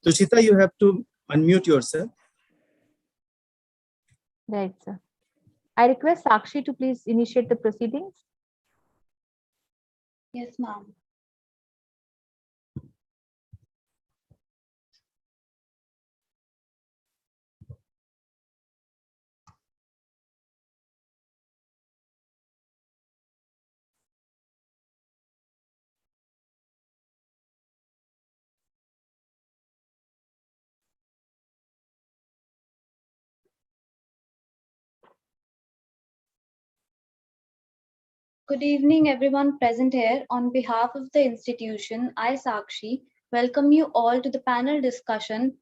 Tushita, you have to unmute yourself. Right, sir. I request Sakshi to please initiate the proceedings. Yes, ma'am. Good evening, everyone present here. On behalf of the institution, I, Sakshi, welcome you all to the panel discussion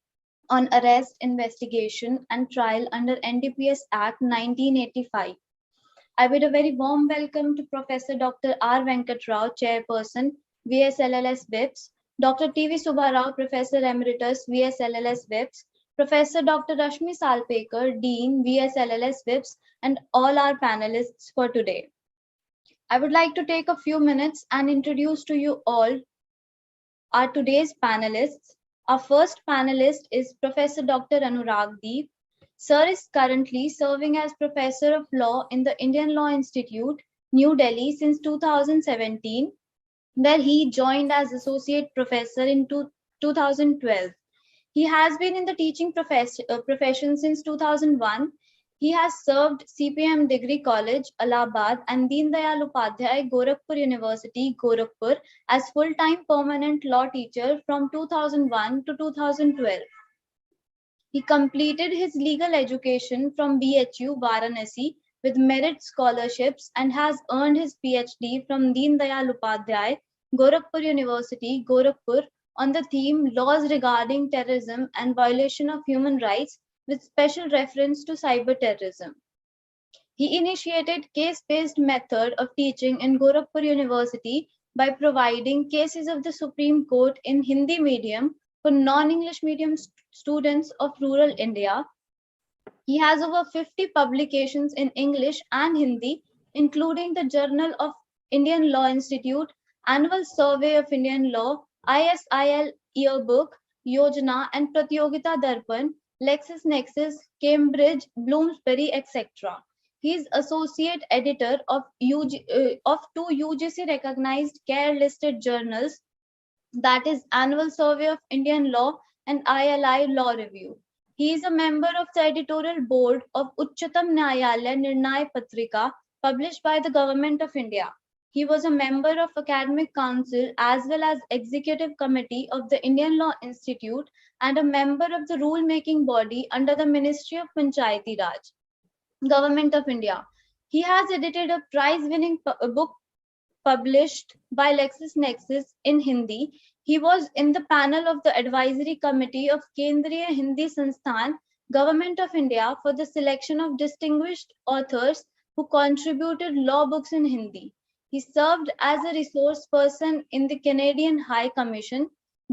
on arrest, investigation, and trial under NDPS Act 1985. I bid a very warm welcome to Professor Dr. R. Venkat Rao, Chairperson, VSLLS VIPS, Dr. T.V. Subbarao, Professor Emeritus, VSLLS VIPS, Professor Dr. Rashmi Salpekar, Dean, VSLLS VIPS, and all our panelists for today. I would like to take a few minutes and introduce to you all our today's panelists. Our first panelist is Professor Dr. Anurag Deep. Sir is currently serving as Professor of Law in the Indian Law Institute, New Delhi since 2017, where he joined as Associate Professor in 2012. He has been in the teaching profession since 2001. He has served CPM Degree College, Allahabad, and Deen Dayal Upadhyay, Gorakhpur University, Gorakhpur, as full-time permanent law teacher from 2001 to 2012. He completed his legal education from BHU, Varanasi, with merit scholarships and has earned his PhD from Deen Dayal Upadhyay, Gorakhpur University, Gorakhpur, on the theme Laws Regarding Terrorism and Violation of Human Rights, with special reference to cyber terrorism. He initiated case-based method of teaching in Gorakhpur University by providing cases of the Supreme Court in Hindi medium for non-English medium students of rural India. He has over 50 publications in English and Hindi, including the Journal of Indian Law Institute, Annual Survey of Indian Law, ISIL Yearbook, Yojana, and Pratyogita Darpan, LexisNexis, Cambridge, Bloomsbury, etc. He is associate editor of two UGC recognized care-listed journals, that is Annual Survey of Indian Law and ILI Law Review. He is a member of the editorial board of Uchchatam Nyayalaya Nirnay Patrika, published by the Government of India. He was a member of Academic Council as well as Executive Committee of the Indian Law Institute and a member of the rule-making body under the Ministry of Panchayati Raj, Government of India. He has edited a prize-winning book published by LexisNexis in Hindi. He was in the panel of the Advisory Committee of Kendriya Hindi Sansthan, Government of India, for the selection of distinguished authors who contributed law books in Hindi. He served as a resource person in the Canadian High Commission,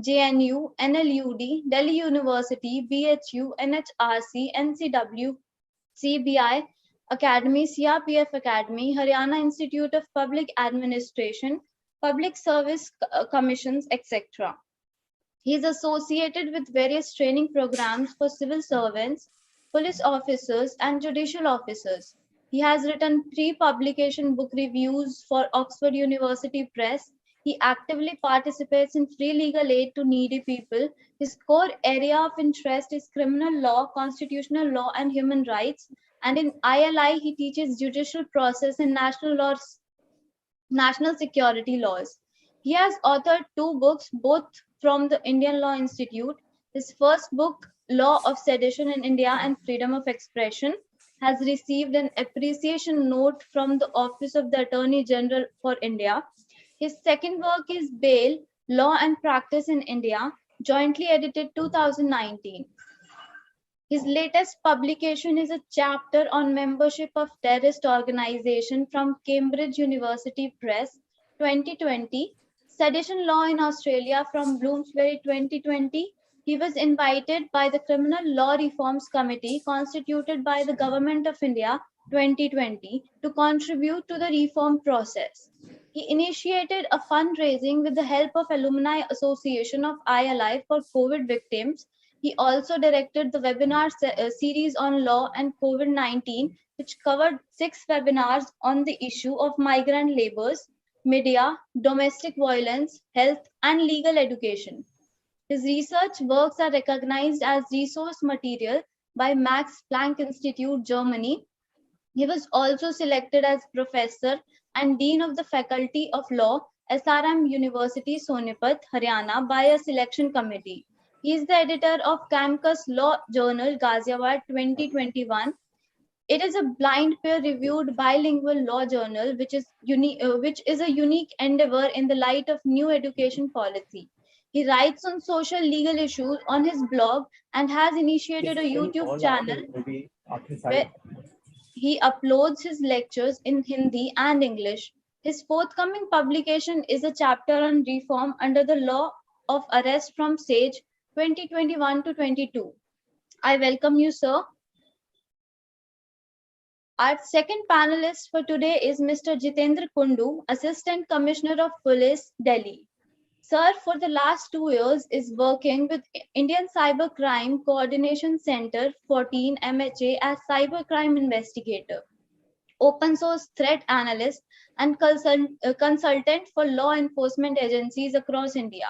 JNU, NLUD, Delhi University, BHU, NHRC, NCW, CBI Academy, CRPF Academy, Haryana Institute of Public Administration, Public Service Commissions, etc. He is associated with various training programs for civil servants, police officers, and judicial officers. He has written 3 publication book reviews for Oxford University Press. He actively participates in free legal aid to needy people. His core area of interest is criminal law, constitutional law, and human rights. And in ILI, he teaches judicial process and national security laws. He has authored 2 books, both from the Indian Law Institute. His first book, Law of Sedition in India and Freedom of Expression, has received an appreciation note from the Office of the Attorney General for India. His second work is Bail, Law and Practice in India, jointly edited 2019. His latest publication is a chapter on membership of terrorist organization from Cambridge University Press, 2020, Sedition Law in Australia from Bloomsbury, 2020. He was invited by the Criminal Law Reforms Committee constituted by the Government of India, 2020, to contribute to the reform process. He initiated a fundraising with the help of Alumni Association of ILI for COVID victims. He also directed the webinar series on law and COVID-19, which covered 6 webinars on the issue of migrant laborers, media, domestic violence, health, and legal education. His research works are recognized as resource material by Max Planck Institute, Germany. He was also selected as professor and dean of the Faculty of Law, SRM University, Sonipat, Haryana, by a selection committee. He is the editor of Campus Law Journal, Ghaziabad 2021. It is a blind peer-reviewed bilingual law journal, which is a unique endeavor in the light of new education policy. He writes on social legal issues on his blog and has initiated a YouTube channel where he uploads his lectures in Hindi and English. His forthcoming publication is a chapter on reform under the law of arrest from SAGE 2021 to 22. I welcome you, sir. Our second panelist for today is Mr. Jitendra Kundu, Assistant Commissioner of Police, Delhi. Sir, for the last 2 years, is working with Indian Cybercrime Coordination Center 14 MHA as cybercrime investigator, open source threat analyst, and consultant for law enforcement agencies across India.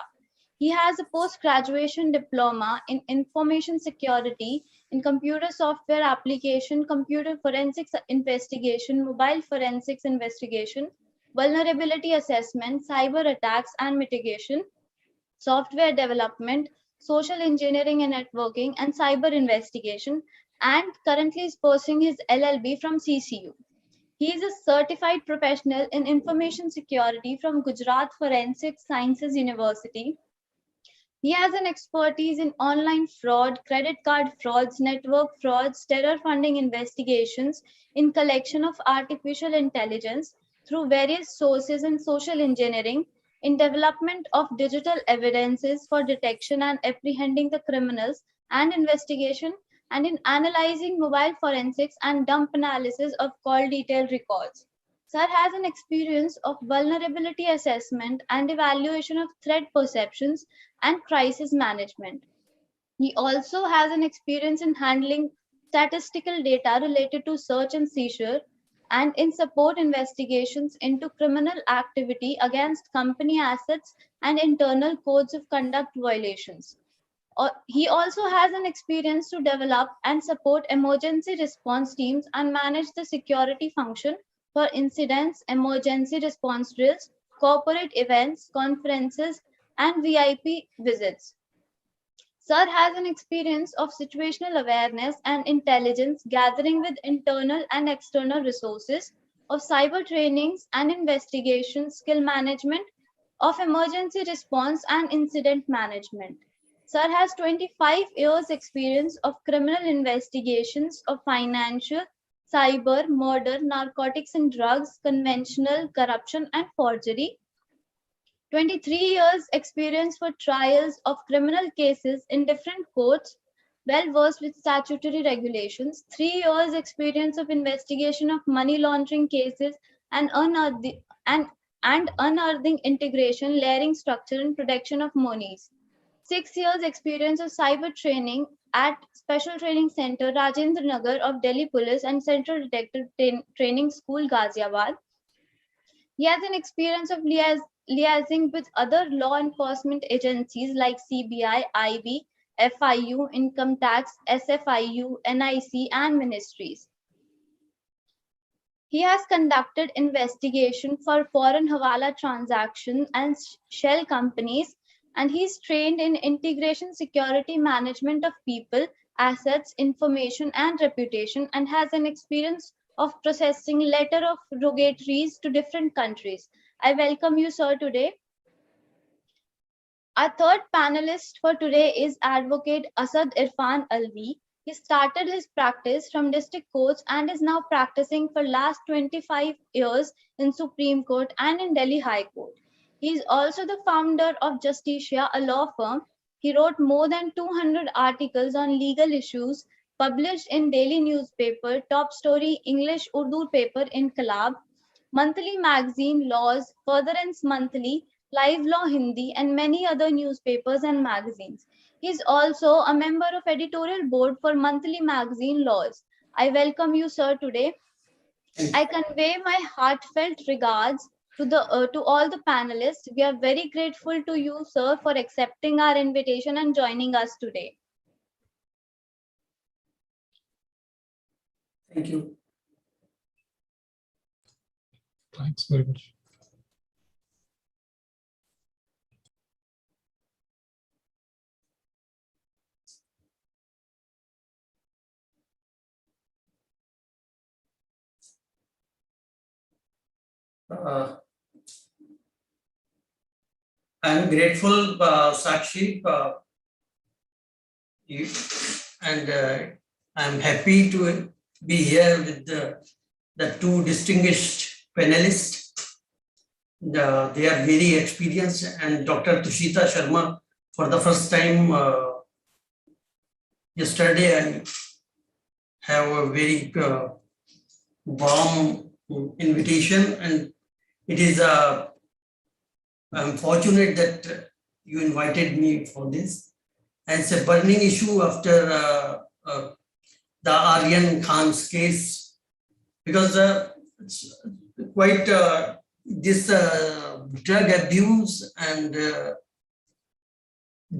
He has a post-graduation diploma in information security, in computer software application, computer forensics investigation, mobile forensics investigation, vulnerability assessment, cyber attacks and mitigation, software development, social engineering and networking, and cyber investigation, and currently is pursuing his LLB from CCU. He is a certified professional in information security from Gujarat Forensic Sciences University. He has an expertise in online fraud, credit card frauds, network frauds, terror funding investigations, in collection of artificial intelligence through various sources in social engineering, in development of digital evidences for detection and apprehending the criminals and investigation, and in analyzing mobile forensics and dump analysis of call detail records. Sir has an experience of vulnerability assessment and evaluation of threat perceptions and crisis management. He also has an experience in handling statistical data related to search and seizure and in support investigations into criminal activity against company assets and internal codes of conduct violations. He also has an experience to develop and support emergency response teams and manage the security function for incidents, emergency response drills, corporate events, conferences, and VIP visits. Sir has an experience of situational awareness and intelligence gathering with internal and external resources, of cyber trainings and investigation skill management, of emergency response and incident management. Sir has 25 years experience of criminal investigations of financial, cyber, murder, narcotics and drugs, conventional, corruption and forgery. 23 years experience for trials of criminal cases in different courts, well versed with statutory regulations. 3 years experience of investigation of money laundering cases and unearthing integration, layering structure and protection of monies. 6 years experience of cyber training at Special Training Center, Rajendra Nagar of Delhi Police and Central Detective Training School, Ghaziabad. He has an experience of liaising with other law enforcement agencies like CBI, IB, FIU, Income Tax, SFIU, NIC, and ministries. He has conducted investigation for foreign hawala transactions and shell companies, and he's trained in integration security management of people, assets, information, and reputation, and has an experience of processing letter of rogatories to different countries. I welcome you, sir, today. Our third panelist for today is Advocate Asad Irfan Alvi. He started his practice from district courts and is now practicing for last 25 years in Supreme Court and in Delhi High Court. He is also the founder of Justicia, a law firm. He wrote more than 200 articles on legal issues, published in daily newspaper, top story English Urdu paper Inqilab. Monthly Magazine, Laws, Furtherance Monthly, Live Law Hindi, and many other newspapers and magazines. He is also a member of editorial board for Monthly Magazine, Laws. I welcome you, sir, today. I convey my heartfelt regards to all the panelists. We are very grateful to you, sir, for accepting our invitation and joining us today. Thank you. Thanks very much. I'm grateful, Sakshi, and I'm happy to be here with the two distinguished panelists. They are very experienced, and Dr. Tushita Sharma, for the first time yesterday, I have a very warm invitation, and it is I'm fortunate that you invited me for this. And it's a burning issue after the Aryan Khan's case, because it's quite this drug abuse and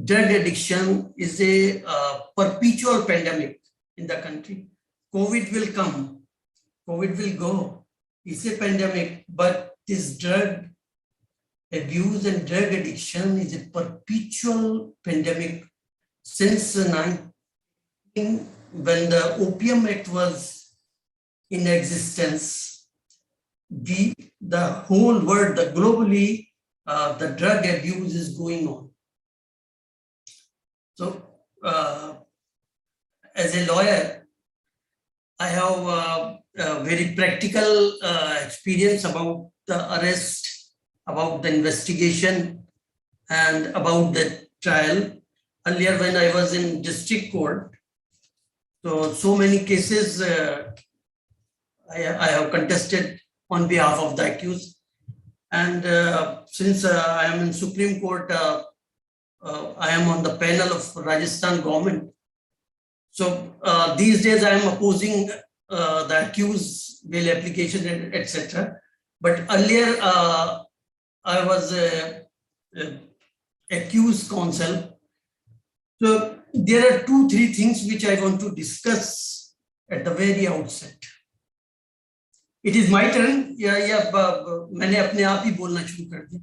drug addiction is a perpetual pandemic in the country. COVID will come, COVID will go. It's a pandemic, but this drug abuse and drug addiction is a perpetual pandemic since 19, when the Opium Act was in existence. The whole world, globally, the drug abuse is going on. So, as a lawyer, I have a very practical experience about the arrest, about the investigation, and about the trial. Earlier, when I was in district court, so many cases I have contested on behalf of the accused. And since I am in Supreme Court, I am on the panel of Rajasthan government. So these days I am opposing the accused bail application, etc. But earlier I was accused counsel. So there are 2-3 things which I want to discuss at the very outset. It is my turn. मैंने अपने आप ही बोलना शुरू कर दिया.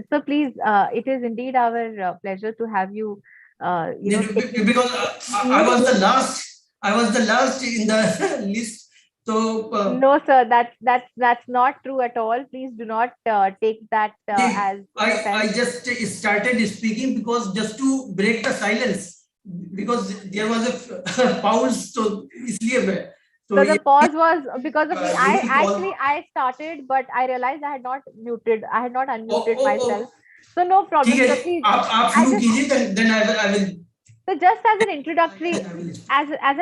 So please, it is indeed our pleasure to have you. Because I was the last in the list. So no, sir, that's not true at all. Please do not take that as I just started speaking because just to break the silence, because there was a pause. So the pause was because of me. I started, but I realized I had not unmuted myself. So no problem. So please, आप शुरू कीजिए, then I will. So just as an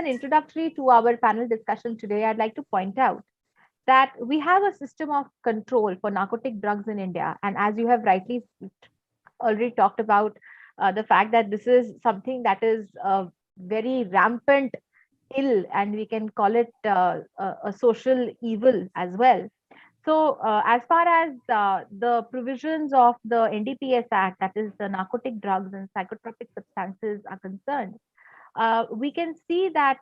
introductory to our panel discussion today, I'd like to point out that we have a system of control for narcotic drugs in India. And as you have rightly already talked about, the fact that this is something that is very rampant ill, and we can call it a social evil as well. So as far as the provisions of the NDPS Act, that is the Narcotic Drugs and Psychotropic Substances, are concerned, we can see that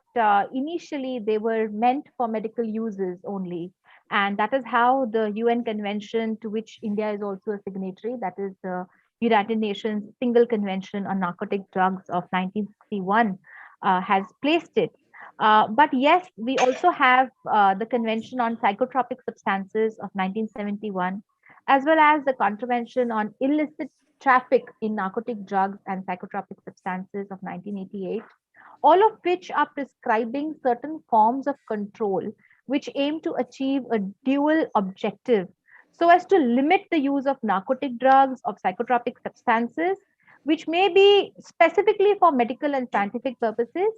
initially they were meant for medical uses only. And that is how the UN Convention, to which India is also a signatory, that is the United Nations Single Convention on Narcotic Drugs of 1961, has placed it. But yes, we also have the Convention on Psychotropic Substances of 1971, as well as the Convention on Illicit Traffic in Narcotic Drugs and Psychotropic Substances of 1988, all of which are prescribing certain forms of control which aim to achieve a dual objective, so as to limit the use of narcotic drugs, of psychotropic substances, which may be specifically for medical and scientific purposes,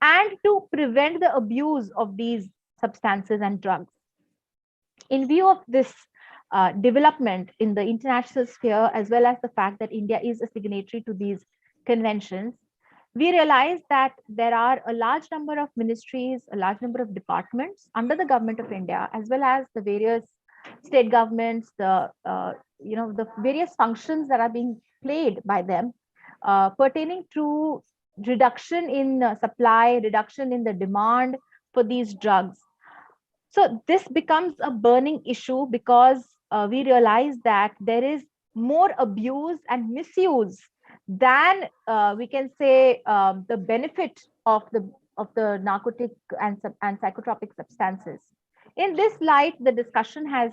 and to prevent the abuse of these substances and drugs. In view of this development in the international sphere, as well as the fact that India is a signatory to these conventions, we realize that there are a large number of ministries, a large number of departments under the government of India, as well as the various state governments, the various functions that are being played by them, pertaining to reduction in supply, reduction in the demand for these drugs. So this becomes a burning issue because we realize that there is more abuse and misuse than we can say the benefit of the narcotic and psychotropic substances. In this light, the discussion has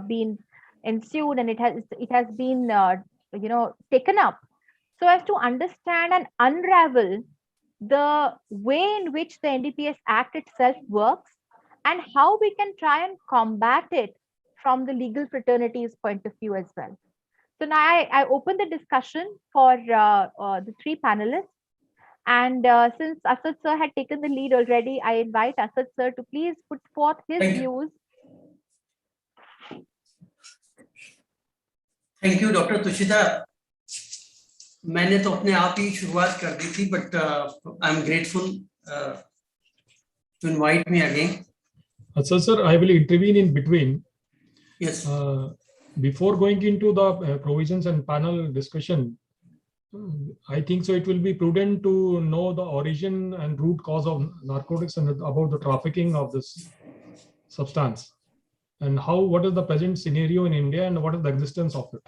been ensued, and it has been taken up so as to understand and unravel the way in which the NDPS Act itself works and how we can try and combat it from the legal fraternity's point of view as well. So now I open the discussion for the three panelists. And since Asad sir had taken the lead already, I invite Asad sir to please put forth his views. Thank you, Dr. Tushita. मैंने तो अपने आप ही शुरुआत कर दी थी, but I'm grateful to invite me again. Sir, I will intervene in between. Yes. Before going into the provisions and panel discussion, I think so it will be prudent to know the origin and root cause of narcotics and about the trafficking of this substance and what is the present scenario in India and what is the existence of it.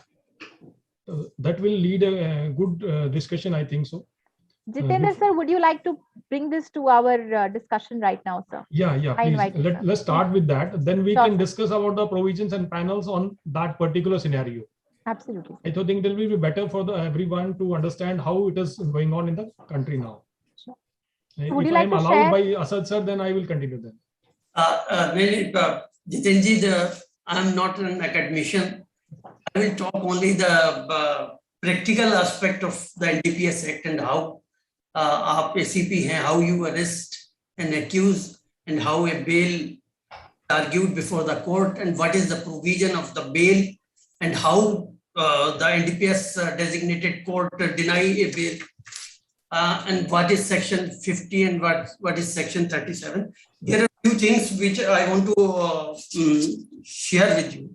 That will lead a good discussion, I think so. Jitendra sir, would you like to bring this to our discussion right now, sir? Yeah, please. Let's start with that. Then we can discuss about the provisions and panels on that particular scenario. Absolutely. I think it will be better for everyone to understand how it is going on in the country now. Sure. If I am allowed by Asad sir, then I will continue then. Really, Jitenji, I am not an academician. I will talk only the practical aspect of the NDPS Act and how आप ACP हैं, how you arrest and accuse and how a bail argued before the court and what is the provision of the bail and how the NDPS designated court deny a bail and what is section 50 and what is section 37. There are a few things which I want to share with you.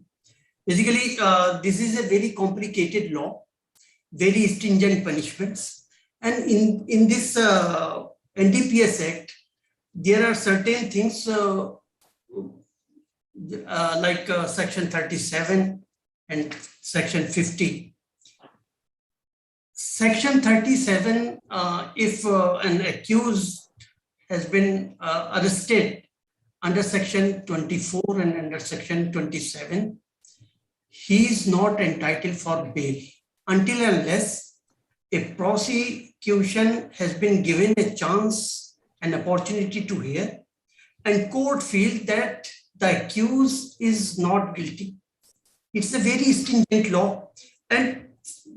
Basically, this is a very complicated law, very stringent punishments. And in this NDPS Act, there are certain things like section 37 and section 50. Section 37, if an accused has been arrested under section 24 and under section 27, he is not entitled for bail until unless a prosecution has been given a chance, an opportunity to hear, and court feels that the accused is not guilty. It's a very stringent law. And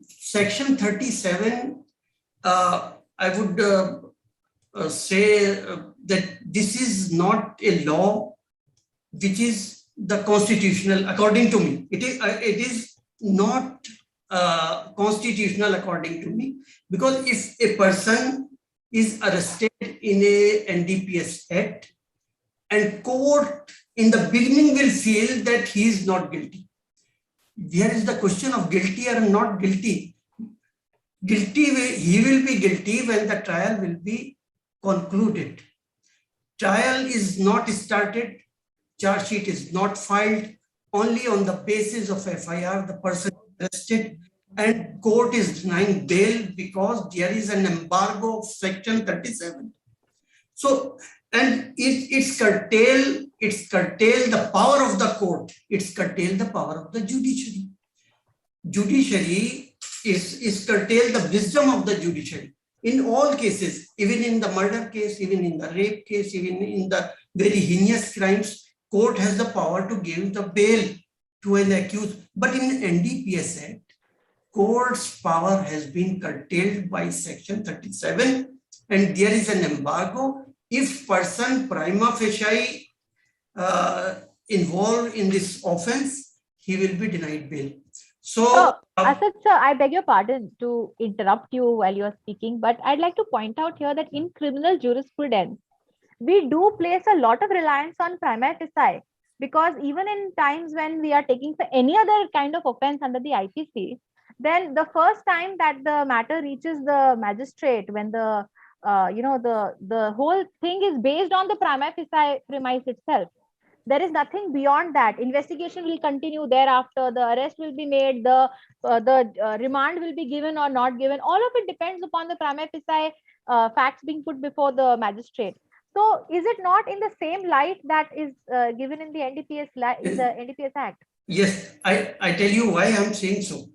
section 37, I would say that this is not a law which is the constitutional, according to me. It is not constitutional according to me, because if a person is arrested in a NDPS Act and court in the beginning will feel that he is not guilty. Here is the question of guilty or not guilty. He will be guilty when the trial will be concluded. Trial is not started, charge sheet is not filed, only on the basis of FIR the person arrested, and court is denying bail because there is an embargo of section 37. So, and it's curtailed the power of the court, it's curtailed the power of the judiciary. Judiciary is curtailed the wisdom of the judiciary. In all cases, even in the murder case, even in the rape case, even in the very heinous crimes, court has the power to give the bail to an accused. But in NDPS Act, court's power has been curtailed by section 37, and there is an embargo. If person prima facie involved in this offense, he will be denied bail. So, Asad sir, I beg your pardon to interrupt you while you are speaking, but I'd like to point out here that in criminal jurisprudence, we do place a lot of reliance on prima facie, because even in times when we are taking for any other kind of offense under the IPC, then the first time that the matter reaches the magistrate, when the the whole thing is based on the prima facie premise itself. There is nothing beyond that. Investigation will continue thereafter. The arrest will be made. The remand will be given or not given. All of it depends upon the prima facie facts being put before the magistrate. So, is it not in the same light that is given in the NDPS Act? yes, I tell you why I'm saying so.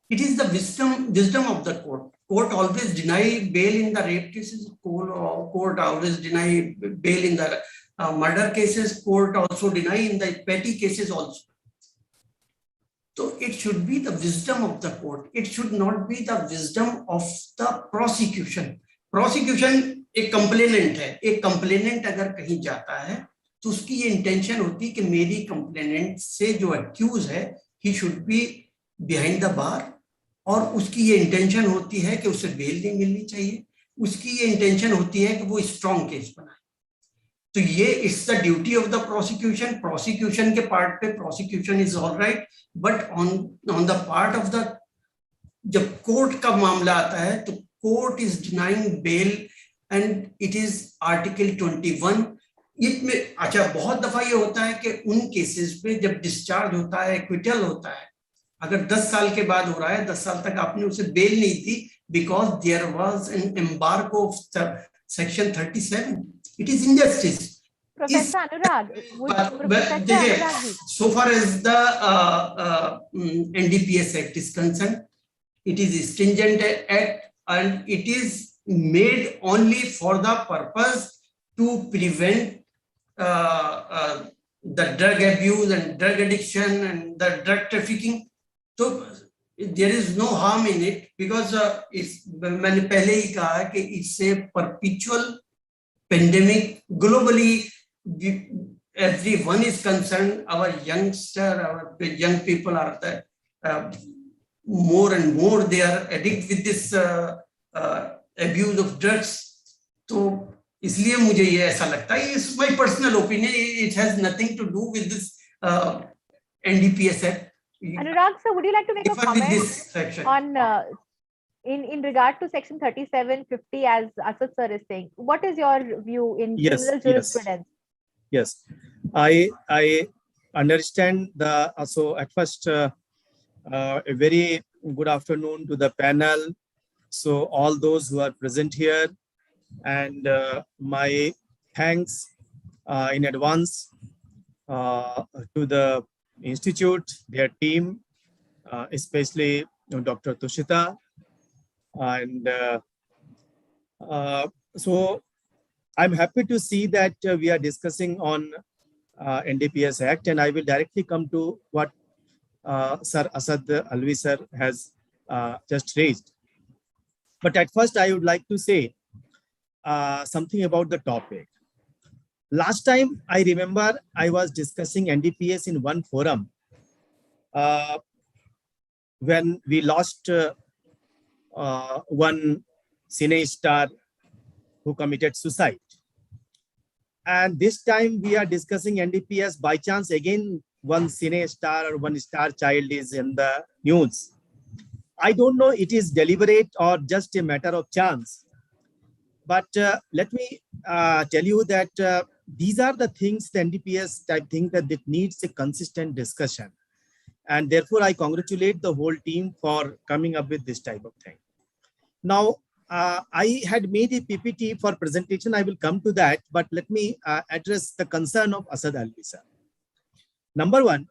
It is the wisdom of the court. Court always deny bail in the rape cases. Court always deny bail in the murder cases. Court also deny in the petty cases also. So it should be the wisdom of the court. It should not be the wisdom of the prosecution. Prosecution एक complainant है. एक complainant अगर कहीं जाता है तो उसकी ये इंटेंशन होती है कि मेरी कंप्लेनेंट से जो एक्यूज है he should be behind the bar, और उसकी ये इंटेंशन होती है कि उसे बेल नहीं मिलनी चाहिए. उसकी ये इंटेंशन होती है कि वो स्ट्रॉन्ग केस बनाए. तो ये it's the duty of the prosecution. Prosecution के पार्ट पे prosecution is all right, but on the part of the, जब कोर्ट का मामला आता है तो court is denying bail and it is article 21. इसमें अच्छा बहुत दफा ये होता है कि उन केसेस पे जब डिस्चार्ज होता है, एक्विटल होता है, अगर 10 साल के बाद हो रहा है, 10 साल तक आपने उसे बेल नहीं दी because there was an embargo of section 37. It is injustice. Professor Anurag, so far as the NDPS Act is concerned, it is a stringent act and it is made only for the purpose to prevent the drug abuse and drug addiction and the drug trafficking. So there is no harm in it because मैंने पहले ही कहा कि इससे perpetual pandemic globally, everyone is concerned. Our young people are more and more they are addicted with this abuse of drugs. तो इसलिए मुझे ये ऐसा लगता है, it's my personal opinion, it has nothing to do with this NDPS Act. Anurag sir, would you like to make a comment on in regard to section 3750, as Asad sir is saying? What is your view in criminal jurisprudence? Yes, I understand the. So at first, a very good afternoon to the panel. So all those who are present here, and my thanks in advance to the institute, their team, especially Dr. Tushita. And so I'm happy to see that we are discussing on NDPS Act, and I will directly come to what Sir Asad Alvi sir has just raised. But at first, I would like to say something about the topic. Last time, I remember I was discussing NDPS in one forum when we lost one cine star who committed suicide. And this time we are discussing NDPS. By chance, again, one cine star or one star child is in the news. I don't know it is deliberate or just a matter of chance. But let me tell you that these are the things, the NDPS type thing that it needs a consistent discussion. And therefore, I congratulate the whole team for coming up with this type of thing. Now, I had made a PPT for presentation. I will come to that, but let me address the concern of Asad Alvi sir. Number one,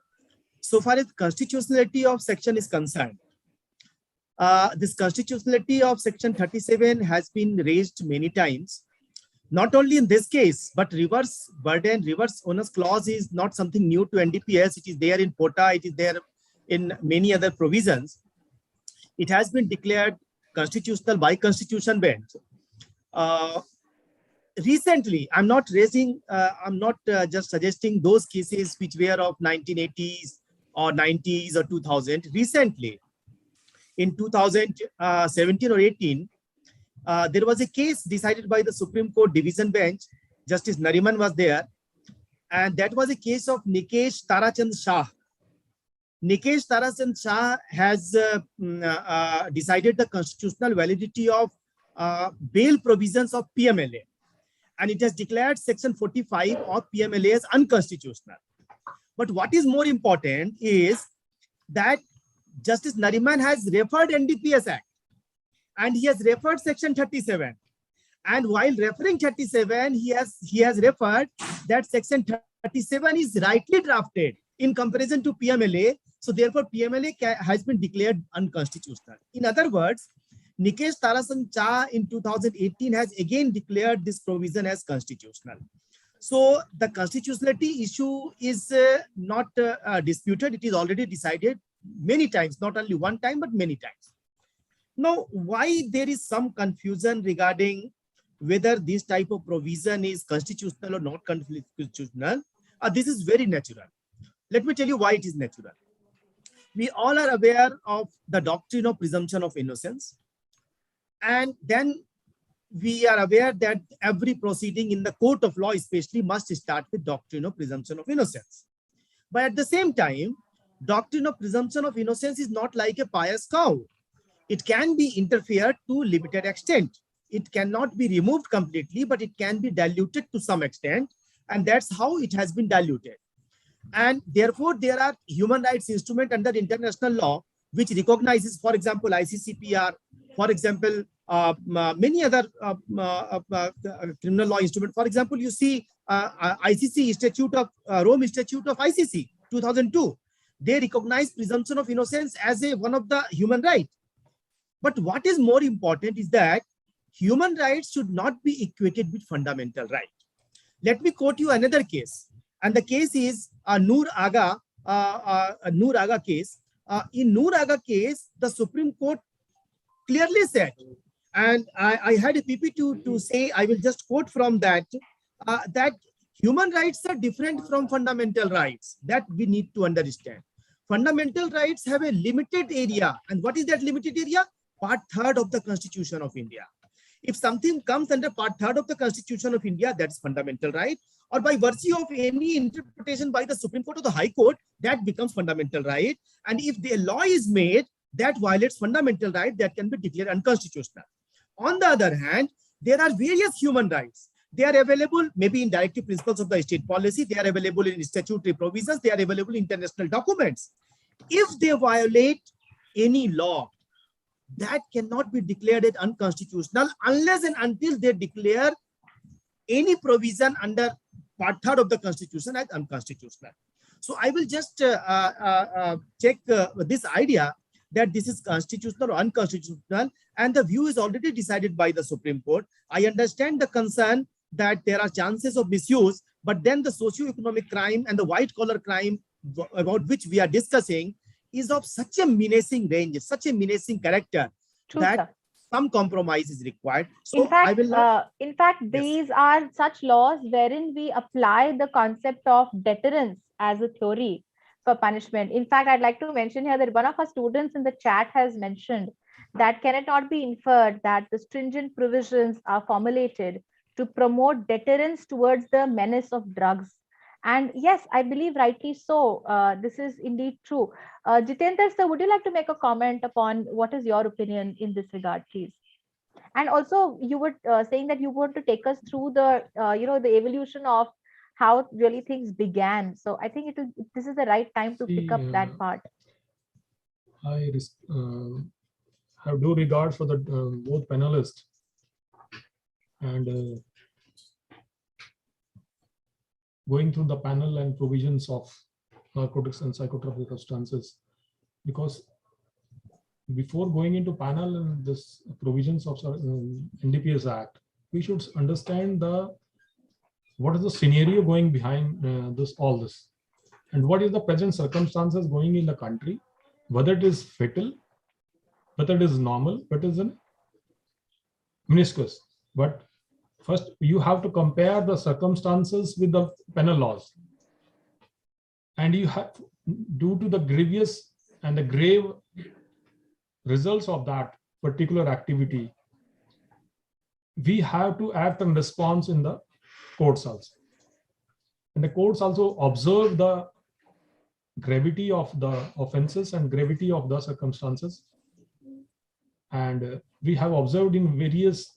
so far as constitutionality of section is concerned, this constitutionality of section 37 has been raised many times. Not only in this case, but reverse burden, reverse onus clause is not something new to NDPS. It is there in POTA, it is there in many other provisions. It has been declared constitutional by constitution bench. recently, I'm not just suggesting those cases which were of 1980s or 90s or 2000. Recently, in 2017 or 18, there was a case decided by the Supreme Court Division Bench. Justice Nariman was there, and that was a case of Nikesh Tarachand Shah. Nikesh Tarachand Shah has decided the constitutional validity of bail provisions of PMLA, and it has declared Section 45 of PMLA as unconstitutional. But what is more important is that Justice Nariman has referred NDPS Act, and he has referred Section 37. And while referring 37, he has referred that Section 37 is rightly drafted in comparison to PMLA. So therefore, PMLA has been declared unconstitutional. In other words, Nikesh Tarachand Shah in 2018 has again declared this provision as constitutional. So the constitutionality issue is not disputed. It is already decided many times, not only one time, but many times. Now, why there is some confusion regarding whether this type of provision is constitutional or not constitutional? This is very natural. Let me tell you why it is natural. We all are aware of the doctrine of presumption of innocence. And then we are aware that every proceeding in the court of law especially must start with doctrine of presumption of innocence. But at the same time, doctrine of presumption of innocence is not like a pious cow. It can be interfered to limited extent. It cannot be removed completely, but it can be diluted to some extent. And that's how it has been diluted. And therefore, there are human rights instruments under international law which recognizes, for example, ICCPR, for example, many other criminal law instruments. For example, you see ICC Statute of Rome Statute of ICC 2002. They recognize presumption of innocence as one of the human rights. But what is more important is that human rights should not be equated with fundamental right. Let me quote you another case, and the case is Noor Aga case. In Noor Aga case, the Supreme Court clearly said, and I had a PP to say, I will just quote from that, that human rights are different from fundamental rights. That we need to understand. Fundamental rights have a limited area. And what is that limited area? Part 3rd of the Constitution of India. If something comes under Part 3rd of the Constitution of India, that's fundamental right. Or by virtue of any interpretation by the Supreme Court or the High Court, that becomes fundamental right. And if the law is made that violates fundamental right, that can be declared unconstitutional. On the other hand, there are various human rights. They are available maybe in directive principles of the state policy. They are available in statutory provisions. They are available in international documents. If they violate any law, that cannot be declared as unconstitutional unless and until they declare any provision under Part 3rd of the Constitution as unconstitutional. So I will just check this idea that this is constitutional or unconstitutional, and the view is already decided by the Supreme Court. I understand the concern that there are chances of misuse, but then the socio-economic crime and the white-collar crime about which we are discussing is of such a menacing range, such a menacing character. True, that sir. Some compromise is required. So in fact, these are such laws wherein we apply the concept of deterrence as a theory for punishment. In fact, I'd like to mention here that one of our students in the chat has mentioned that can it not be inferred that the stringent provisions are formulated to promote deterrence towards the menace of drugs. And yes, I believe rightly so. This is indeed true. Jitendra sir, would you like to make a comment upon what is your opinion in this regard, please? And also, you were saying that you want to take us through the, the evolution of how really things began. So I think this is the right time to pick up that part. I have due regard for the both panelists, and going through the panel and provisions of narcotics and psychotropic substances, because before going into panel and this provisions of NDPS Act, we should understand what is the scenario going behind all this, and what is the present circumstances going in the country, whether it is fatal, whether it is normal, whether it is meniscus. But First, you have to compare the circumstances with the penal laws. And you have, due to the grievous and the grave results of that particular activity, we have to act in response in the courts also. And the courts also observe the gravity of the offenses and gravity of the circumstances. And we have observed in various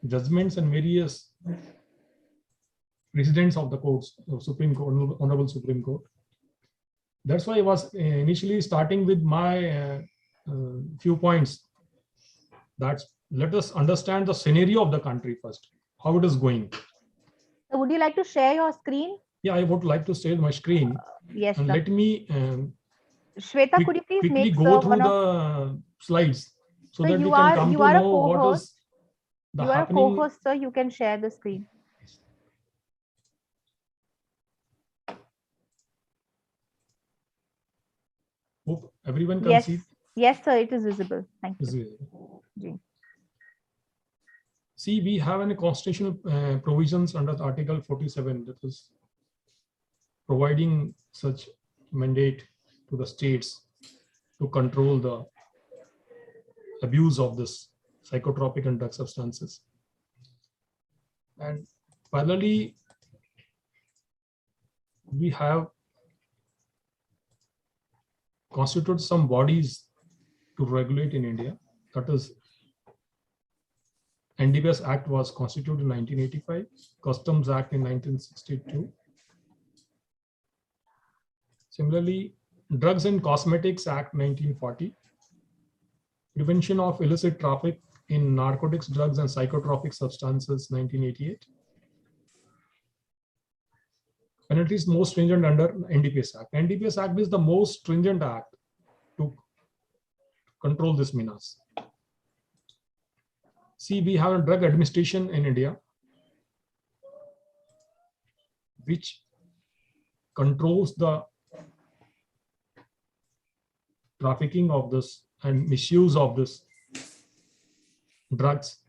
judgments and various precedents of the courts, of Supreme Court, Honorable Supreme Court. That's why I was initially starting with my few points. That let us understand the scenario of the country first, how it is going. So would you like to share your screen? Yeah, I would like to share my screen. Yes, And sir. let me Shweta, could you please quickly make go sir through one of the slides so so that we you can are come you to are a know what co-host. is the You are a happening. co-host, sir. You can share the screen. Hope everyone can Yes, see. yes, sir. It is visible. Thank This you. way. Ji. See, we have any constitutional provisions under the Article 47 that is providing such mandate to the states to control the abuse of this psychotropic and drug substances. And finally, we have constituted some bodies to regulate in India. That is, NDPS Act was constituted in 1985, Customs Act in 1962. Similarly, Drugs and Cosmetics Act 1940, Prevention of Illicit Traffic in Narcotics, Drugs and Psychotropic Substances 1988. Penalties most stringent under NDPS Act. NDPS Act is the most stringent act to control this menace. See, we have a drug administration in India, which controls the trafficking of this and misuse of this drugs.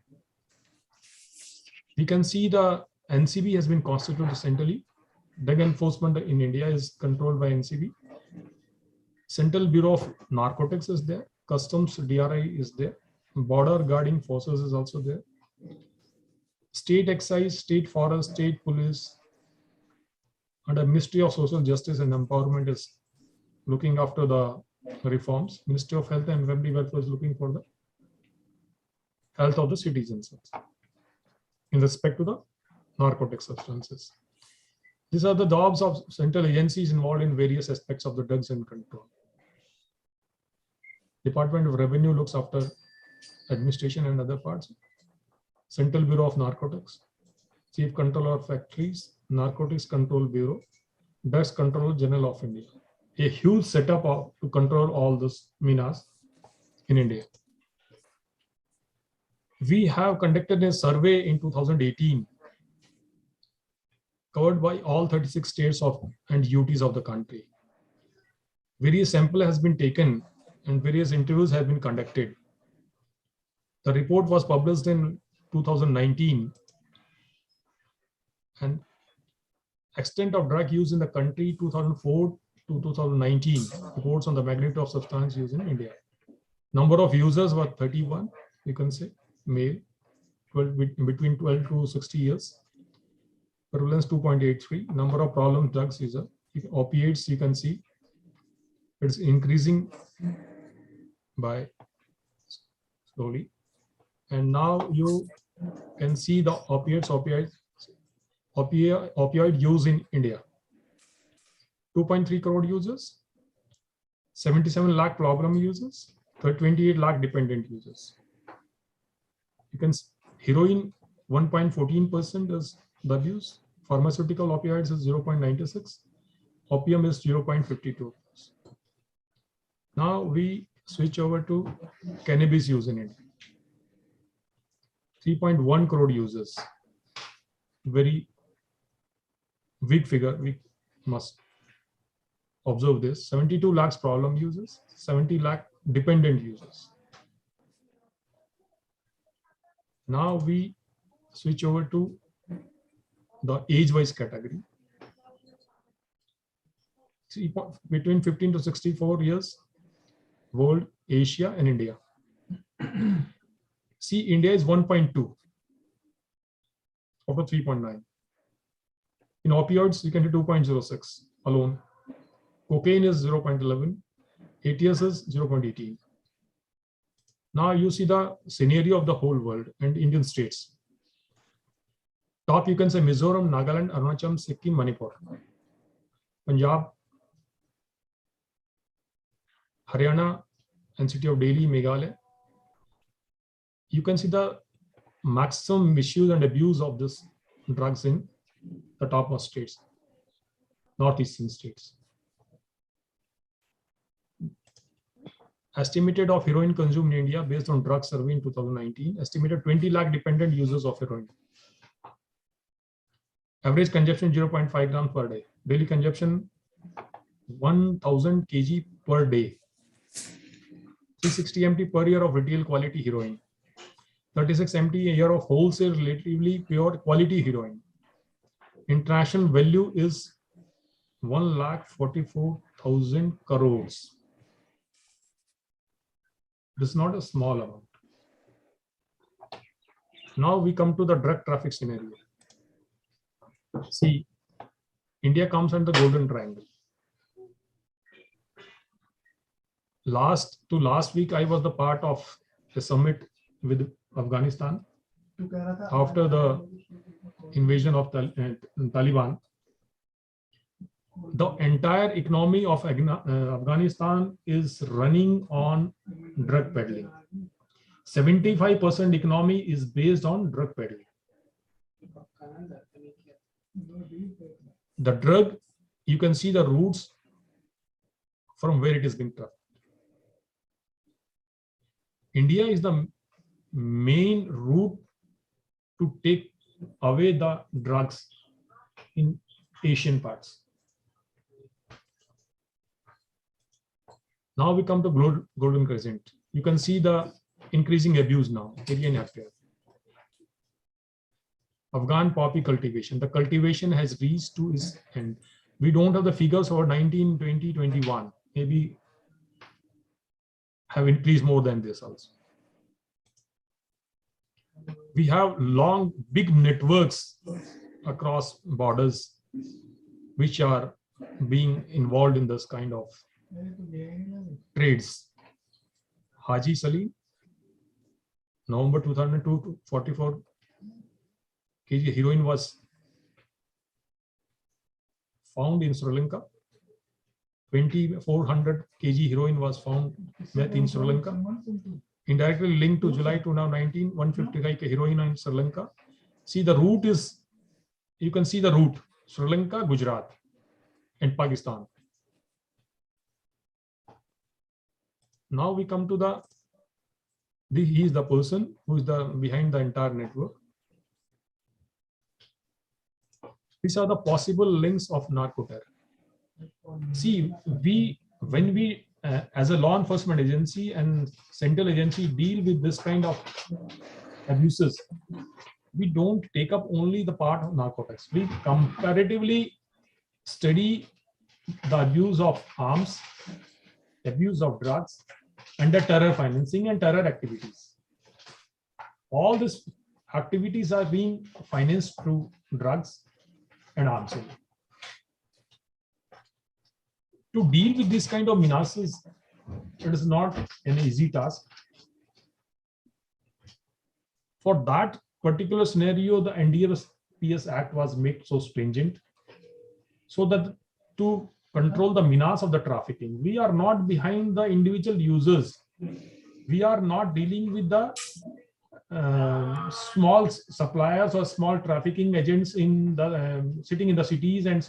We can see the NCB has been constituted centrally. Drug enforcement in India is controlled by NCB. Central Bureau of Narcotics is there. Customs DRI is there. Border guarding forces is also there. State excise, state forest, state police, and a Ministry of Social Justice and Empowerment is looking after the reforms. Ministry of Health and Family Welfare is looking for the health of the citizens in respect to the narcotic substances. These are the jobs of central agencies involved in various aspects of the drugs and control. Department of Revenue looks after administration and other parts. Central Bureau of Narcotics, Chief Controller of Factories, Narcotics Control Bureau, Drugs Controller General of India. A huge setup to control all this menace in India. We have conducted a survey in 2018 covered by all 36 states and UTs of the country. Various sample has been taken and various interviews have been conducted. The report was published in 2019, and extent of drug use in the country 2004 to 2019 reports on the magnitude of substance use in India. Number of users were 31, you can say, male, between 12 to 60 years. Prevalence 2.83. Number of problem drugs user. Opiates, you can see it's increasing by slowly. And now you can see the opioid use in India. 2.3 crore users, 77 lakh problem users, 28 lakh dependent users. You can heroin 1.14% is the abuse. Pharmaceutical opioids is 0.96. Opium is 0.52. Now we switch over to cannabis use in India. 3.1 crore users. Very weak figure. We must observe this. 72 lakhs problem users, 70 lakh dependent users. Now we switch over to the age-wise category. Between 15 to 64 years, world, Asia, and India. See, India is 1.2 out of 3.9. In opioids, you can do 2.06 alone. Cocaine is 0.11. ATS is 0.18. Now you see the scenario of the whole world and Indian states. Top, you can say Mizoram, Nagaland, Arunachal, Sikkim, Manipur, Punjab, Haryana, and city of Delhi, Meghalaya. You can see the maximum misuse and abuse of this drugs in the topmost states, northeastern states. Estimated of heroin consumed in India based on drug survey in 2019, estimated 20 lakh dependent users of heroin. Average consumption 0.5 grams per day. Daily consumption 1000 kg per day. 360 MT per year of retail quality heroin. 36 MT a year of wholesale relatively pure quality heroin. International value is 1,44,000 crores. This is not a small amount. Now we come to the drug traffic scenario. See, India comes under the golden triangle. Last week, I was the part of a summit with Afghanistan after the invasion of Taliban. The entire economy of Afghanistan is running on drug peddling. 75% economy is based on drug peddling. The drug, you can see the routes from where it is being trafficked. India is the main route to take away the drugs in Asian parts. Now we come to Golden Crescent. You can see the increasing abuse now, area and hectare. Afghan poppy cultivation. The cultivation has reached to its end. We don't have the figures for 19, 20, 21. Maybe have increased more than this also. We have long, big networks across borders which are being involved in this kind of trades. Haji Salim, November 2002, 44 kg heroin was found in Sri Lanka. 2,400 kg heroin was found in Sri Lanka. Indirectly linked to July 2019, 155 kg heroin in Sri Lanka. See, the route is, you can see the route, Sri Lanka, Gujarat, and Pakistan. Now we come to he is the person who is behind the entire network. These are the possible links of narco terror. See, when we as a law enforcement agency and central agency deal with this kind of abuses, we don't take up only the part of narcotics. We comparatively study the abuse of arms, abuse of drugs, and the terror financing and terror activities. All these activities are being financed through drugs and arms. To deal with this kind of menaces, it is not an easy task. For that particular scenario, the NDPS Act was made so stringent, so that to control the menace of the trafficking, we are not behind the individual users. We are not dealing with the small suppliers or small trafficking agents in the sitting in the cities and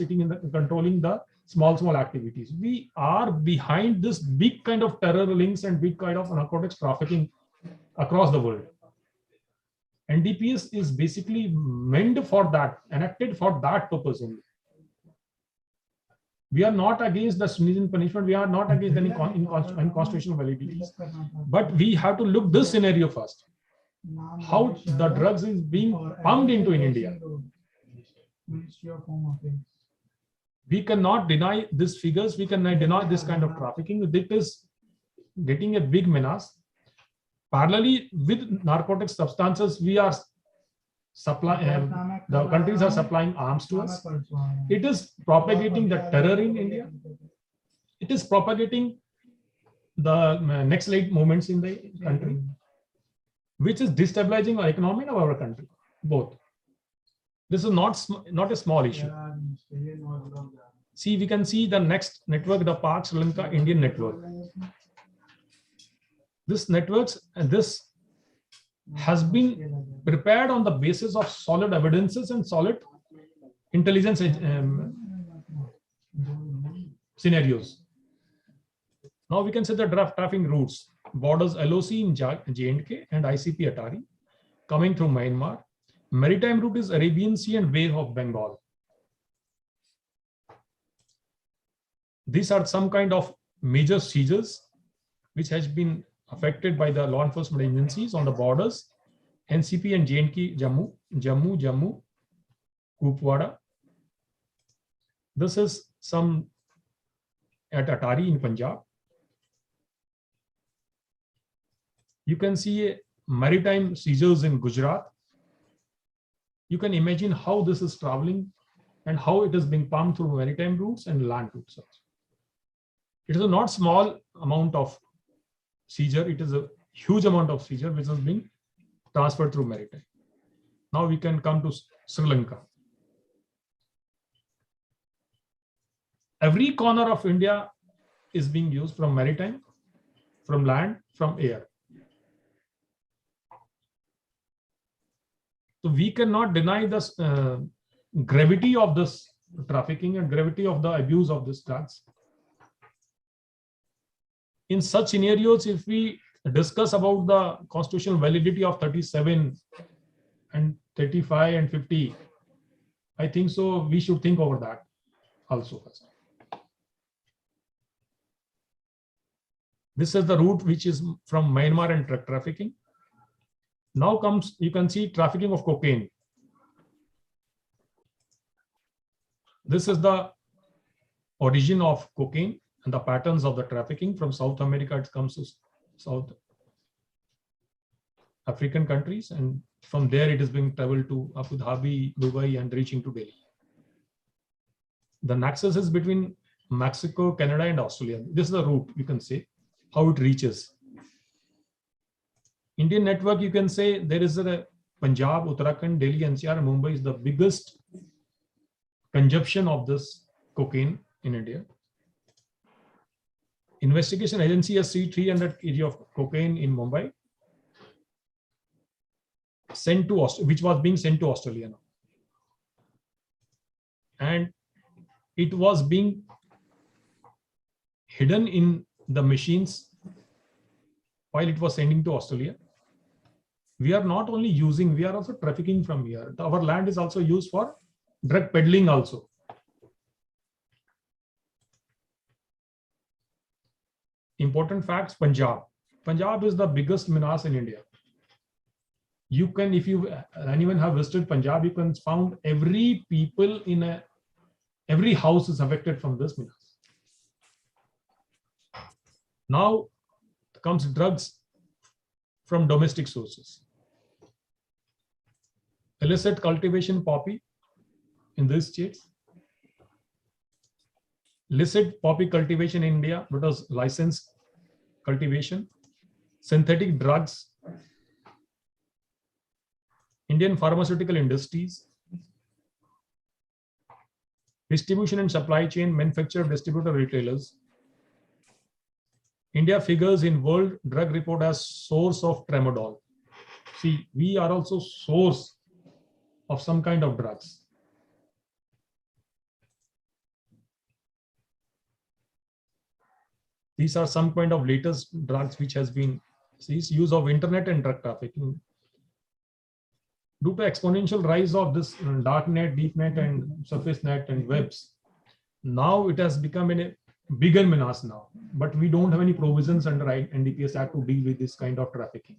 controlling the small activities. We are behind this big kind of terror links and big kind of narcotics trafficking across the world. NDPS is basically meant for that, enacted for that purpose only. We are not against the stringent punishment. We are not against any unconstitutional validities. But we have to look this scenario first. how the drugs is being pumped into in India. We cannot deny these figures. We cannot deny this kind of trafficking. It is getting a big menace. Parallelly with narcotic substances, we are supplying, the countries are supplying arms to us. It is propagating the terror in India. It is propagating the next late movements in the country, which is destabilizing our economy of our country, both. This is not a small issue. See, we can see the next network, the Pak Sri Lanka Indian network. This networks and this has been prepared on the basis of solid evidences and solid intelligence scenarios. Now we can say the trafficking routes, borders LOC in J&K and ICP Atari, coming through Myanmar. Maritime route is Arabian Sea and Bay of Bengal. These are some kind of major seizures which has been affected by the law enforcement agencies on the borders, NCP and J&K, Jammu, Kupwara. This is some at Atari in Punjab. You can see maritime seizures in Gujarat. You can imagine how this is traveling and how it is being pumped through maritime routes and land routes. It is a not small amount of seizure. It is a huge amount of seizure which is being transferred through maritime. Now we can come to Sri Lanka. Every corner of India is being used from maritime, from land, from air. So we cannot deny the gravity of this trafficking and gravity of the abuse of these drugs. In such scenarios, if we discuss about the constitutional validity of 37 and 35 and 50, I think so we should think over that also. This is the route which is from Myanmar and drug trafficking. Now comes, you can see trafficking of cocaine. This is the origin of cocaine and the patterns of the trafficking from South America. It comes to South African countries, and from there it is being traveled to Abu Dhabi, Dubai, and reaching to Delhi. The nexus is between Mexico, Canada, and Australia. This is the route, you can say, how it reaches. Indian network, you can say there is a Punjab, Uttarakhand, Delhi, NCR, Mumbai is the biggest consumption of this cocaine in India. Investigation agency has seized 300 kg of cocaine in Mumbai, sent to which was being sent to Australia now. And it was being hidden in the machines while it was sending to Australia. We are not only using, we are also trafficking from here. Our land is also used for drug peddling also. Important facts, Punjab. Punjab is the biggest menace in India. You can, if you anyone have visited Punjab, you can find every people in every house is affected from this menace. Now comes drugs from domestic sources. Illicit cultivation poppy in these states. Illicit poppy cultivation in India, but was licensed cultivation. Synthetic drugs. Indian pharmaceutical industries. Distribution and supply chain, manufacturer, distributor, retailers. India figures in World Drug Report as source of tramadol. See, we are also source of some kind of drugs. These are some kind of latest drugs which has been seized. Use of internet and drug trafficking. Due to exponential rise of this dark net, deep net, and surface net and webs, now it has become a bigger menace now. But we don't have any provisions under NDPS Act to deal with this kind of trafficking.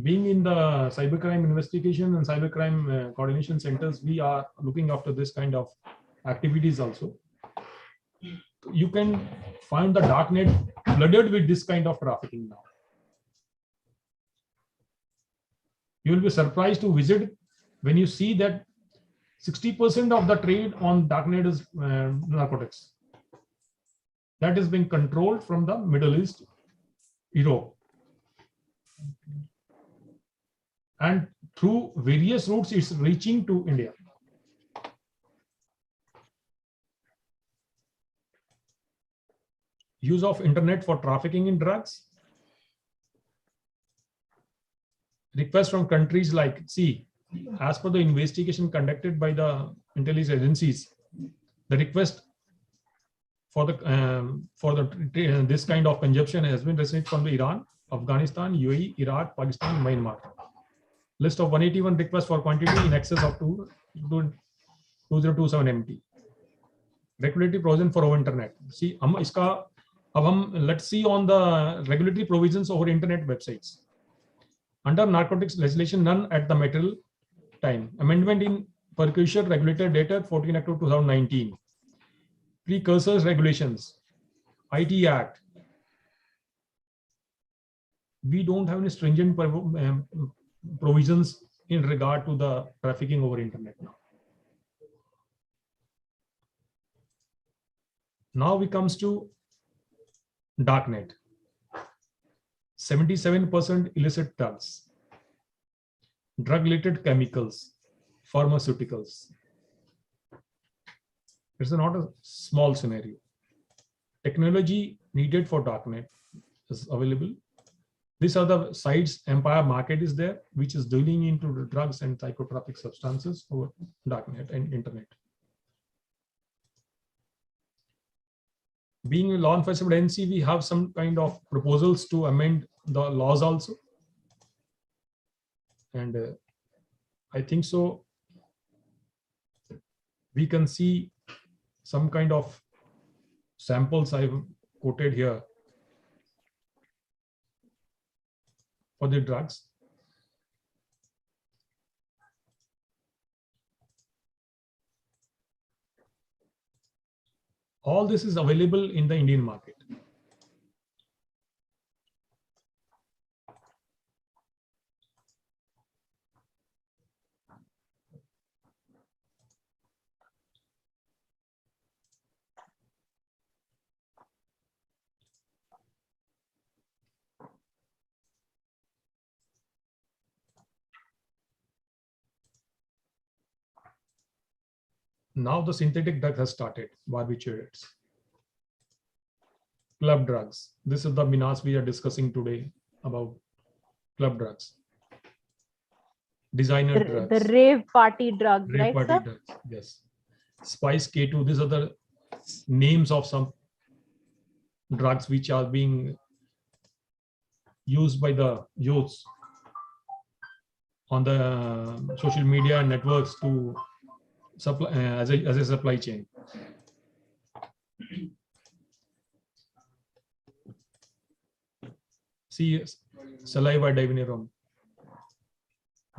being in the cybercrime investigation and cybercrime coordination centers, we are looking after this kind of activities also. You can find the darknet flooded with this kind of trafficking now. You will be surprised to visit when you see that 60% of the trade on darknet is narcotics. That is being controlled from the Middle East, Europe. And through various routes, it's reaching to India. Use of internet for trafficking in drugs. Requests from countries like, see, as per the investigation conducted by the intelligence agencies, the request for this kind of consumption has been received from the Iran, Afghanistan, UAE, Iraq, Pakistan, Myanmar. List of 181 requests for quantity in excess of 2027 MT. Regulatory provision for over internet. See, let's see on the regulatory provisions over internet websites. Under narcotics legislation, none at the material time. Amendment in precursor regulator dated 14 October 2019. Precursors regulations, IT Act. We don't have any stringent provisions in regard to the trafficking over internet now. Now we comes to darknet. 77% illicit drugs, drug-related chemicals, pharmaceuticals. It's not a small scenario. Technology needed for darknet is available. These are the sites. Empire Market is there, which is dealing into the drugs and psychotropic substances over darknet and internet. Being a law enforcement agency, we have some kind of proposals to amend the laws also. And I think so. We can see some kind of samples I've quoted here for the drugs. All this is available in the Indian market. Now the synthetic drug has started, barbiturates. Club drugs. This is the menace we are discussing today about club drugs. Designer drugs. The rave party drugs, Rave right, party sir? drugs, yes. Spice K2, these are the names of some drugs which are being used by the youths on the social media networks to supply as a supply chain. See, saliva divinum.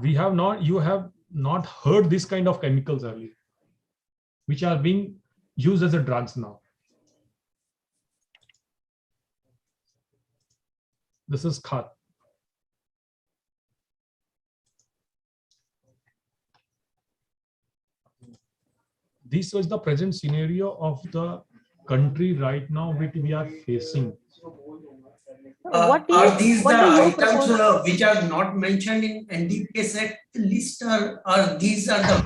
You have not heard this kind of chemicals earlier, which are being used as a drugs now. This is khat. This was the present scenario of the country right now, which we are facing. What do Are these you the items propose? which are not mentioned in NDPS Act list, or these are the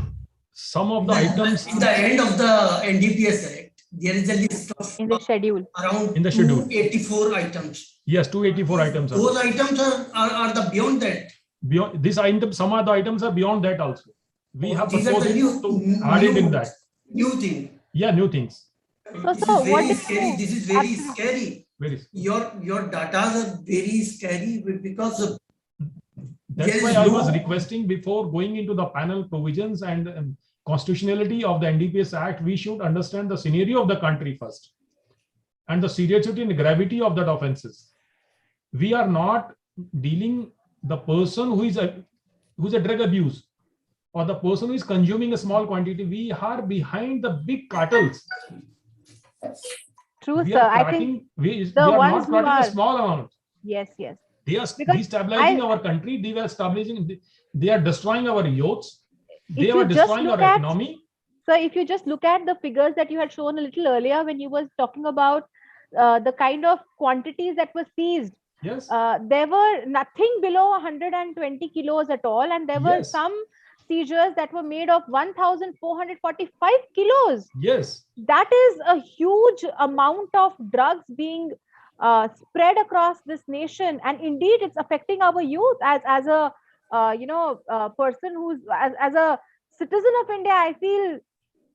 Some of the items in the end of the NDPS Act? There is a list of In the schedule. around in the schedule. 284 items. Yes, 284 items. Those items are the beyond that. Beyond this item, some of the items are beyond that also. We have These are the proposed to add it in that. New thing. Yeah, new things. So, This sir, is what very do scary. you This is very actually- scary. Very. Your data are very scary because of That's there why is I was no- requesting before going into the panel provisions and constitutionality of the NDPS Act, we should understand the scenario of the country first and the seriousity and gravity of that offenses. We are not dealing the person who's a drug abuse, or the person who is consuming a small quantity, we are behind the big cartels. True, We sir. are I think tracking, we the are ones not who tracking a are, small amount. yes, yes. They are Because destabilizing our country. They are establishing, they are destroying our youths. They if are you just destroying look our at, economy. so if you just look at the figures that you had shown a little earlier when you were talking about the kind of quantities that were seized, Yes. there were nothing below 120 kilos at all, and there were Yes. some seizures that were made of 1,445 kilos. Yes. That is a huge amount of drugs being spread across this nation, and indeed it's affecting our youth. As a person who's as a citizen of India, I feel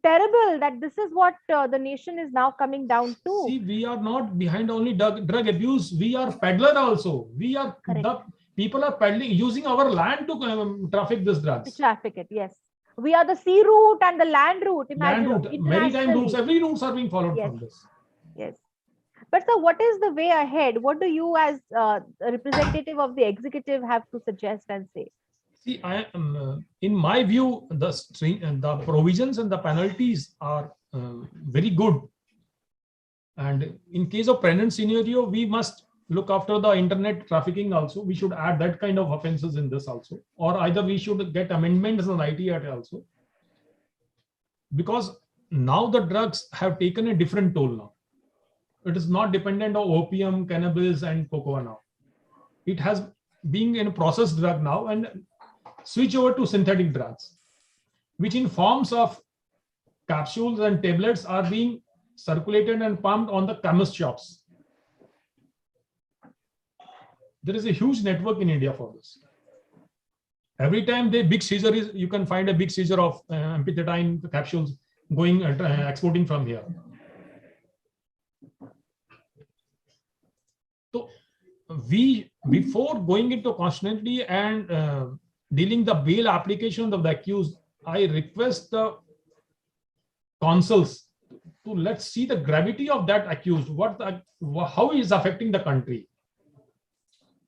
terrible that this is what the nation is now coming down to. See, we are not behind only drug abuse. We are peddler also. We are Correct. the people are peddling, using our land to traffic this To drugs. traffic it, yes. We are the sea route and the land route. Imagine Land route, maritime routes, every routes are being followed Yes. from this. Yes. But sir, what is the way ahead? What do you, as a representative of the executive, have to suggest and say? See, I am, in my view, the provisions and the penalties are very good. And in case of present scenario, we must look after the internet trafficking also. We should add that kind of offenses in this also, or either we should get amendments in IT Act also, because now the drugs have taken a different toll now. It is not dependent on opium, cannabis, and cocoa now. It has been in a processed drug now and switch over to synthetic drugs, which in forms of capsules and tablets are being circulated and pumped on the chemist shops. There is a huge network in India for this. Every time the big seizure is, you can find a big seizure of amphetamine capsules going exporting from here. So we, before going into constantly and dealing the bail application of the accused, I request the consuls to let's see the gravity of that accused, how it is affecting the country.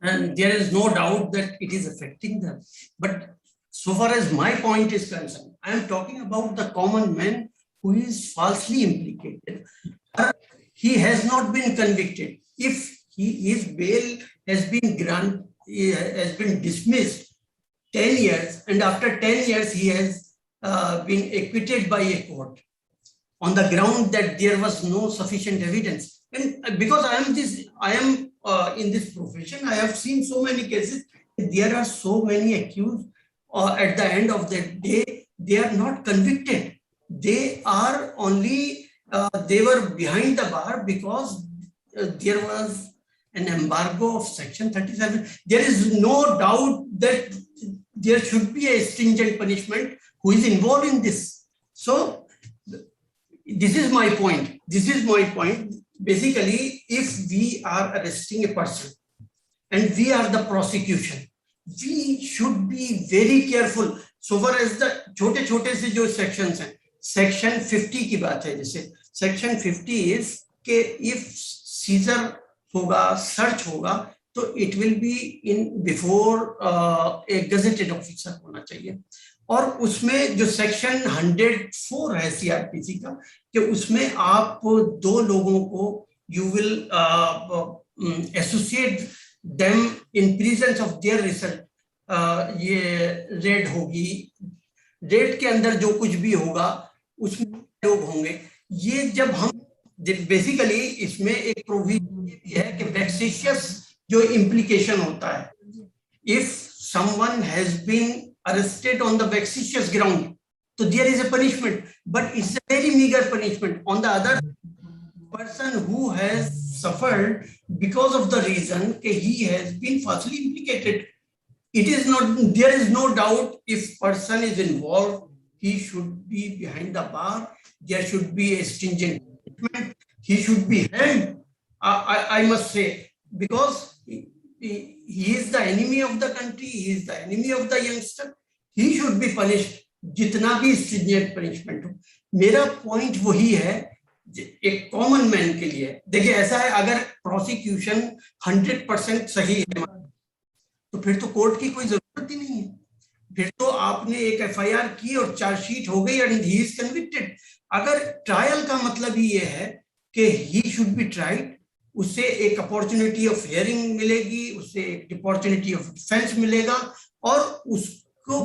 And there is no doubt that it is affecting them. But so far as my point is concerned, I am talking about the common man who is falsely implicated. He has not been convicted. If his bail has been dismissed 10 years, and after 10 years he has been acquitted by a court on the ground that there was no sufficient evidence. And because I am in this profession, I have seen so many cases. There are so many accused. At the end of the day, they are not convicted. They are only they were behind the bar because there was an embargo of Section 37. There is no doubt that there should be a stringent punishment who is involved in this. So this is my point. Basically, if we are arresting a person and we are the prosecution, we should be very careful. So far as the छोटे से जो sections हैं, Section 50 की बात है, जैसे Section 50 is कि if seizure होगा, search होगा, तो it will be in before a gazetted officer होना चाहिए. और उसमें जो सेक्शन 104 है सीआरपीसी का, कि उसमें आप दो लोगों को you will associate them in presence of their result, ये रेड होगी, रेड के अंदर जो कुछ भी होगा उसमें लोग होंगे. ये जब हम बेसिकली इसमें एक प्रोविजन ये भी है कि वेक्सिशियस जो इम्प्लीकेशन होता है, if someone has been arrested on the vexatious ground, so there is a punishment, but it's a very meager punishment. On the other person who has suffered because of the reason that he has been falsely implicated, it is not, there is no doubt if person is involved, he should be behind the bar. There should be a stringent punishment. He should be held, I must say, because he is the enemy of the country, he is the enemy of the youngster. He should be punished, जितना भी stringent punishment हो. मेरा point वही है, एक common man के लिए. देखिए ऐसा है, अगर prosecution 100% सही है, तो फिर तो कोर्ट की कोई जरूरत ही नहीं है। फिर तो आपने एक एफआईआर की और चार्जशीट हो गई एंड ही इज कन्विक्टेड। अगर ट्रायल का मतलब ही ये है कि ही शुड बी ट्राइड, उससे एक अपॉर्चुनिटी ऑफ हियरिंग मिलेगी, उससे एक अपॉर्चुनिटी ऑफ डिफेंस मिलेगा, और उसको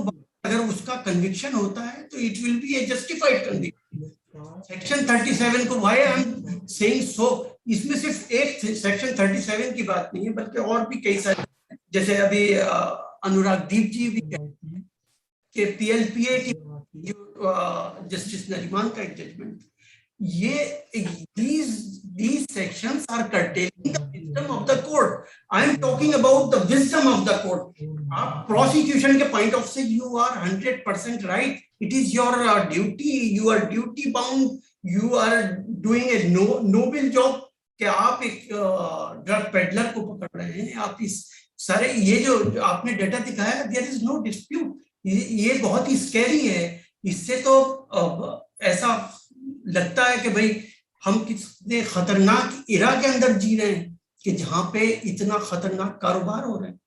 अगर उसका कन्विक्शन होता है तो it will be A justified conviction. Section 37 को why I am saying so, इसमें सिर्फ एक सेक्शन 37 की बात नहीं है बल्कि और भी कई सारे, जैसे अभी अनुराग दीप जी भी कि पीएलपीए की जो जस्टिस नरीमान का एक जजमेंट, ये these sections are curtailing the wisdom of the court. I am talking about the wisdom of the court. आप prosecution के point of view you are 100% right. It is your duty. You are duty bound. You are doing a noble job कि आप एक drug peddler को पकड़ रहे हैं। आप इस सारे ये जो आपने डेटा दिखाया, there is no dispute. ये बहुत ही स्कैरी है। इससे तो ऐसा लगता है कि भाई हम कितने खतरनाक इरा के अंदर जी रहे हैं कि जहां पे इतना खतरनाक कारोबार हो रहा है।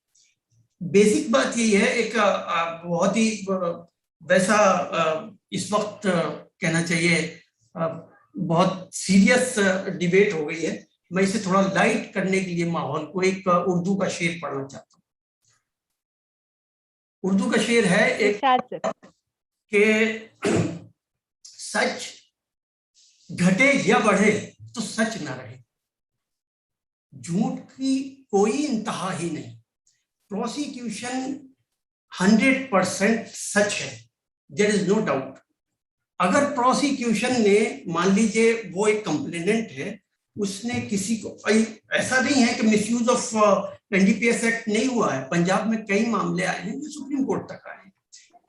बेसिक बात यही है, एक बहुत ही वैसा इस वक्त कहना चाहिए बहुत सीरियस डिबेट हो गई है। मैं इसे थोड़ा लाइट करने के लिए माहौल को एक उर्दू का शेर पढ़ना चाहता हूँ। उर्दू का शेर है एक कि सच घटे या बढ़े तो सच ना रहे, झूठ की कोई इंतहा ही नहीं। प्रोसिक्यूशन 100% सच है, देयर इज नो डाउट। अगर प्रोसिक्यूशन ने मान लीजिए वो एक कंप्लेनेंट है, उसने किसी को, ऐसा नहीं है कि मिसयूज ऑफ एनडीपीएस एक्ट नहीं हुआ है। पंजाब में कई मामले आए हैं जो सुप्रीम कोर्ट तक आए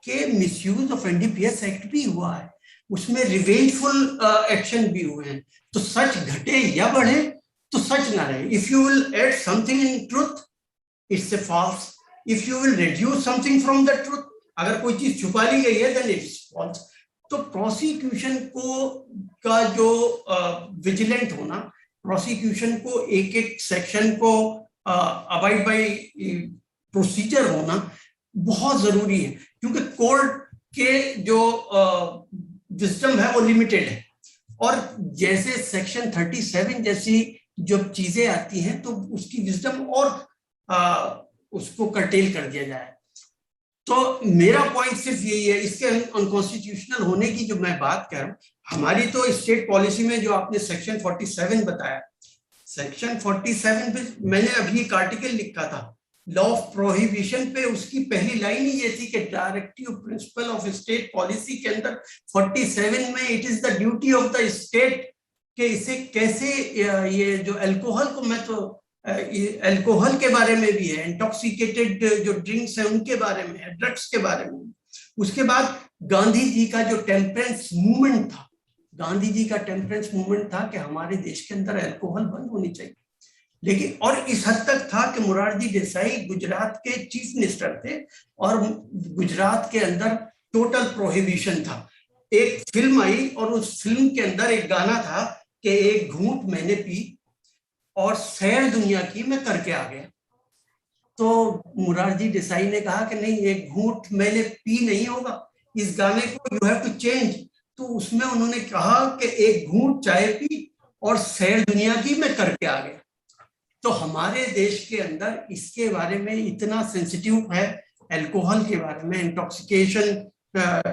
कि मिसयूज ऑफ एनडीपीएस एक्ट भी हुआ है, उसमें रिवेंजफुल एक्शन भी हुए हैं। तो सच घटे या बढ़े तो सच ना रहे। If you will add something in truth it's a false, if you will reduce something from the truth, अगर कोई चीज छुपा ली गई है देन इट्स फॉल्स। तो प्रोसिक्यूशन को का जो विजिलेंट होना, प्रोसिक्यूशन को एक एक सेक्शन को अबाइड बाय प्रोसीजर होना बहुत जरूरी है, क्योंकि कोर्ट के जो विजडम है वो लिमिटेड है। और जैसे सेक्शन 37 जैसी जब चीजें आती हैं तो उसकी विजडम और उसको कर्टेल कर दिया जाए। तो मेरा पॉइंट सिर्फ यही है, इसके अनकॉन्स्टिट्यूशनल होने की जो मैं बात कर रहा हूँ, हमारी तो स्टेट पॉलिसी में जो आपने सेक्शन 47 बताया, सेक्शन 47 पे मैंने अभी एक आर्टिकल लिखा था लॉ ऑफ प्रोहिबिशन पे, उसकी पहली लाइन ही ये थी कि directive principle of state policy के अंदर 47 में it is the duty of the state कि इसे कैसे, ये जो अल्कोहल को, मैं तो अल्कोहल के बारे में भी है, इंटॉक्सिकेटेड जो ड्रिंक्स है उनके बारे में है, ड्रग्स के बारे में। उसके बाद गांधी जी का जो टेम्परेंस मूवमेंट था, गांधी जी का टेम्परेंस मूवमेंट था कि हमारे देश के अंदर अल्कोहल बंद होनी चाहिए। लेकिन और इस हद तक था कि मोरारजी देसाई गुजरात के चीफ मिनिस्टर थे और गुजरात के अंदर टोटल प्रोहिबिशन था। एक फिल्म आई और उस फिल्म के अंदर एक गाना था कि एक घूंट मैंने पी और सैर दुनिया की मैं करके आ गया। तो मोरारजी देसाई ने कहा कि नहीं, एक घूंट मैंने पी नहीं होगा, इस गाने को यू हैव टू चेंज। तो उसमें उन्होंने कहा कि एक घूंट चाय पी और सैर दुनिया की मैं करके आ गया। तो हमारे देश के अंदर इसके बारे में इतना सेंसिटिव है, अल्कोहल के बारे में,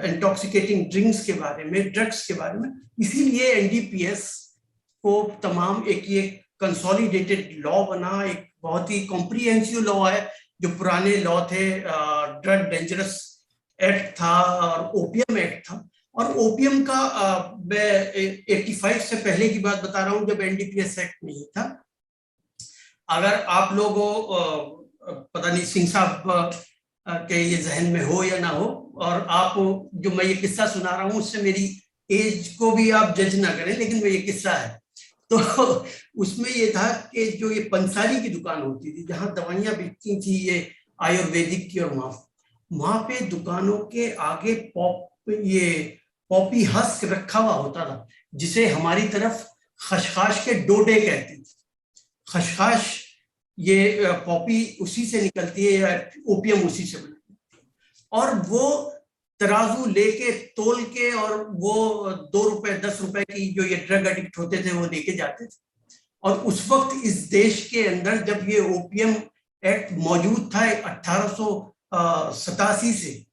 इंटॉक्सिकेटिंग ड्रिंक्स के बारे में, ड्रग्स के बारे में, इसीलिए एनडीपीएस को तमाम एक ये कंसोलिडेटेड लॉ बना, एक बहुत ही कॉम्प्रिहेंसिव लॉ है। जो पुराने लॉ थे, ड्रग डेंजरस एक्ट था और ओपियम एक्ट था, और ओपियम का मैं 85 से पहले की बात बता रहा हूँ जब एनडीपीएस एक्ट नहीं था। अगर आप लोगों पता नहीं सिंह साहब के ये जहन में हो या ना हो, और आप जो मैं ये किस्सा सुना रहा हूँ उससे मेरी एज को भी आप जज ना करें, लेकिन वो ये किस्सा है। तो उसमें ये था कि जो ये पंसारी की दुकान होती थी जहां दवाइयां बिकती थी ये आयुर्वेदिक की, और वहां पे दुकानों के आगे पॉपी हस्क रखा हुआ होता था, जिसे हमारी तरफ खशखाश के डोडे कहते थे। खशखाश ये पॉपी उसी से निकलती है या ओपियम उसी से बनती है। और वो तराजू लेके तोल के और वो 2 रुपए 10 रुपए की जो ये ड्रग एडिक्ट होते थे वो लेके जाते थे। और उस वक्त इस देश के अंदर जब ये ओपियम एक्ट मौजूद था 1887 से,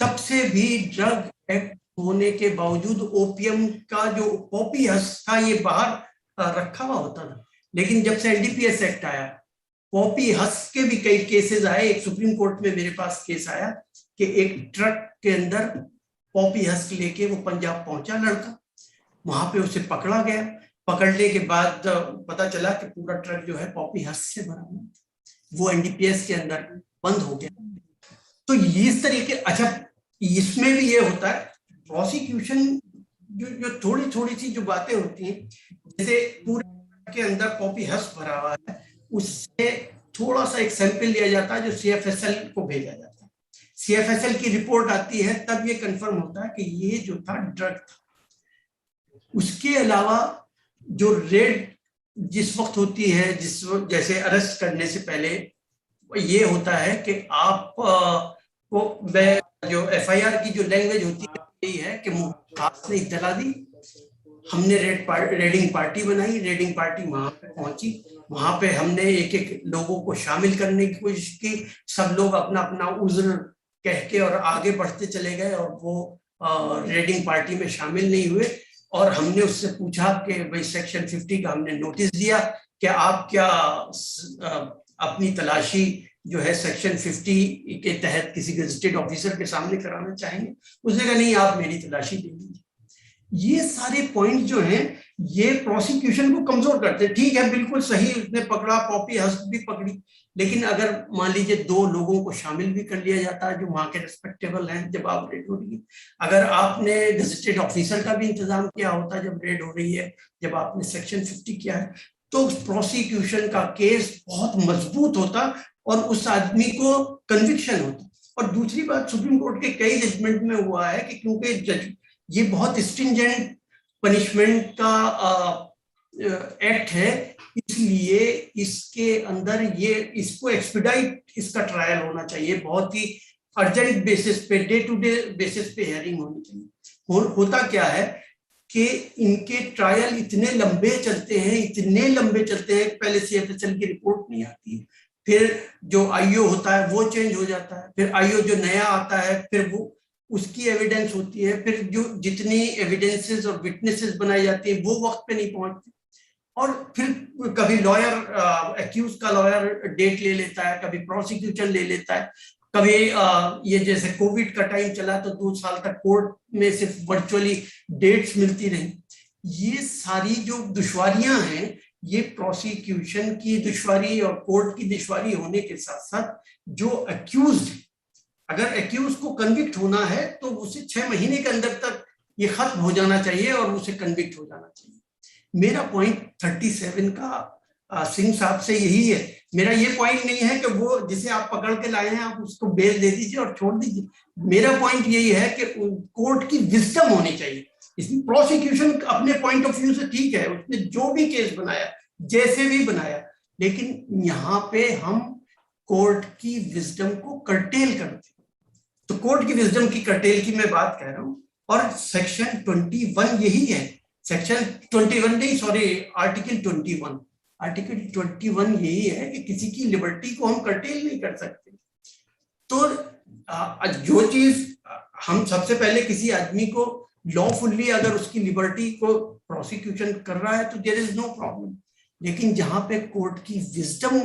तब से भी ड्रग एक्ट होने के बावजूद ओपियम का जो पॉपी हस था ये बाहर रखा हुआ होता था। लेकिन जब से एनडीपीएस एक्ट आया, पॉपी हस के भी कई केसेस आए। एक सुप्रीम कोर्ट में मेरे पास केस आया कि एक ट्रक के अंदर पॉपी हस्क लेके वो पंजाब पहुंचा लड़का, वहां पे उसे पकड़ा गया। पकड़ने के बाद पता चला कि पूरा ट्रक जो है पॉपी हस्क से भरा हुआ, वो एनडीपीएस के अंदर बंद हो गया। तो इस तरीके, अच्छा इसमें भी ये होता है प्रोसिक्यूशन, जो थोड़ी थोड़ी सी जो बातें होती हैं, जैसे पूरे के अंदर पॉपी हस्क भरा हुआ है, उससे थोड़ा सा एक सैंपल लिया जाता है जो सीएफएसएल को भेजा जाता है। सीएफएसएल की रिपोर्ट आती है, तब ये कंफर्म होता है कि ये जो था ड्रग था। उसके अलावा जो रेड जिस वक्त होती है, जैसे अरेस्ट करने से पहले ये होता है कि आप को जो एफआईआर की जो लैंग्वेज होती है यही है कि खास ने इत्तला दी, हमने रेडिंग पार्टी बनाई, रेडिंग पार्टी वहां पे पहुंची, वहां पे हमने एक एक लोगों को शामिल करने की कोशिश की। सब लोग अपना अपना उज्र कह के और आगे बढ़ते चले गए और वो रेडिंग पार्टी में शामिल नहीं हुए। और हमने उससे पूछा कि भाई सेक्शन 50 का हमने नोटिस दिया कि आप क्या अपनी तलाशी जो है सेक्शन 50 के तहत किसी गजेटेड ऑफिसर के सामने कराना चाहेंगे? उसने कहा नहीं, आप मेरी तलाशी दे दीजिए। ये सारे पॉइंट जो हैं ये प्रोसिक्यूशन को कमजोर करते हैं। ठीक है, बिल्कुल सही, उसने पकड़ा, पॉपी हस्क भी पकड़ी, लेकिन अगर मान लीजिए 2 लोगों को शामिल भी कर लिया जाता है जो वहां के रेस्पेक्टेबल हैं जब आप रेड हो रही है, अगर आपने गजेटेड ऑफिसर का भी इंतजाम किया होता है जब रेड हो रही है, जब आपने सेक्शन 50 किया है, तो प्रोसिक्यूशन का केस बहुत मजबूत होता और उस आदमी को कन्विक्शन होता। और दूसरी बात, सुप्रीम कोर्ट के कई जजमेंट में हुआ है कि क्योंकि ये बहुत स्ट्रिंजेंट पनिशमेंट का एक्ट है, इसलिए इसके अंदर ये इसको एक्सपीडाइट इसका ट्रायल होना चाहिए, बहुत ही अर्जेंट बेसिस पे, डे टू डे बेसिस पे हेयरिंग होनी चाहिए। होता क्या है कि इनके ट्रायल इतने लंबे चलते हैं, इतने लंबे चलते हैं, पहले सीएफएसएल की रिपोर्ट नहीं आती है, फिर जो आईओ होता है वो चेंज हो जाता है, फिर आईओ जो नया आता है फिर वो उसकी एविडेंस होती है, फिर जो जितनी एविडेंसेस और विटनेसेस बनाई जाती है वो वक्त पे नहीं पहुंचती, और फिर कभी लॉयर एक्यूज का लॉयर डेट ले लेता है, कभी प्रोसिक्यूशन ले लेता है, कभी ये जैसे कोविड का टाइम चला तो 2 साल तक कोर्ट में सिर्फ वर्चुअली डेट्स मिलती रही। ये सारी जो दुश्वारियां हैं, ये प्रोसिक्यूशन की दुश्वारी और कोर्ट की दुश्वारी होने के साथ साथ जो अक्यूज, अगर एक्यूज को कन्विक्ट होना है तो उसे 6 महीने के अंदर तक ये खत्म हो जाना चाहिए और उसे कन्विक्ट हो जाना चाहिए। मेरा पॉइंट 37 का सिंह साहब से यही है। मेरा ये पॉइंट नहीं है कि वो जिसे आप पकड़ के लाए हैं आप उसको बेल दे दीजिए और छोड़ दीजिए। मेरा पॉइंट यही है कि कोर्ट की विजडम होनी चाहिए। इसमें प्रोसिक्यूशन अपने पॉइंट ऑफ व्यू से ठीक है, उसने जो भी केस बनाया जैसे भी बनाया, लेकिन यहाँ पे हम कोर्ट की विजडम को कर्टेल करते हैं। तो कोर्ट की विजडम की कर्टेल की मैं बात कह रहा हूं, और सेक्शन 21 यही है। सेक्शन 21 नहीं, सॉरी, आर्टिकल 21 यही है कि किसी की लिबर्टी को हम कर्टेल नहीं कर सकते। तो जो चीज हम सबसे पहले किसी आदमी को लॉफुली अगर उसकी लिबर्टी को प्रोसिक्यूशन कर रहा है तो देयर इज नो प्रॉब्लम, लेकिन जहां पे कोर्ट की विजडम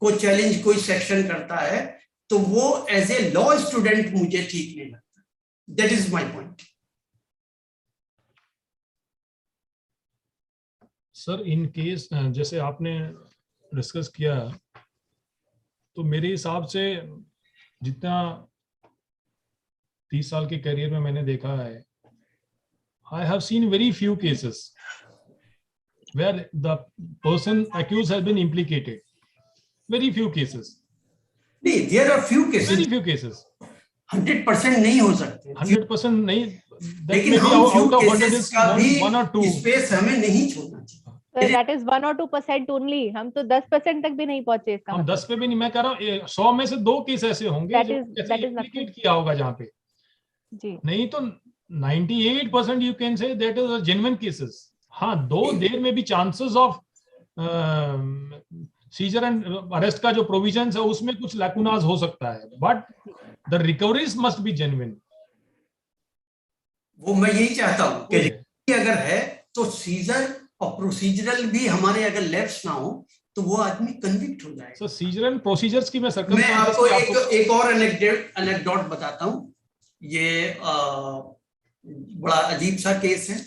को चैलेंज कोई सेक्शन करता है तो वो एज ए लॉ स्टूडेंट मुझे ठीक नहीं लगता। That is my point. Sir, in case जैसे आपने डिस्कस किया, तो मेरे हिसाब से जितना 30 साल के करियर में मैंने देखा है, I have seen very few cases where the person accused has been implicated. Very few cases. नहीं, there are few cases. Very few cases. 100% नहीं हो सकते। 100% नहीं, लेकिन हम few cases का भी one or two. स्पेस हमें नहीं छोड़ना चाहिए। Sir, that is 1 or 2% only. हम तो 10% तक भी नहीं पहुंचे इसका हम मतलब. 10 पे भी नहीं, मैं कह रहा हूँ 100 में से 2 केस ऐसे होंगे That जो is- कैसे that is implicate nothing. किया होगा जहाँ पे, जी. नहीं तो 98% you can say that is a genuine cases. हाँ, दो देर में भी chances of seizure and arrest का जो प्रोविजन है उसमें कुछ लैकुनाज हो सकता है, but the recoveries must be genuine. वो मैं यही चाहता हूँ कि recovery अगर है तो सीजर और प्रोसीजरल भी हमारे अगर लैप्स ना हो तो वो आदमी कन्विक्ट हो जाएगा. सो सीजर एंड प्रोसीजर्स की मैं मैं आपको एक और एनेक्डोट बताता हूँ. ये बड़ा अजीब सा केस है.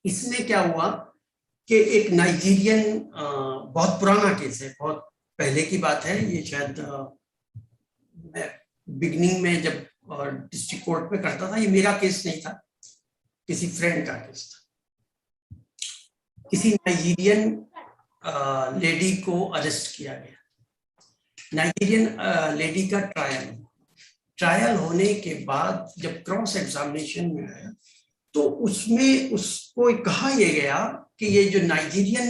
इसमें क्या हुआ कि एक नाइजीरियन, बहुत पुराना केस है, बहुत पहले की बात है ये, शायद मैं बिगनिंग में जब डिस्ट्रिक्ट कोर्ट में करता था. ये मेरा केस नहीं था, किसी फ्रेंड का केस था. किसी नाइजीरियन लेडी को अरेस्ट किया गया. नाइजीरियन लेडी का ट्रायल होने के बाद जब क्रॉस एग्जामिनेशन में आया तो उसमें उसको कहा यह गया कि ये जो नाइजीरियन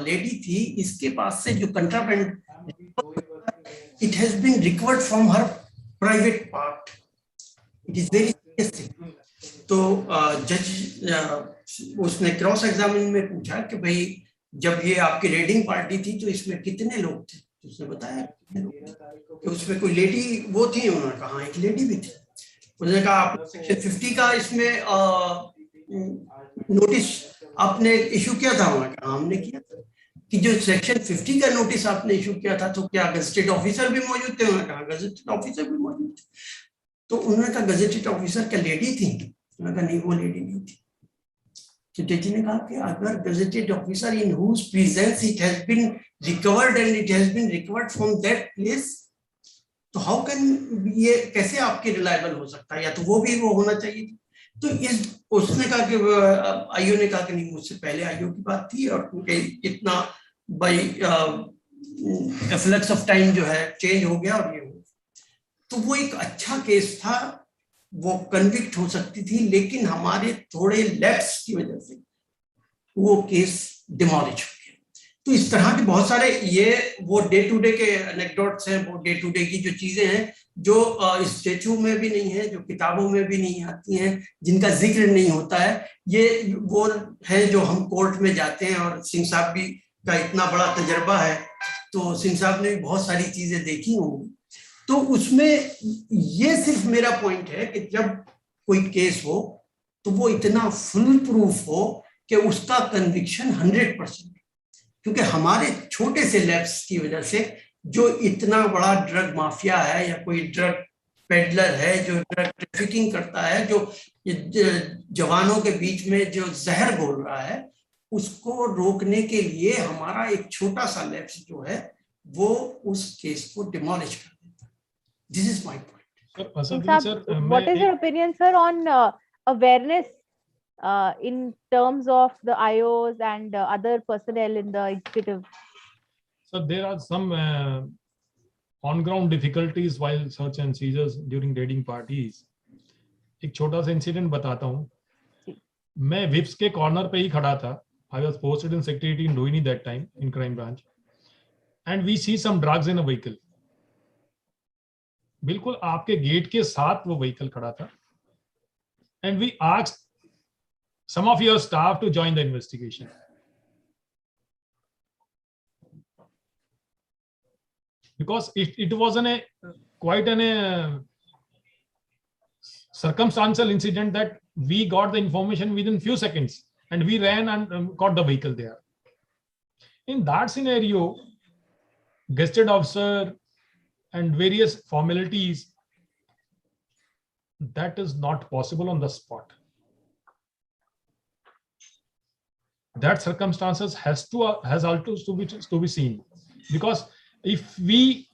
लेडी थी, इसके पास से जो contraband, it has been recovered from her private part. It is very serious. तो जज उसने क्रॉस एग्जामिनेशन में पूछा कि भाई जब ये आपकी रेडिंग पार्टी थी तो इसमें कितने लोग थे. तो उसने बताया कि उसमें कोई लेडी वो थी. उन्होंने कहा एक लेडी भी थी. उन्होंने कहा आप सेक्शन 50 का इसमें नोटिस आपने इशू किया था. उन्होंने कहा हमने किया था. कि जो सेक्शन 50 का नोटिस आपने इशू किया था तो क्या गजेटेड ऑफिसर भी मौजूद थे. उन्होंने कहा गजेटेड ऑफिसर भी मौजूद थे. तो उन्होंने कहा गजेटेड ऑफिसर क्या लेडी थी. उन्होंने कहा नहीं, वो लेडी नहीं थी. तो जज ने कहा कि अगर gazetted officer in whose presence it has been recovered and it has been recovered from that place, तो हाउ कैन, ये कैसे आपके रिलायबल हो सकता है, या तो वो भी वो होना चाहिए. तो इस उसने कहा कि आईओ ने कहा कि नहीं, मुझसे पहले आईओ की बात थी और इतना बाई फ्लक्स ऑफ टाइम जो है चेंज हो गया और ये हो. तो वो एक अच्छा केस था, वो कन्विक्ट हो सकती थी, लेकिन हमारे थोड़े लैप्स की वजह से वो केस डिमोलिश हो गया. तो इस तरह के बहुत सारे ये वो डे टू डे के एनेक्डोट्स हैं, वो डे टू डे की जो चीजें हैं जो स्टेचू में भी नहीं है, जो किताबों में भी नहीं आती हैं, जिनका जिक्र नहीं होता है, ये वो है जो हम कोर्ट में जाते हैं. और सिंह साहब भी का इतना बड़ा तजर्बा है, तो सिंह साहब ने भी बहुत सारी चीजें देखी होंगी. तो उसमें ये सिर्फ मेरा पॉइंट है कि जब कोई केस हो तो वो इतना फुल प्रूफ हो कि उसका कन्विक्शन 100%. क्योंकि हमारे छोटे से लैब्स की वजह से जो इतना बड़ा ड्रग माफिया है या कोई ड्रग पेडलर है जो ड्रग ट्रैफिकिंग करता है, जो जवानों के बीच में जो जहर घोल रहा है, उसको रोकने के लिए हमारा एक छोटा सा लैब्स जो है वो उस केस को डिमोलिश कर देता है. This is my point. What is your opinion, sir, on awareness in terms of the IOs and other personnel in the executive? So there are some on-ground difficulties while search and seizures during raiding parties. एक छोटा सा incident बताता हूँ. मैं विप्स के corner पे ही खड़ा था. I was posted in secretariat in Rohini that time in crime branch, and we see some drugs in a vehicle. बिल्कुल आपके गेट के साथ वो व्हीकल खड़ा था. And we asked some of your staff to join the investigation. Because it was quite a circumstantial incident that we got the information within few seconds and we ran and got the vehicle there. In that scenario, gazetted officer and various formalities, that is not possible on the spot. That circumstances has also to be seen, because if we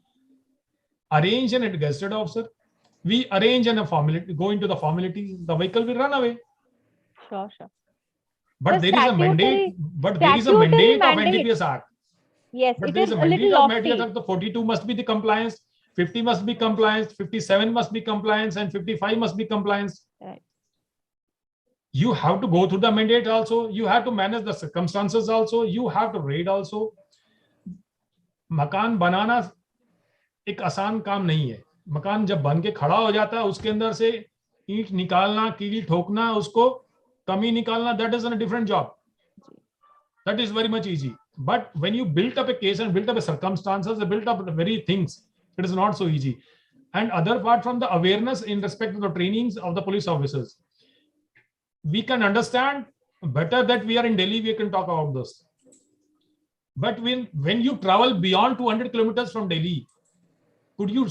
arrange an gazetted officer, we arrange a formality, go into the formality, the vehicle will run away. Sure. But there is a mandate. But there is a mandate of NDPS Act. Yes, but it there is is a a little mandate of lofty. NDPS Act. The 42 must be the compliance, 50 must be compliance, 57 must be compliance, and 55 must be compliance. Right. You have to go through the mandate also, you have to manage the circumstances also, you have to raid also. मकान बनाना एक आसान काम नहीं है. मकान जब बन के खड़ा हो जाता है, उसके अंदर से ईंट निकालना, कील ठोकना, उसको कमी निकालना, that is a different job. That is very much easy. But when you build up a case and build up a circumstances, build up the very things, it is not so easy. And other part from the awareness in respect to the trainings of the police officers, we can understand better that we are in Delhi, we can talk about this. But when you travel beyond 200 kilometers from Delhi, could you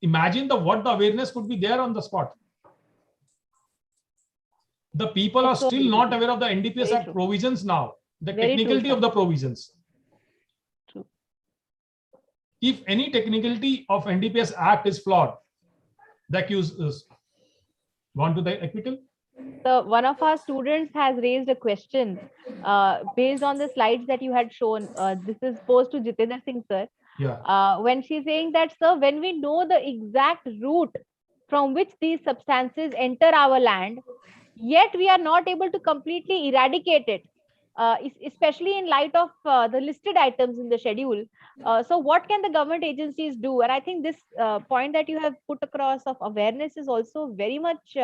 imagine what the awareness could be there on the spot? The people are So still not aware of the NDPS Very Act true. provisions now, the Very true, technicality sir. of the provisions. True. If any technicality of NDPS Act is flawed, the accused is gone to the acquittal. So one of our students has raised a question based on the slides that you had shown. This is posed to Jitendra Singh, sir. Yeah. When she's saying that, sir, when we know the exact route from which these substances enter our land, yet we are not able to completely eradicate it, especially in light of the listed items in the schedule. So what can the government agencies do? And I think this point that you have put across of awareness is also very much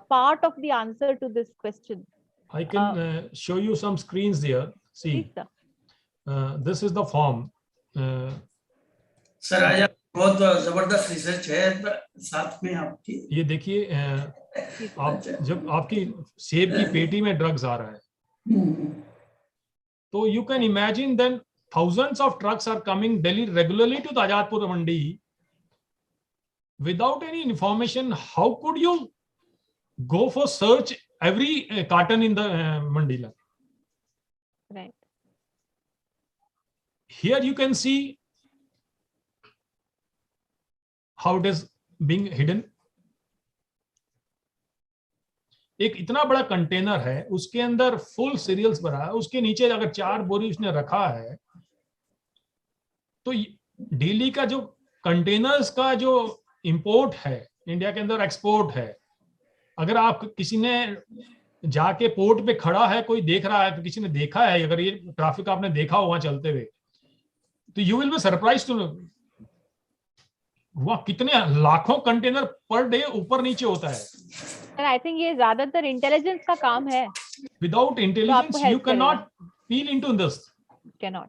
part of the answer to this question. I can show you some screens there. Please, See, sir. this is the form. Sir आज बहुत जबरदस्त research है साथ में आपकी. ये देखिए, आप जब आपकी सेब की पेटी में ड्रग्स आ रहा है, तो you can imagine then thousands of trucks are coming Delhi regularly to the Ajadpur Mandi without any information. How could you go for search every carton in the Mandila? Right. Here you can see how it is being hidden. एक इतना बड़ा container है, उसके अंदर full serials भरा है, उसके नीचे अगर 4 बोरी उसने रखा है, तो दिल्ली का जो कंटेनर्स का जो इंपोर्ट है, इंडिया के अंदर एक्सपोर्ट है. अगर आप किसी ने जाके पोर्ट पे खड़ा है, कोई देख रहा है, तो किसी ने देखा है, अगर ये ट्रैफिक आपने देखा हो वहां चलते हुए, तो you will be surprise to वहां कितने लाखों कंटेनर पर डे ऊपर नीचे होता है. सर आई थिंक ये ज्यादातर इंटेलिजेंस का काम है. Without intelligence you can not feel into this. Cannot.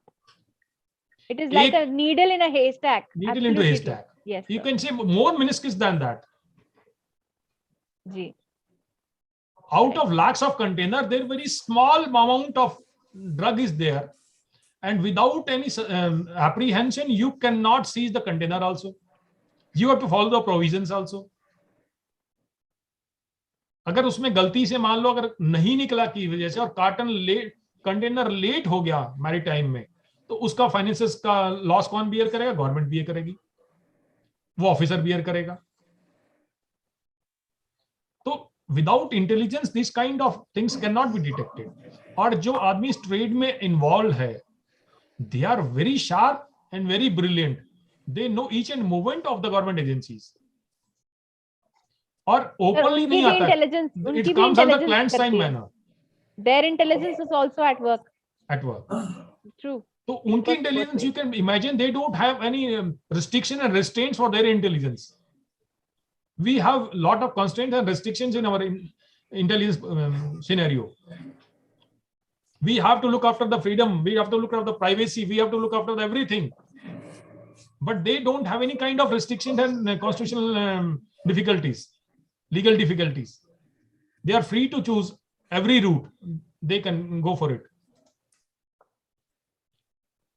It is like a needle in a haystack. Needle into a haystack. Yes. You sir. can say more minuscule than that. Ji. Out of lakhs of container, there very small amount of drug is there, and without any apprehension, you cannot seize the container also. You have to follow the provisions also. अगर उसमें गलती से मान लो अगर नहीं निकला की वजह से और कंटेनर लेट हो गया मैरीटाइम में, तो उसका फाइनेंसेस का लॉस कौन बियर करेगा? गवर्नमेंट बियर करेगी, वो ऑफिसर बियर करेगा. तो without intelligence this kind of things can not be detected. और जो आदमी इस ट्रेड में इन्वॉल्व है, they are very sharp and very brilliant. They know each and movement of the government agencies. और ओपनली नहीं आता, it comes under clandestine manner. Their intelligence is also at work. At work. True. तो उनकी intelligence, you can imagine, they don't have any restriction and restraints for their intelligence. We have a lot of constraints and restrictions in our intelligence scenario. We have to look after the freedom, we have to look after the privacy, we have to look after everything. But they don't have any kind of restrictions and constitutional difficulties, legal difficulties. They are free to choose every route. They can go for it.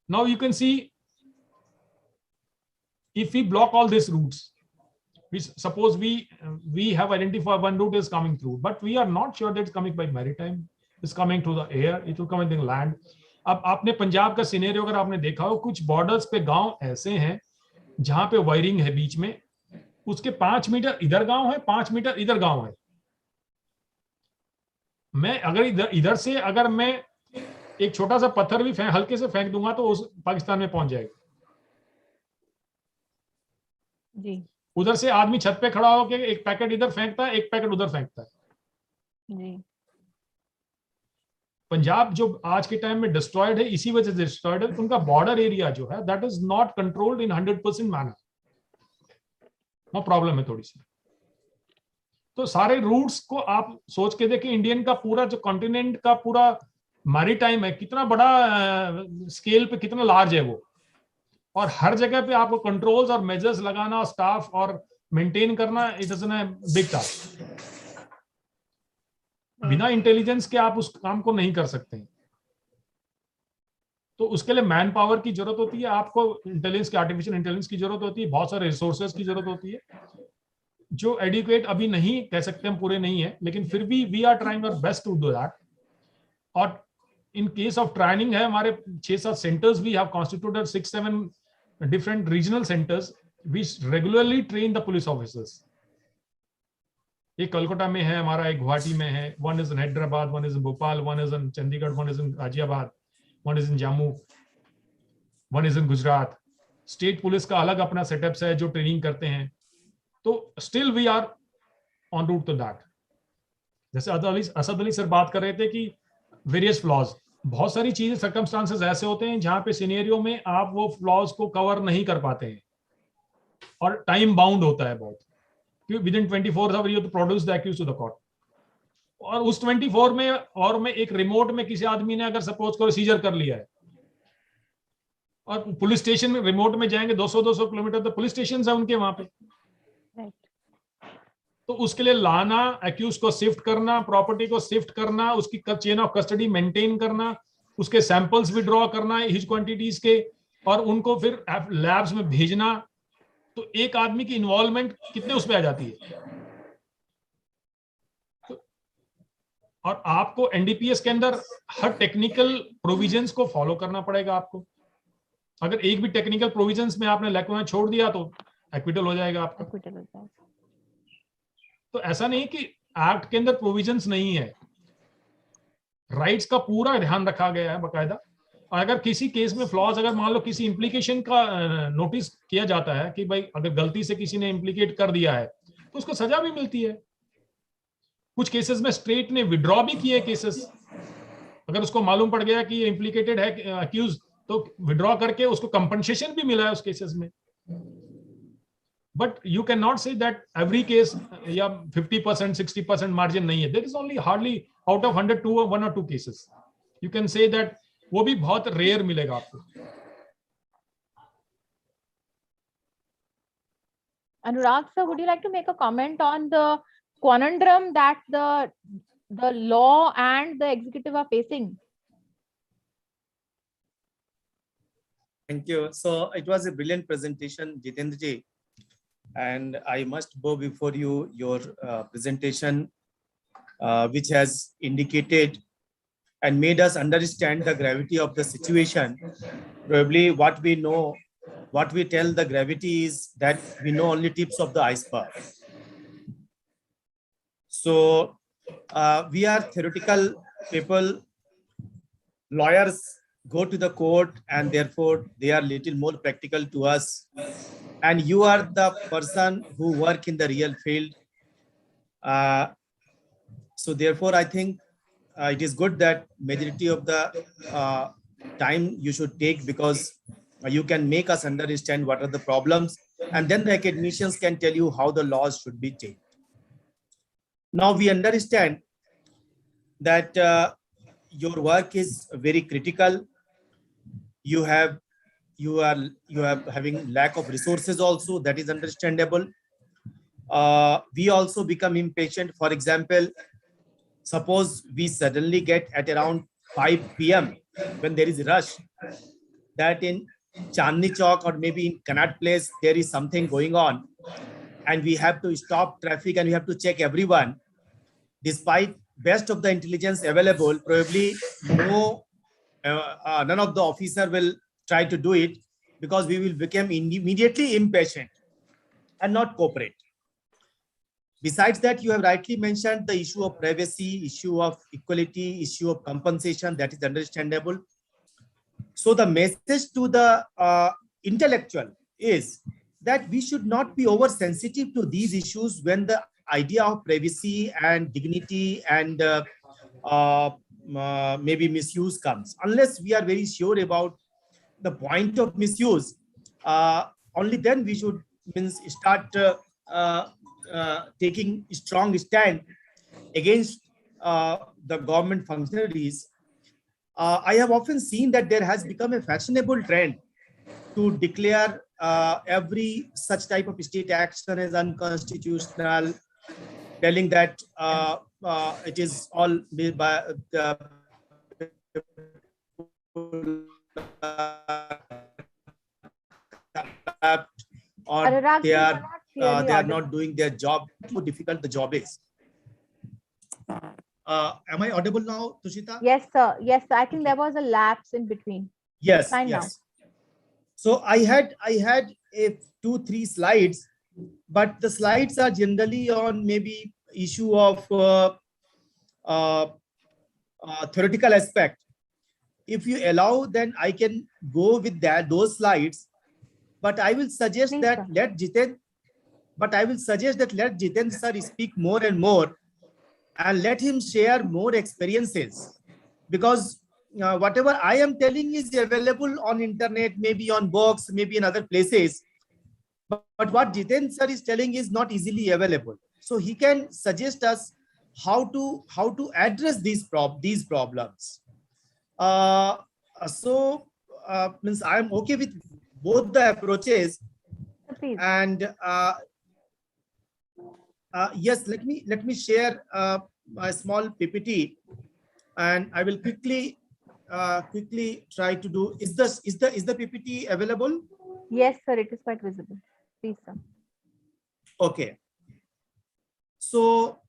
Now you can see, if we block all these routes, we suppose we have identified one route is coming through, but we are not sure that it's coming by maritime, it's coming through the air, it will come in the land. अब आपने पंजाब का scenario अगर आपने देखा हो, कुछ borders पे गांव ऐसे हैं जहां पे वायरिंग है बीच में, उसके 5 मीटर इधर गांव है, 5 मीटर इधर गांव है. मैं अगर इधर से अगर मैं एक छोटा सा पत्थर भी हल्के से फेंक दूंगा तो उस पाकिस्तान में पहुंच जाएगा जी. उधर से आदमी छत पे खड़ा होकर एक पैकेट इधर फेंकता है, एक पैकेट उधर फेंकता है. जी पंजाब जो आज के टाइम में डिस्ट्रॉयड है, इसी वजह से डिस्ट्रॉयड है, उनका बॉर्डर एरिया जो है that is not controlled in 100% manner, वो प्रॉब्लम है थोड़ी सी। तो सारे रूट्स को आप सोच के देखें, इंडियन का पूरा जो कॉन्टिनेंट का पूरा मैरीटाइम है, कितना बड़ा स्केल पे कितना लार्ज है वो, और हर जगह पे आपको कंट्रोल्स और मेजर्स लगाना, स्टाफ और मेंटेन करना, it is a big task. बिना इंटेलिजेंस के आप उस काम को नहीं कर सकते हैं। तो उसके लिए मैन पावर की जरूरत होती है, आपको इंटेलिजेंस की, आर्टिफिशियल इंटेलिजेंस की जरूरत होती है, बहुत सारे रिसोर्सेज की जरूरत होती है, जो एडुकेट अभी नहीं कह सकते, हम पूरे नहीं है, लेकिन फिर भी we are trying our best to do that. और इन केस ऑफ ट्रेनिंग है, हमारे 6-7 centres we have constituted, 6-7 different regional centers which regularly train the police officers. एक कोलकाता में है हमारा, एक गुवाहाटी में है, one is in Hyderabad, one is in Bhopal, one is in Chandigarh, one is in Ghaziabad, one is in Jammu, one is in Gujarat. State police का अलग अपना सेटअप्स है जो ट्रेनिंग करते हैं। तो still we are on route to that. जैसे असद अली सर बात कर रहे थे कि वेरियस फ्लॉज, बहुत सारी चीजें, सर्कमस्टांसेस ऐसे होते हैं जहां पे सिनेरियो में आप वो फ्लॉज को कवर नहीं कर पाते हैं, और टाइम बाउंड होता है बहुत, क्योंकि within 24 hour you to produce the accused to the court. और उस 24 में और में एक रिमोट में किसी आदमी ने अगर सपोज करो सीजर कर लिया है, और पुलिस स्टेशन में रिमोट में जाएंगे 200-200 किलोमीटर, तो पुलिस स्टेशन है उनके वहां पे, तो उसके लिए लाना, एक्यूज को शिफ्ट करना, प्रॉपर्टी को शिफ्ट करना, उसकी चेन ऑफ कस्टडी मेंटेन करना, उसके सैंपल्स विड्रॉ करना ह्यूज क्वांटिटीज के, और उनको फिर लैब्स में भेजना। तो एक आदमी की इन्वॉल्वमेंट कितने उसमें आ जाती है। और आपको एनडीपीएस के अंदर हर टेक्निकल प्रोविजंस को फॉलो करना पड़ेगा आपको। अगर एक भी टेक्निकल प्रोविजंस में आपने लैकुना छोड़ दिया तो एक्विटल हो जाएगा आपका। तो ऐसा नहीं कि एक्ट के अंदर प्रोविजंस नहीं है, राइट्स का पूरा ध्यान रखा गया है बकायदा। और अगर किसी केस में फ्लॉज, अगर मान लो किसी इंप्लीकेशन का नोटिस किया जाता है कि भाई अगर गलती से किसी ने इंप्लीकेट कर दिया है, तो उसको सजा भी मिलती है। कुछ केसेस में स्टेट ने विड्रॉ भी किए केसेस, अगर उसको मालूम पड़ गया कि ये इंप्लीकेटेड है अक्यूज, तो विड्रॉ करके उसको कंपनसेशन भी मिला है उस केसेस में। But you cannot say that every case या 50%, 60% margin नहीं है। There is only hardly out of 100, 1 or 2 cases. You can say that वो भी बहुत rare मिलेगा आपको। Anurag sir, would you like to make a comment on the conundrum that the law and the executive are facing? Thank you. So it was a brilliant presentation, Jitendra ji. And I must bow before you your presentation, which has indicated and made us understand the gravity of the situation. Probably what we know, what we tell the gravity is that we know only tips of the iceberg. So we are theoretical people, lawyers go to the court, and therefore they are little more practical to us. And you are the person who work in the real field. So therefore, I think it is good that majority of the time you should take, because you can make us understand what are the problems, and then the academicians can tell you how the laws should be changed. Now we understand that your work is very critical. You are having lack of resources also, that is understandable. We also become impatient. For example, suppose we suddenly get at around 5 p.m. when there is a rush, that in Chandni Chowk or maybe in Connaught Place there is something going on, and we have to stop traffic and we have to check everyone. Despite best of the intelligence available, probably none of the officer will try to do it, because we will become immediately impatient and not cooperate. Besides that, you have rightly mentioned the issue of privacy, issue of equality, issue of compensation, that is understandable. So the message to the intellectual is that we should not be oversensitive to these issues when the idea of privacy and dignity and maybe misuse comes. Unless we are very sure about the point of misuse, only then we should start taking strong stand against the government functionaries. I have often seen that there has become a fashionable trend to declare every such type of state action as unconstitutional, telling that it is all made by the or Anurag, they you are are not clearly audible. not doing their job. How difficult the job is. Am I audible now, Tushita? Yes, sir. Yes, sir. I think there was a lapse in between. Yes, Fine now. yes. So I had a 2-3 slides, but the slides are generally on maybe issue of theoretical aspect. If you allow, then I can go with those slides. But I will suggest Please, that sir. let Jiten sir speak more and more, and let him share more experiences, because whatever I am telling is available on internet, maybe on books, maybe in other places. But what Jiten sir is telling is not easily available. So he can suggest us how to address these problems. Means I am okay with both the approaches. Please. And yes, let me share a small PPT, and I will quickly try to do. Is the PPT available? Yes, sir. It is quite visible. Please, sir. Okay. So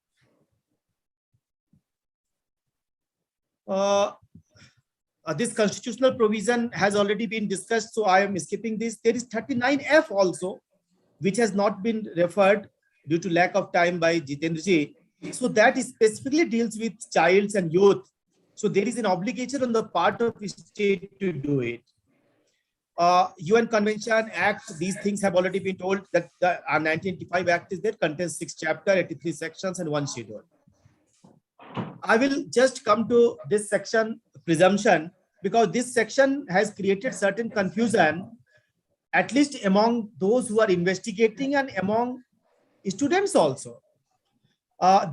this constitutional provision has already been discussed, so I am skipping this. There is 39F also, which has not been referred due to lack of time by Jitendra ji. So that specifically deals with childs and youth. So there is an obligation on the part of the state to do it. UN Convention Act, these things have already been told, that the 1985 Act is there, contains 6 chapters, 83 sections and 1 schedule. I will just come to this section, presumption, because this section has created certain confusion, at least among those who are investigating and among students also.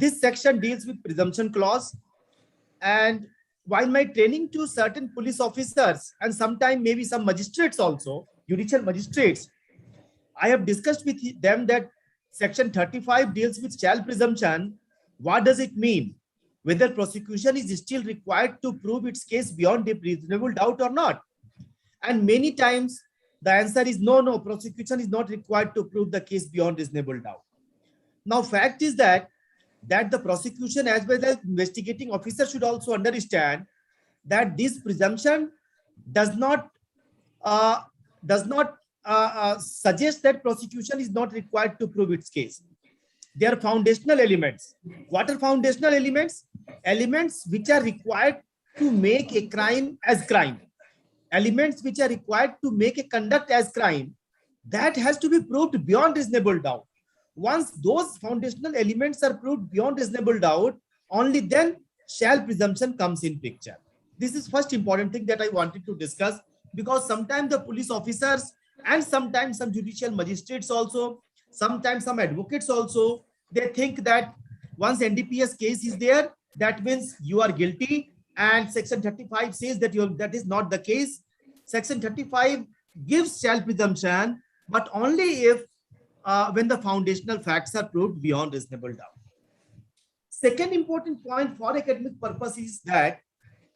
This section deals with presumption clause, and while my training to certain police officers and sometimes maybe some magistrates also, judicial magistrates, I have discussed with them that section 35 deals with child presumption. What does it mean? Whether prosecution is still required to prove its case beyond a reasonable doubt or not. And many times the answer is no, prosecution is not required to prove the case beyond reasonable doubt. Now, fact is that the prosecution as well as investigating officer should also understand that this presumption does not suggest that prosecution is not required to prove its case. They are foundational elements. What are foundational elements? Elements which are required to make a crime as crime. Elements which are required to make a conduct as crime. That has to be proved beyond reasonable doubt. Once those foundational elements are proved beyond reasonable doubt, only then shall presumption comes in picture. This is first important thing that I wanted to discuss, because sometimes the police officers and sometimes some judicial magistrates also, sometimes some advocates also, they think that once NDPS case is there, that means you are guilty, and section 35 says that that is not the case. Section 35 gives shall presumption, but only if when the foundational facts are proved beyond reasonable doubt. Second important point for academic purpose is that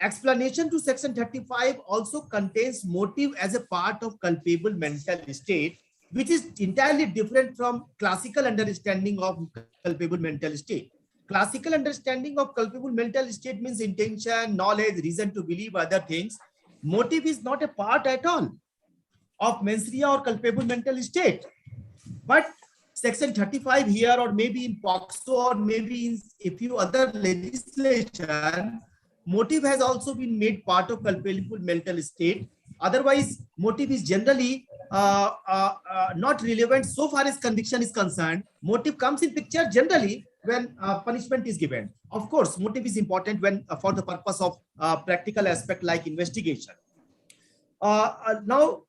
explanation to section 35 also contains motive as a part of culpable mental state, which is entirely different from classical understanding of culpable mental state. Classical understanding of culpable mental state means intention, knowledge, reason to believe other things. Motive is not a part at all of mens rea or culpable mental state. But section 35 here, or maybe in POXO, or maybe in a few other legislation, motive has also been made part of culpable mental state. Otherwise, motive is generally not relevant so far as conviction is concerned. Motive comes in picture generally when punishment is given. Of course, motive is important when for the purpose of practical aspect like investigation. Now,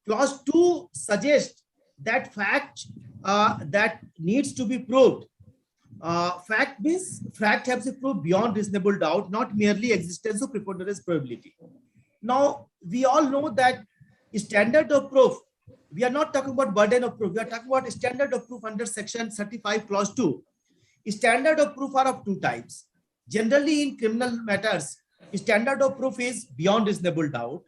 clause 2 suggests that fact that needs to be proved. Fact means fact has to prove beyond reasonable doubt, not merely existence of preponderance probability. Now, we all know that standard of proof, we are not talking about burden of proof, we are talking about standard of proof under section 35 clause 2. Standard of proof are of two types. Generally in criminal matters, standard of proof is beyond reasonable doubt.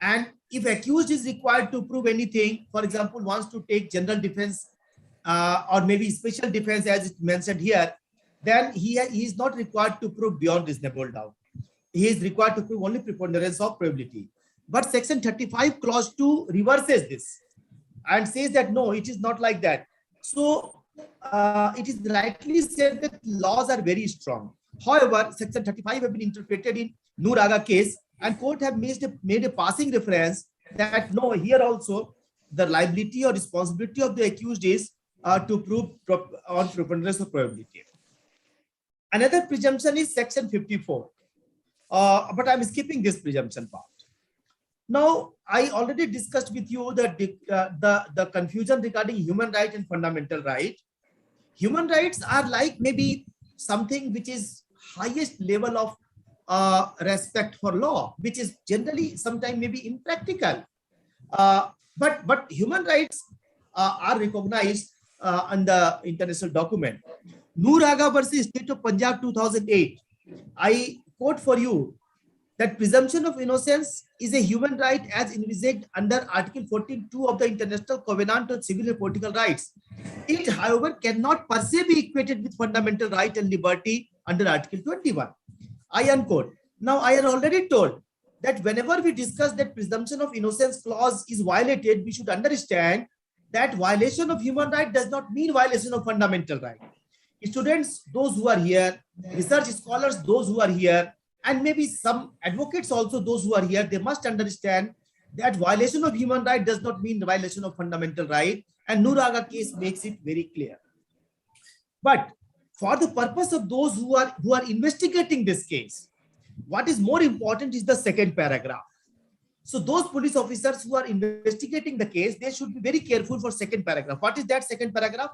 And if accused is required to prove anything, for example, wants to take general defense or maybe special defense as it mentioned here, then he is not required to prove beyond reasonable doubt. He is required to prove only preponderance of probability. But section 35 clause 2 reverses this and says that no, it is not like that. So it is rightly said that laws are very strong. However, section 35 have been interpreted in Noor Agha case, and court have made a passing reference that no, here also the liability or responsibility of the accused is to prove on preponderance of probability. Another presumption is section 54. But I'm skipping this presumption part. Now, I already discussed with you the confusion regarding human right and fundamental right. Human rights are like maybe something which is highest level of respect for law, which is generally sometimes maybe impractical. But human rights are recognized in the international document. Noor Agha versus State of Punjab 2008. I quote for you that presumption of innocence is a human right as envisaged under Article 14.2 of the International Covenant on Civil and Political Rights. It, however, cannot per se be equated with fundamental right and liberty under Article 21. I unquote. Now, I had already told that whenever we discuss that presumption of innocence clause is violated, we should understand that violation of human right does not mean violation of fundamental right. Students, those who are here, research scholars, those who are here, and maybe some advocates also, those who are here, they must understand that violation of human right does not mean violation of fundamental right. And Noor Agha case makes it very clear. But for the purpose of those who are investigating this case, what is more important is the second paragraph. So those police officers who are investigating the case, they should be very careful for second paragraph. What is that second paragraph?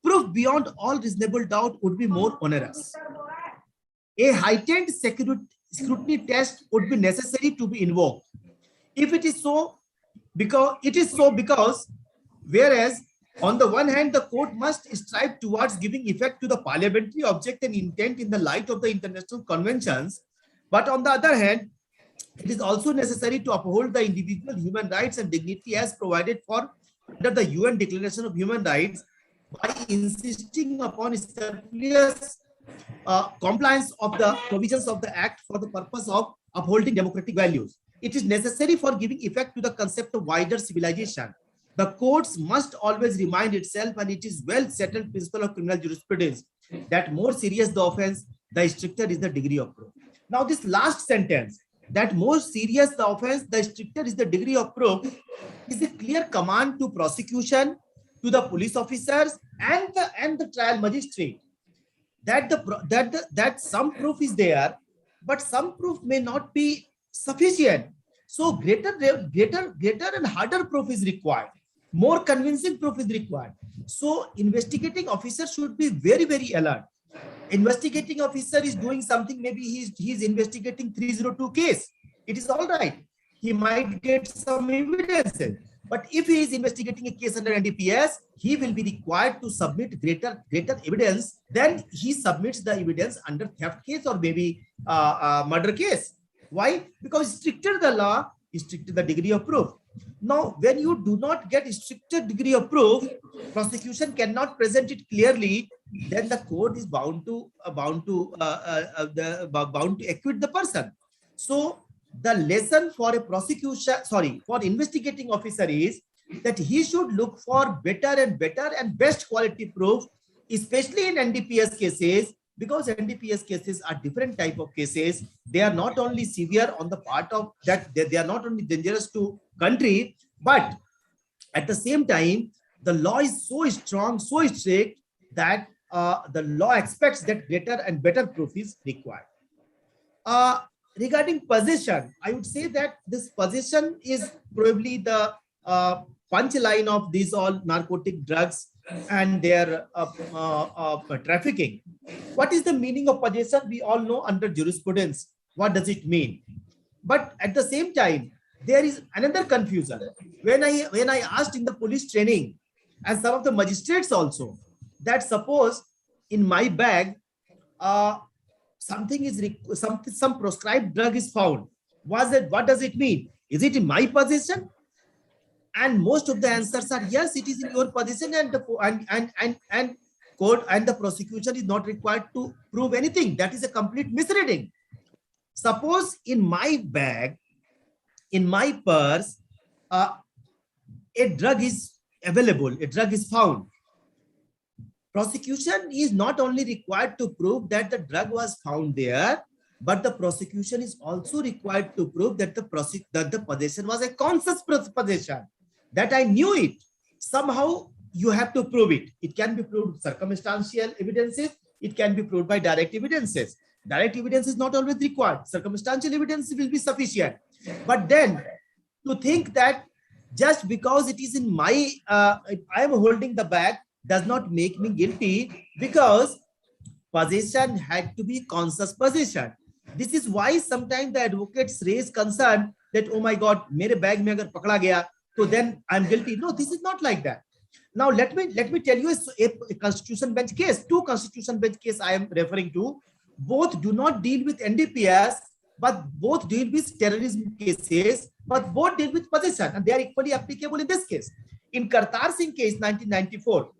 Proof beyond all reasonable doubt would be more onerous. A heightened scrutiny test would be necessary to be invoked. If it is so, because whereas on the one hand, the court must strive towards giving effect to the parliamentary object and intent in the light of the international conventions, but on the other hand, it is also necessary to uphold the individual human rights and dignity as provided for under the UN Declaration of Human Rights by insisting upon scrupulous compliance of the provisions of the Act for the purpose of upholding democratic values. It is necessary for giving effect to the concept of wider civilization. The courts must always remind itself, and it is well settled principle of criminal jurisprudence, that more serious the offense, the stricter is the degree of proof. Now, this last sentence, that more serious the offense, the stricter is the degree of proof, is a clear command to prosecution, to the police officers and the trial magistrate, that some proof is there, but some proof may not be sufficient. So greater and harder proof is required. More convincing proof is required. So investigating officer should be very, very alert. Investigating officer is doing something, maybe he's investigating 302 case. It is all right. He might get some evidences. But if he is investigating a case under NDPS, he will be required to submit greater evidence than he submits the evidence under theft case or maybe murder case. Why? Because stricter the law, stricter the degree of proof. Now, when you do not get a stricter degree of proof, prosecution cannot present it clearly, then the court is bound to acquit the person. So the lesson for a for investigating officer is that he should look for better and best quality proof, especially in NDPS cases, because NDPS cases are different type of cases. They are not only severe on the part of that, they are not only dangerous to country, but at the same time, the law is so strong, so strict that the law expects that greater and better proof is required. Uh, Regarding possession, I would say that this possession is probably the punchline of these all narcotic drugs and their trafficking. What is the meaning of possession? We all know under jurisprudence. What does it mean? But at the same time, there is another confusion. When I asked in the police training and some of the magistrates also, that suppose in my bag, something is some prescribed drug is found. What does it mean? Is it in my possession? And most of the answers are yes, it is in your possession, and the court and the prosecution is not required to prove anything. That is a complete misreading. Suppose in my bag, in my purse, a drug is available, a drug is found. Prosecution is not only required to prove that the drug was found there, but the prosecution is also required to prove that the possession was a conscious possession, that I knew it. Somehow you have to prove it. It can be proved circumstantial evidences. It can be proved by direct evidences. Direct evidence is not always required. Circumstantial evidence will be sufficient. But then to think that just because it is in my, I am holding the bag, does not make me guilty, because possession had to be conscious possession. This is why sometimes the advocates raise concern that, oh my God, mere bag mein agar pakda gaya, so then I'm guilty. No, this is not like that. Now let me tell you a constitution bench case. Two constitution bench case I am referring to. Both do not deal with NDPS, but both deal with terrorism cases, but both deal with possession, and they are equally applicable in this case. In Kartar Singh case 1994,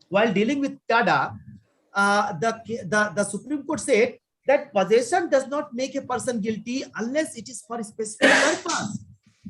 while dealing with Tada, the Supreme Court said that possession does not make a person guilty unless it is for a specific purpose.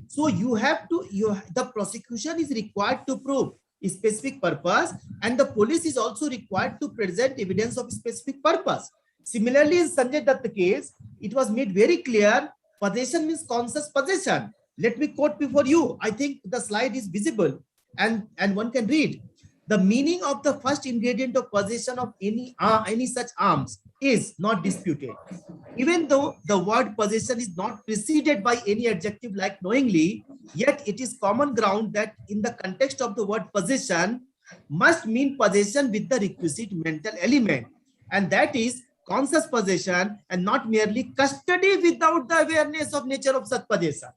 So the prosecution is required to prove a specific purpose, and the police is also required to present evidence of a specific purpose. Similarly, in Sanjay Dutt case, it was made very clear, possession means conscious possession. Let me quote before you. I think the slide is visible and one can read. The meaning of the first ingredient of possession of any such arms is not disputed. Even though the word possession is not preceded by any adjective like knowingly, yet it is common ground that in the context of the word possession must mean possession with the requisite mental element, and that is conscious possession, and not merely custody without the awareness of nature of such possession.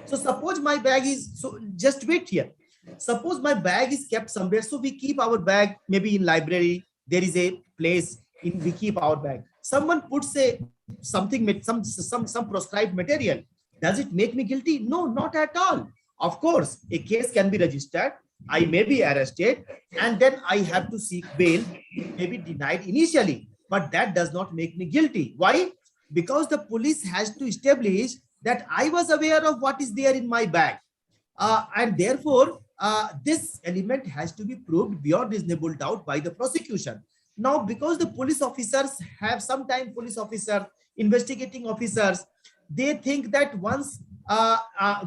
So suppose my bag is, so just wait here. Suppose my bag is kept somewhere. So we keep our bag maybe in library. There is a place in we keep our bag. Someone puts something, some prescribed material. Does it make me guilty? No, not at all. Of course, a case can be registered. I may be arrested, and then I have to seek bail, maybe denied initially, but that does not make me guilty. Why? Because the police has to establish that I was aware of what is there in my bag. And therefore, this element has to be proved beyond reasonable doubt by the prosecution. Now, because the police officers have sometimes investigating officers, they think that once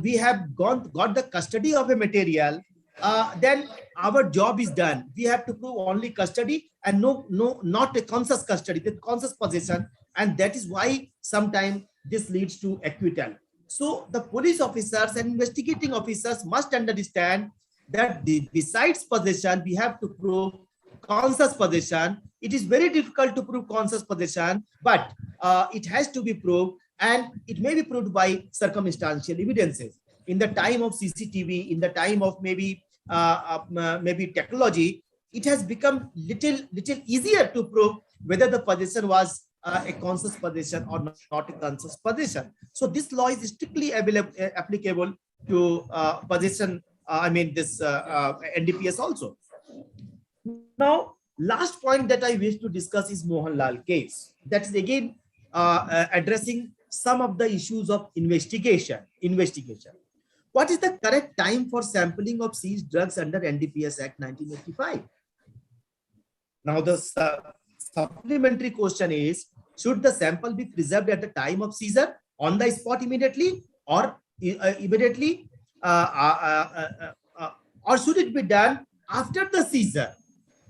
we have got the custody of a material, then our job is done. We have to prove only custody and not a conscious custody, the conscious possession, and that is why sometimes this leads to acquittal. So the police officers and investigating officers must understand that besides possession, we have to prove conscious possession. It is very difficult to prove conscious possession, but it has to be proved, and it may be proved by circumstantial evidences. In the time of CCTV, in the time of maybe technology, it has become little easier to prove whether the possession was a conscious possession or not a conscious possession. So this law is strictly applicable to possession. This NDPS also. Now, last point that I wish to discuss is Mohanlal case. That is again addressing some of the issues of investigation. What is the correct time for sampling of seized drugs under NDPS Act 1985? Now, the supplementary question is, should the sample be preserved at the time of seizure on the spot immediately, or immediately, or should it be done after the seizure?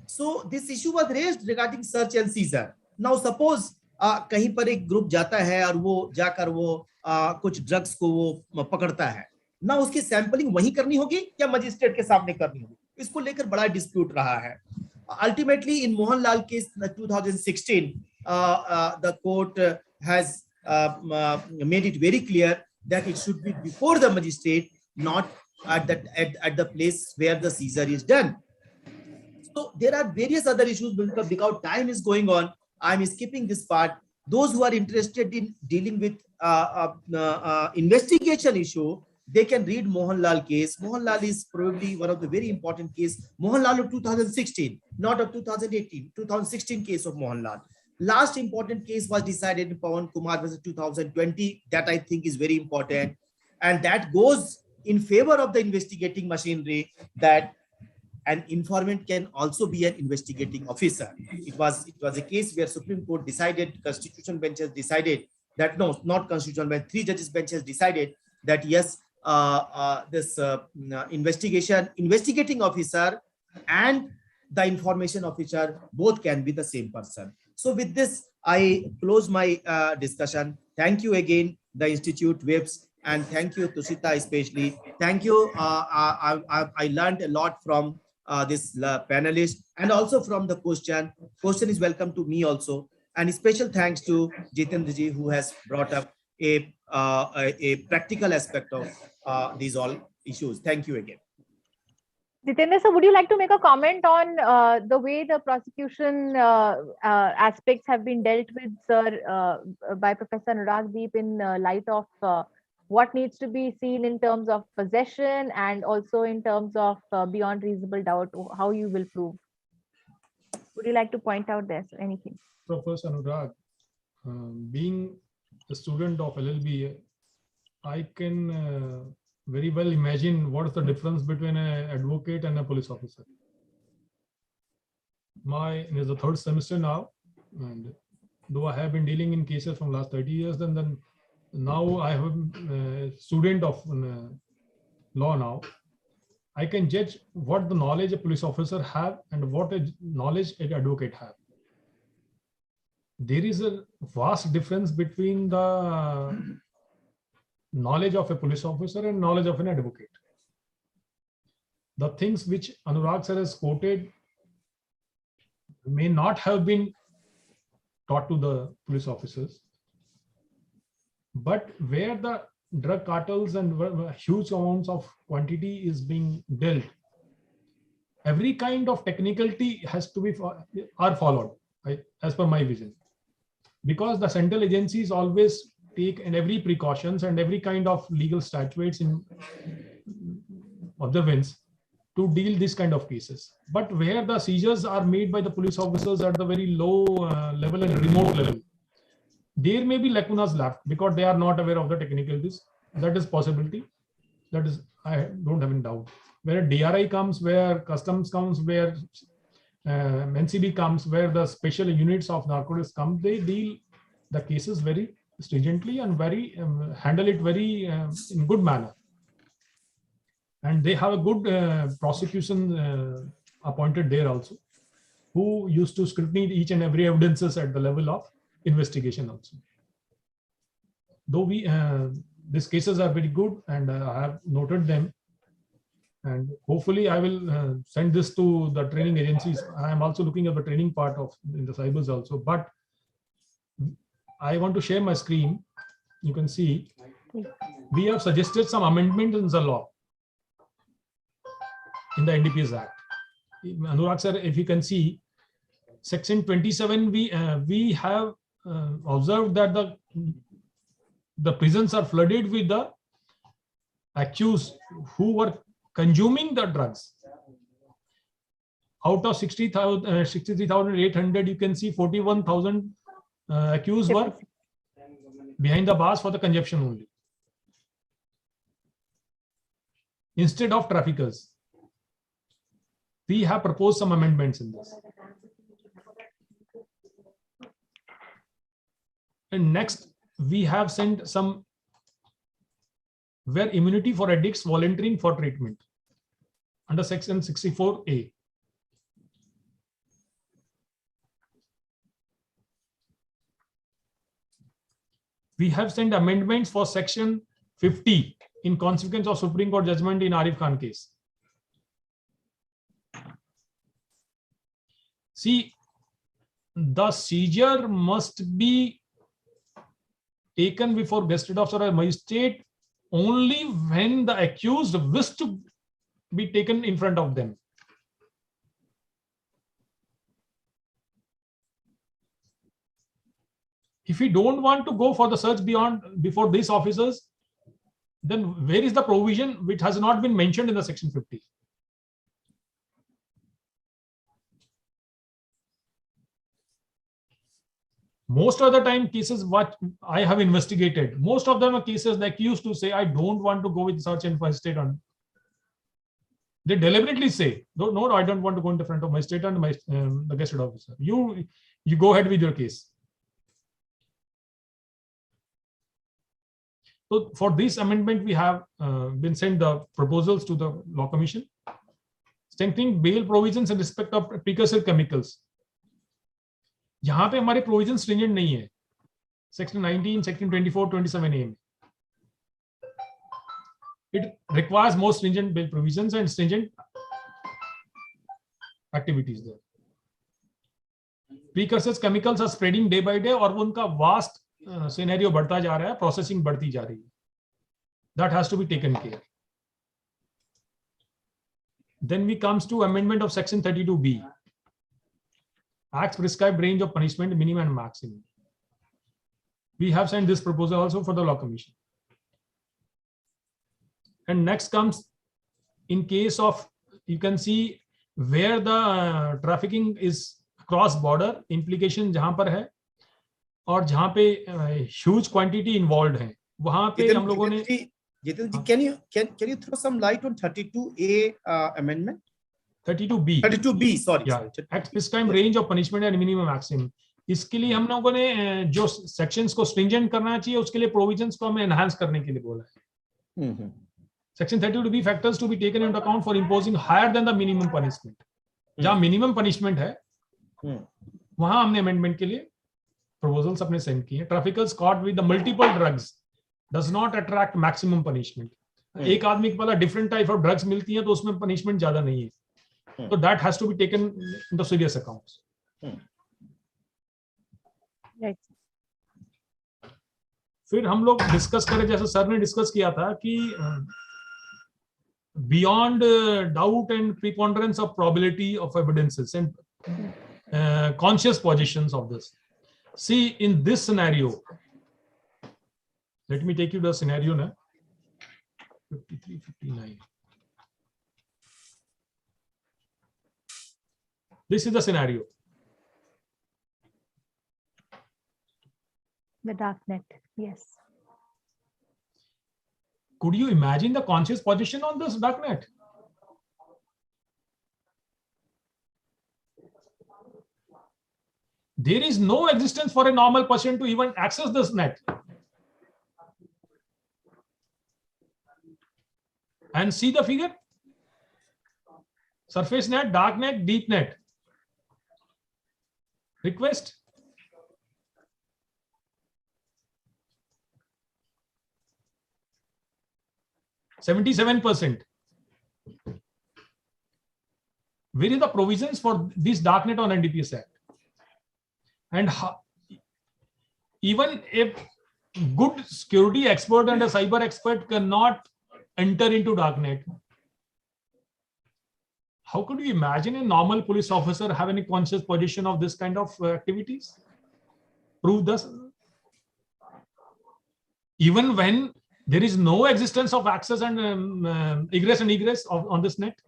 So this issue was raised regarding search and seizure. Now suppose कहीं पर एक group जाता है और वो जाकर वो कुछ ड्रग्स को वो पकड़ता है ना, उसकी सैंपलिंग वहीं करनी होगी या मजिस्ट्रेट के सामने करनी होगी, इसको लेकर बड़ा डिस्प्यूट रहा है. Ultimately, in Mohanlal case 2016, the court has made it very clear that it should be before the magistrate, not at the place where the seizure is done. So there are various other issues, because time is going on, I'm skipping this part. Those who are interested in dealing with investigation issue, they can read Mohanlal case. Mohanlal is probably one of the very important case. Mohanlal of 2016, not of 2018, 2016 case of Mohanlal. Last important case was decided in Pawan Kumar versus 2020. That I think is very important. And that goes in favor of the investigating machinery, that an informant can also be an investigating officer. It was a case where Supreme Court decided, constitutional bench has decided that, no, not constitutional bench, 3 judges bench has decided that yes, this investigating officer and the information officer both can be the same person. So with this, I close my discussion. Thank you again, the Institute WIPS, and thank you, Tushita, especially. Thank you. I learned a lot from this panelist, and also from the question. Question is welcome to me also. And special thanks to Jitendra ji, who has brought up a practical aspect of these all issues. Thank you again. Jitendra sir, would you like to make a comment on the way the prosecution aspects have been dealt with, sir, by Professor Anurag Deep, in light of what needs to be seen in terms of possession, and also in terms of beyond reasonable doubt, how you will prove? Would you like to point out this, anything? Professor Anurag, being a student of LLB, I can very well imagine what is the difference between an advocate and a police officer. It is the 3rd semester now, and though I have been dealing in cases from last 30 years, then now I have a student of law now. I can judge what the knowledge a police officer have and what a knowledge an advocate have. There is a vast difference between the knowledge of a police officer and knowledge of an advocate. The things which Anurag sir has quoted may not have been taught to the police officers, but where the drug cartels and huge amounts of quantity is being dealt, every kind of technicality has to be followed, as per my vision, because the central agencies always take and every precautions and every kind of legal statutes in observance to deal this kind of cases. But where the seizures are made by the police officers at the very low level and remote level, there may be lacunas left because they are not aware of the technicalities. That is possibility. That is, I don't have any doubt. Where DRI comes, where customs comes, where NCB comes, where the special units of narcotics come, they deal the cases very stringently and very handle it very in good manner. And they have a good prosecution appointed there also, who used to scrutinize each and every evidences at the level of investigation also. Though these cases are very good, and I have noted them, and hopefully I will send this to the training agencies. I am also looking at the training part of in the cybers also, but I want to share my screen. You can see we have suggested some amendments in the law, in the NDPS Act. Anurag sir, if you can see section 27, we have observed that the prisons are flooded with the accused who were consuming the drugs. Out of 63,800, you can see 41,000 accused were behind the bars for the consumption only, instead of traffickers. We have proposed some amendments in this. And next, we have sent some where immunity for addicts volunteering for treatment under section 64A. We have sent amendments for section 50 in consequence of Supreme Court judgment in Arif Khan case. See, the seizure must be taken before gazetted officer or magistrate only when the accused wishes to be taken in front of them. If we don't want to go for the search before these officers, then where is the provision which has not been mentioned in the section 50? Most of the time cases what I have investigated, most of them are cases that used to say, I don't want to go with search and magistrate on. They deliberately say, no, I don't want to go in the front of magistrate and the gazetted officer. You go ahead with your case. So for this amendment, we have been sent the proposals to the Law Commission. Strengthening bail provisions in respect of precursor chemicals. यहाँ पे हमारे provision stringent नहीं है section 19 section 24 27A में it requires more stringent bail provisions and stringent activities there. Precursors chemicals are spreading day by day और वो उनका vast scenario बढ़ता जा रहा है, processing बढ़ती जा रही है. That has to be taken care. Then we comes to amendment of section 32B. Acts prescribed range of punishment, minimum and maximum. We have sent this proposal also for the Law Commission. And next comes in case of, you can see where the trafficking is cross border, implication जहां पर है और जहां पे huge quantity involved है, वहां पे हम लोगों ने. Jitin ji, can you throw some light on 32A amendment? 32B. 32B, sorry. Yeah. Act prescribed range of punishment and minimum maximum. इसके लिए हम लोगों ने जो sections को stringent करना चाहिए, उसके लिए provisions को हमें enhance करने के लिए बोला है. Section 32B factors to be taken into account for imposing higher than the minimum punishment. जहाँ minimum punishment है, वहाँ हमने amendment के लिए proposals अपने send किए. Traffickers caught with the multiple drugs does not attract maximum punishment. एक आदमी के पास different type of drugs मिलती हैं, तो उसमें punishment ज़्यादा नहीं है. So that has to be taken into serious accounts. Right. फिर हम लोग डिस्कस करें, जैसे सर ने डिस्कस किया था कि beyond doubt and preponderance of probability of evidences and conscious positions of this. See, in this scenario, let me take you to the scenario now. 53, 59. This is the scenario. The dark net, yes. Could you imagine the conscious position on this dark net? There is no existence for a normal person to even access this net. And see the figure? Surface net, dark net, deep net. Request. %. Where is the provisions for this darknet on NDPS Act? And even if good security expert and a cyber expert cannot enter into darknet, how could you imagine a normal police officer having a conscious position of this kind of activities? Prove this. Even when there is no existence of access and ingress and egress on this net.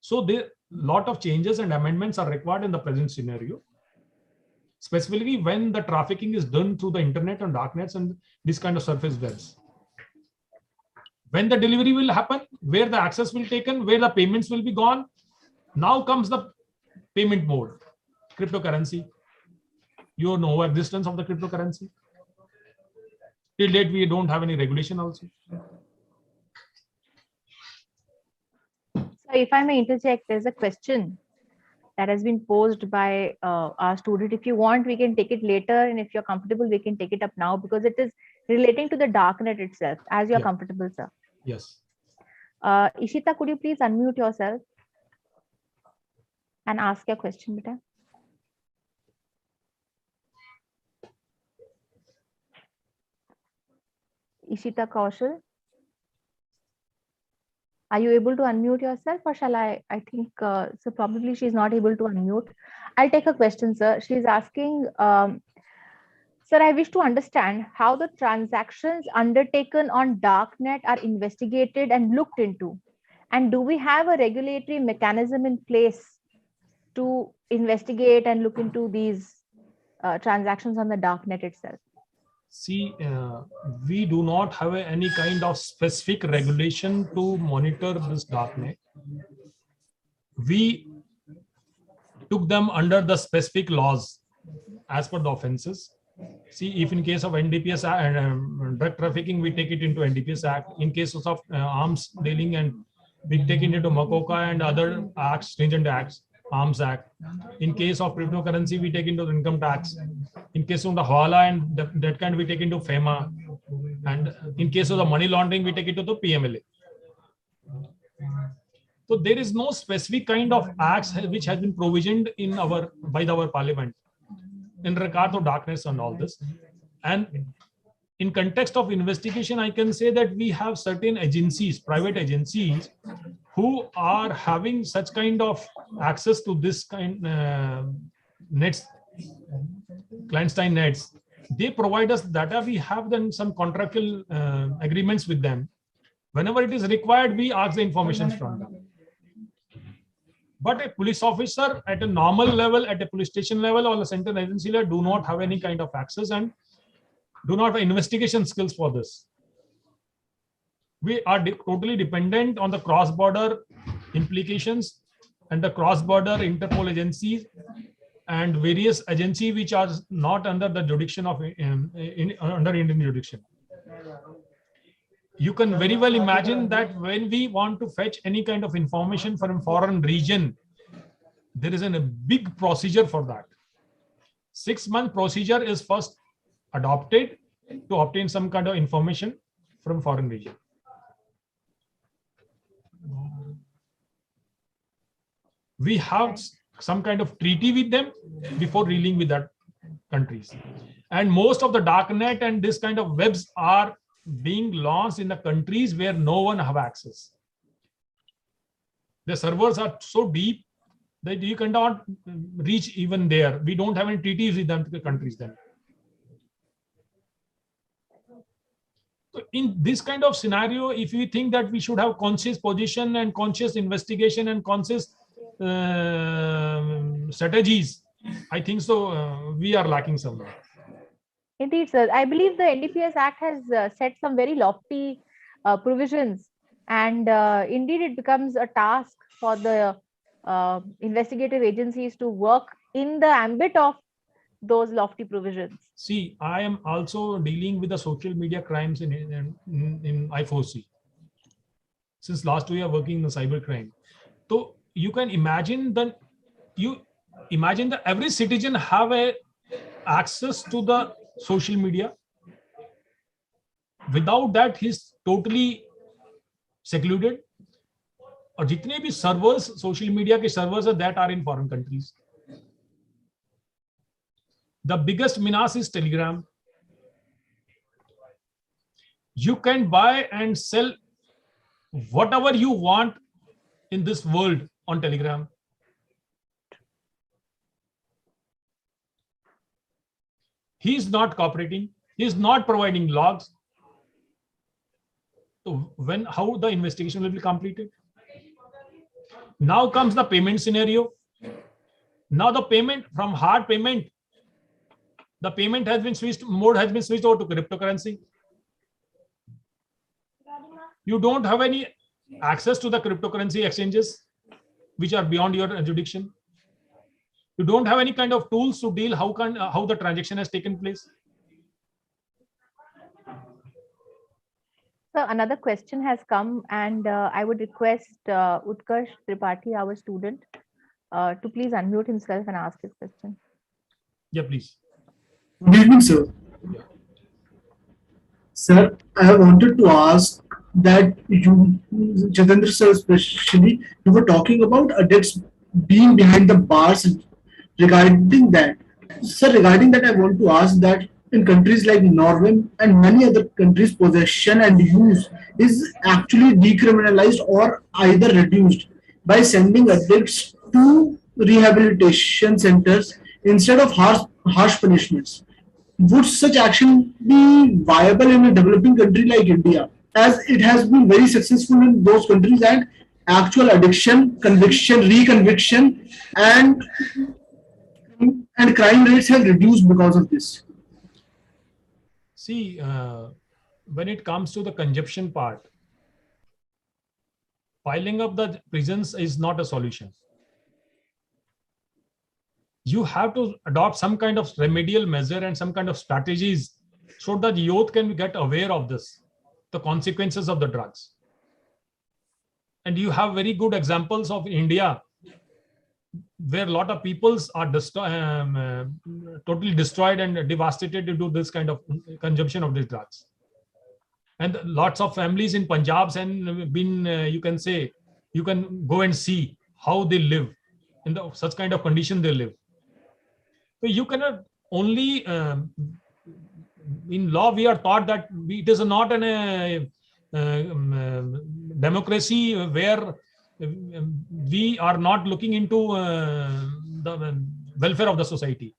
So there lot of changes and amendments are required in the present scenario, specifically when the trafficking is done through the internet and darknets and this kind of surface webs. When the delivery will happen, where the access will be taken, where the payments will be gone. Now comes the payment mode, cryptocurrency. You know existence of the cryptocurrency. Till date, we don't have any regulation also. So if I may interject, there's a question that has been posed by our student. If you want, we can take it later, and if you're comfortable, we can take it up now, because it is relating to the darknet itself, as you're Yeah. comfortable, sir. Yes. Ishita, could you please unmute yourself and ask your question, beta? Ishita Kaushal, are you able to unmute yourself, or shall I think so probably she's not able to unmute. I'll take a question, sir. She's asking, sir, I wish to understand how the transactions undertaken on darknet are investigated and looked into, and do we have a regulatory mechanism in place to investigate and look into these transactions on the darknet itself? See, we do not have any kind of specific regulation to monitor this darknet. We took them under the specific laws as per the offenses. See, if in case of NDPS and drug trafficking, we take it into NDPS Act. In cases of arms dealing, and we take it into MACOCA and other acts, stringent acts, Arms Act. In case of cryptocurrency, we take into the income tax. In case of the Hawala and that kind, we take into FEMA. And in case of the money laundering, we take it to the PMLA. So there is no specific kind of acts which has been provisioned in by our parliament in regard to darkness and all this. And in context of investigation, I can say that we have certain agencies, private agencies, who are having such kind of access to this kind nets, clandestine nets. They provide us data. We have then some contractual agreements with them. Whenever it is required, we ask the information from them. But a police officer at a normal level, at a police station level or a central agency level, do not have any kind of access and do not have investigation skills for this. We are totally dependent on the cross-border implications and the cross-border Interpol agencies and various agencies which are not under the jurisdiction of under Indian jurisdiction. You can very well imagine that when we want to fetch any kind of information from a foreign region, there is a big procedure for that. 6-month procedure is first adopted to obtain some kind of information from foreign region. We have some kind of treaty with them before dealing with that countries. And most of the darknet and this kind of webs are being launched in the countries where no one have access. The servers are so deep that you cannot reach even there. We don't have any treaties with them, the countries then. So in this kind of scenario, if we think that we should have conscious position and conscious investigation and conscious strategies, I think so we are lacking somewhere. Indeed, sir. I believe the NDPS Act has set some very lofty provisions, and indeed it becomes a task for the investigative agencies to work in the ambit of those lofty provisions. See, I am also dealing with the social media crimes in I4C. Since last 2 years working in the cyber crime. So you can imagine that every citizen have a access to the social media. Without that, he's totally secluded. और जितने भी servers, social media के servers are that are in foreign countries. The biggest menace is Telegram. You can buy and sell whatever you want in this world on Telegram. He is not cooperating. He is not providing logs. So how the investigation will be completed? Now comes the payment scenario. Now the payment from hard payment, the payment has been switched, mode has been switched over to cryptocurrency. You don't have any access to the cryptocurrency exchanges which are beyond your jurisdiction. You don't have any kind of tools to deal how the transaction has taken place. So another question has come, and I would request Utkarsh Tripathi, our student, to please unmute himself and ask his question. Yeah, please. Good evening, sir. Yeah. Sir, I wanted to ask that you, Chatendra sir, especially, you were talking about adepts being behind the bars regarding that. Sir, regarding that, I want to ask that in countries like Norway and many other countries, possession and use is actually decriminalized or either reduced by sending addicts to rehabilitation centers instead of harsh punishments. Would such action be viable in a developing country like India, as it has been very successful in those countries and actual addiction, conviction, reconviction, and crime rates have reduced because of this? See, when it comes to the consumption part, piling up the prisons is not a solution. You have to adopt some kind of remedial measure and some kind of strategies so that youth can get aware of this, the consequences of the drugs. And you have very good examples of India where a lot of peoples are totally destroyed and devastated due to this kind of consumption of these drugs. And lots of families in Punjab and been, you can say, you can go and see how they live in such kind of condition they live. So you cannot only, in law, we are taught that it is not an democracy where we are not looking into the welfare of the society.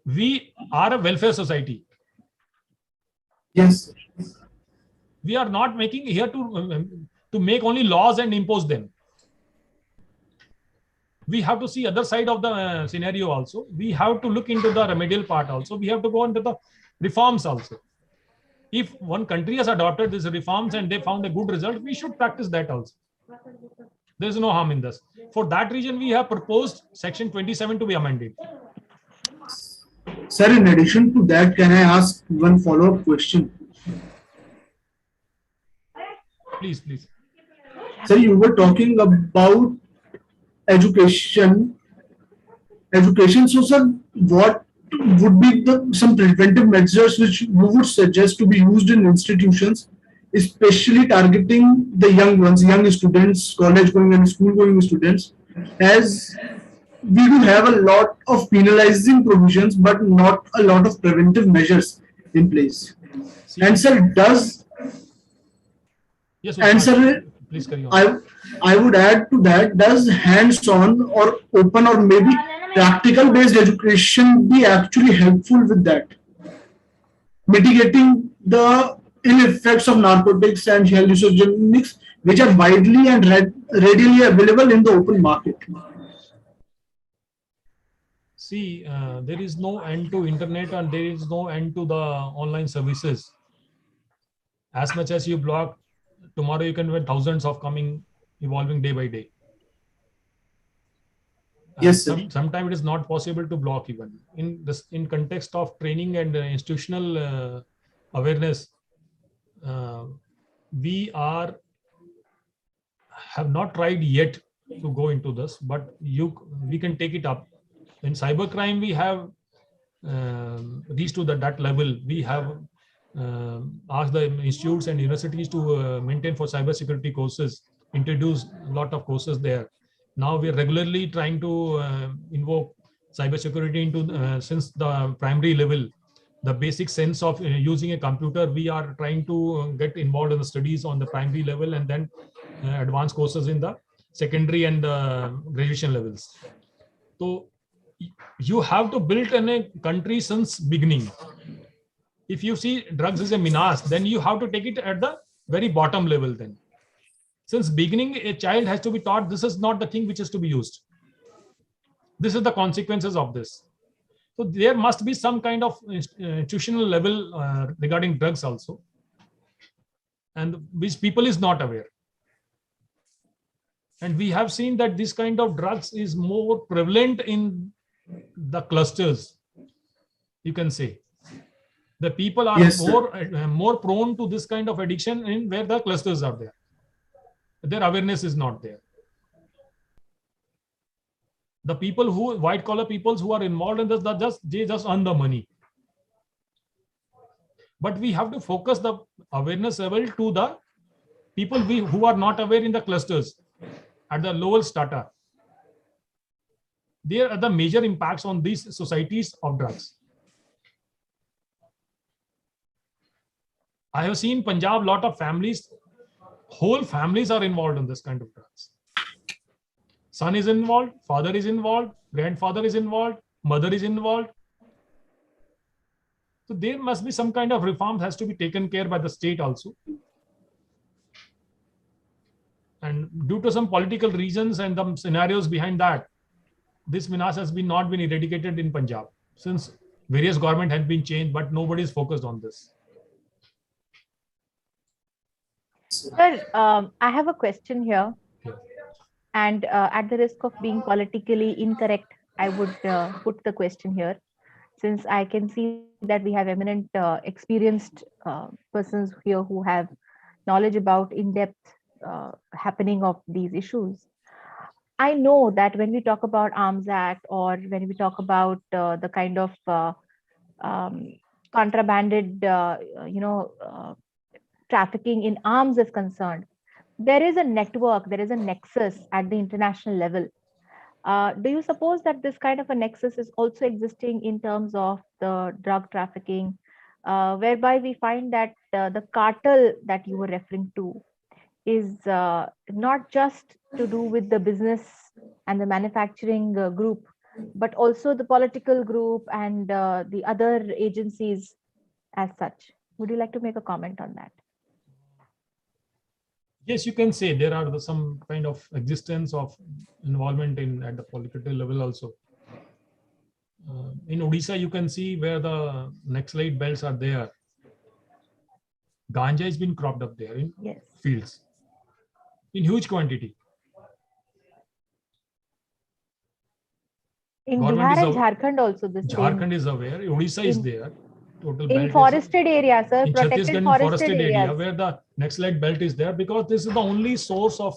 We are a welfare society. Yes. We are not making here to make only laws and impose them. We have to see other side of the scenario also. We have to look into the remedial part also. We have to go into the reforms also. If one country has adopted these reforms and they found a good result, we should practice that also. There is no harm in this. For that reason, we have proposed Section 27 to be amended. Sir, in addition to that, can I ask one follow-up question? Please, please. Sir, you were talking about education. So, sir, what would be some preventive measures which you would suggest to be used in institutions, especially targeting the young ones, young students, college-going and school-going students, as we do have a lot of penalizing provisions, but not a lot of preventive measures in place. See, And sir, yes, and sir, please carry on. I would add to that, does hands-on or open or maybe practical-based education be actually helpful with that? Mitigating the ill effects of narcotics and hallucinogenics, which are widely and readily available in the open market. See, there is no end to internet and there is no end to the online services. As much as you block, tomorrow you can get thousands of coming, evolving day by day. Yes, sir. Sometimes it is not possible to block even. In context of training and institutional awareness, we have not tried yet to go into this, but we can take it up. In cybercrime, we have reached to that level. We have asked the institutes and universities to maintain for cybersecurity courses, introduce a lot of courses there. Now we are regularly trying to invoke cybersecurity into since the primary level. The basic sense of using a computer, we are trying to get involved in the studies on the primary level and then advanced courses in the secondary and graduation levels. So you have to build in a country since beginning. If you see drugs as a menace, then you have to take it at the very bottom level then. Since beginning, a child has to be taught this is not the thing which is to be used. This is the consequences of this. So there must be some kind of institutional level regarding drugs also, and which people is not aware. And we have seen that this kind of drugs is more prevalent in the clusters, you can say. The people are Yes, sir. more prone to this kind of addiction in where the clusters are there. Their awareness is not there. The people who, white collar peoples who are involved in this, they just earn the money. But we have to focus the awareness level to the people who are not aware in the clusters at the lower strata. There are the major impacts on these societies of drugs. I have seen Punjab, lot of families, whole families are involved in this kind of drugs. Son is involved, father is involved, grandfather is involved, mother is involved. So there must be some kind of reform has to be taken care by the state also. And due to some political reasons and some scenarios behind that, this menace has not been eradicated in Punjab since various government had been changed, but nobody is focused on this. Sir, I have a question here. Yeah. And at the risk of being politically incorrect, I would put the question here, since I can see that we have eminent, experienced persons here who have knowledge about in-depth happening of these issues. I know that when we talk about Arms Act, or when we talk about the kind of contrabanded, trafficking in arms is concerned, there is a network, there is a nexus at the international level. Do you suppose that this kind of a nexus is also existing in terms of the drug trafficking, whereby we find that the cartel that you were referring to is not just to do with the business and the manufacturing group, but also the political group and the other agencies as such? Would you like to make a comment on that? Yes, you can say there are some kind of existence of involvement at the political level also. In Odisha, you can see where the Naxalite belts are there. Ganja has been cropped up there in Yes. fields in huge quantity. In Government Bihar is and Jharkhand also the same. Jharkhand is aware. Odisha is In- there. Total In belt forested area, sir, in protected Chhattisgarh, in forested area areas. where the Naxalite belt is there, because this is the only source of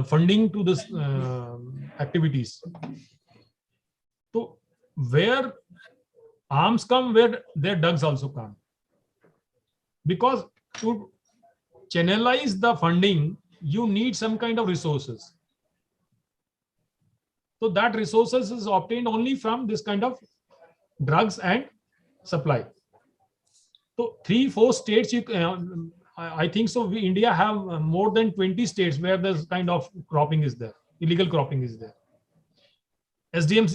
funding to this activities. So where arms come, where their drugs also come. Because to channelize the funding, you need some kind of resources. So that resources is obtained only from this kind of drugs and supply. So 3-4 states, I think so. India have more than 20 states where this kind of cropping is there, illegal cropping is there. SDM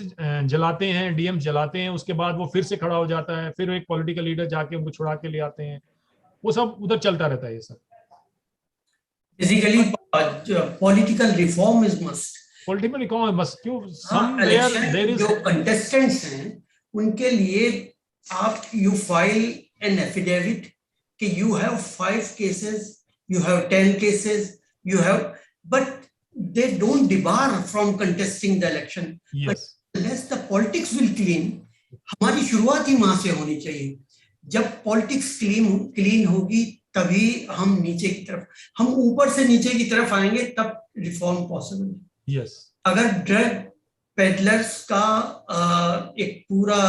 जलाते हैं, DM जलाते हैं, उसके बाद वो फिर से खड़ा हो जाता है, फिर एक पॉलिटिकल लीडर जाके उनको छुड़ा के ले आते हैं, वो सब उधर चलता रहता है ये सब. Basically, political reform is must. Political reform must. क्यों? Somewhere there is. जो contestants हैं, उनके लिए आप you file an affidavit कि you have 5 cases, you have 10 cases, you have, but they don't debar from contesting the election. Yes. Unless the politics will clean, हमारी शुरुआत ही वहां से होनी चाहिए. जब politics clean होगी, तभी हम नीचे की तरफ, हम ऊपर से नीचे की तरफ आएंगे, तब reform possible. Yes. अगर drug peddlers का एक पूरा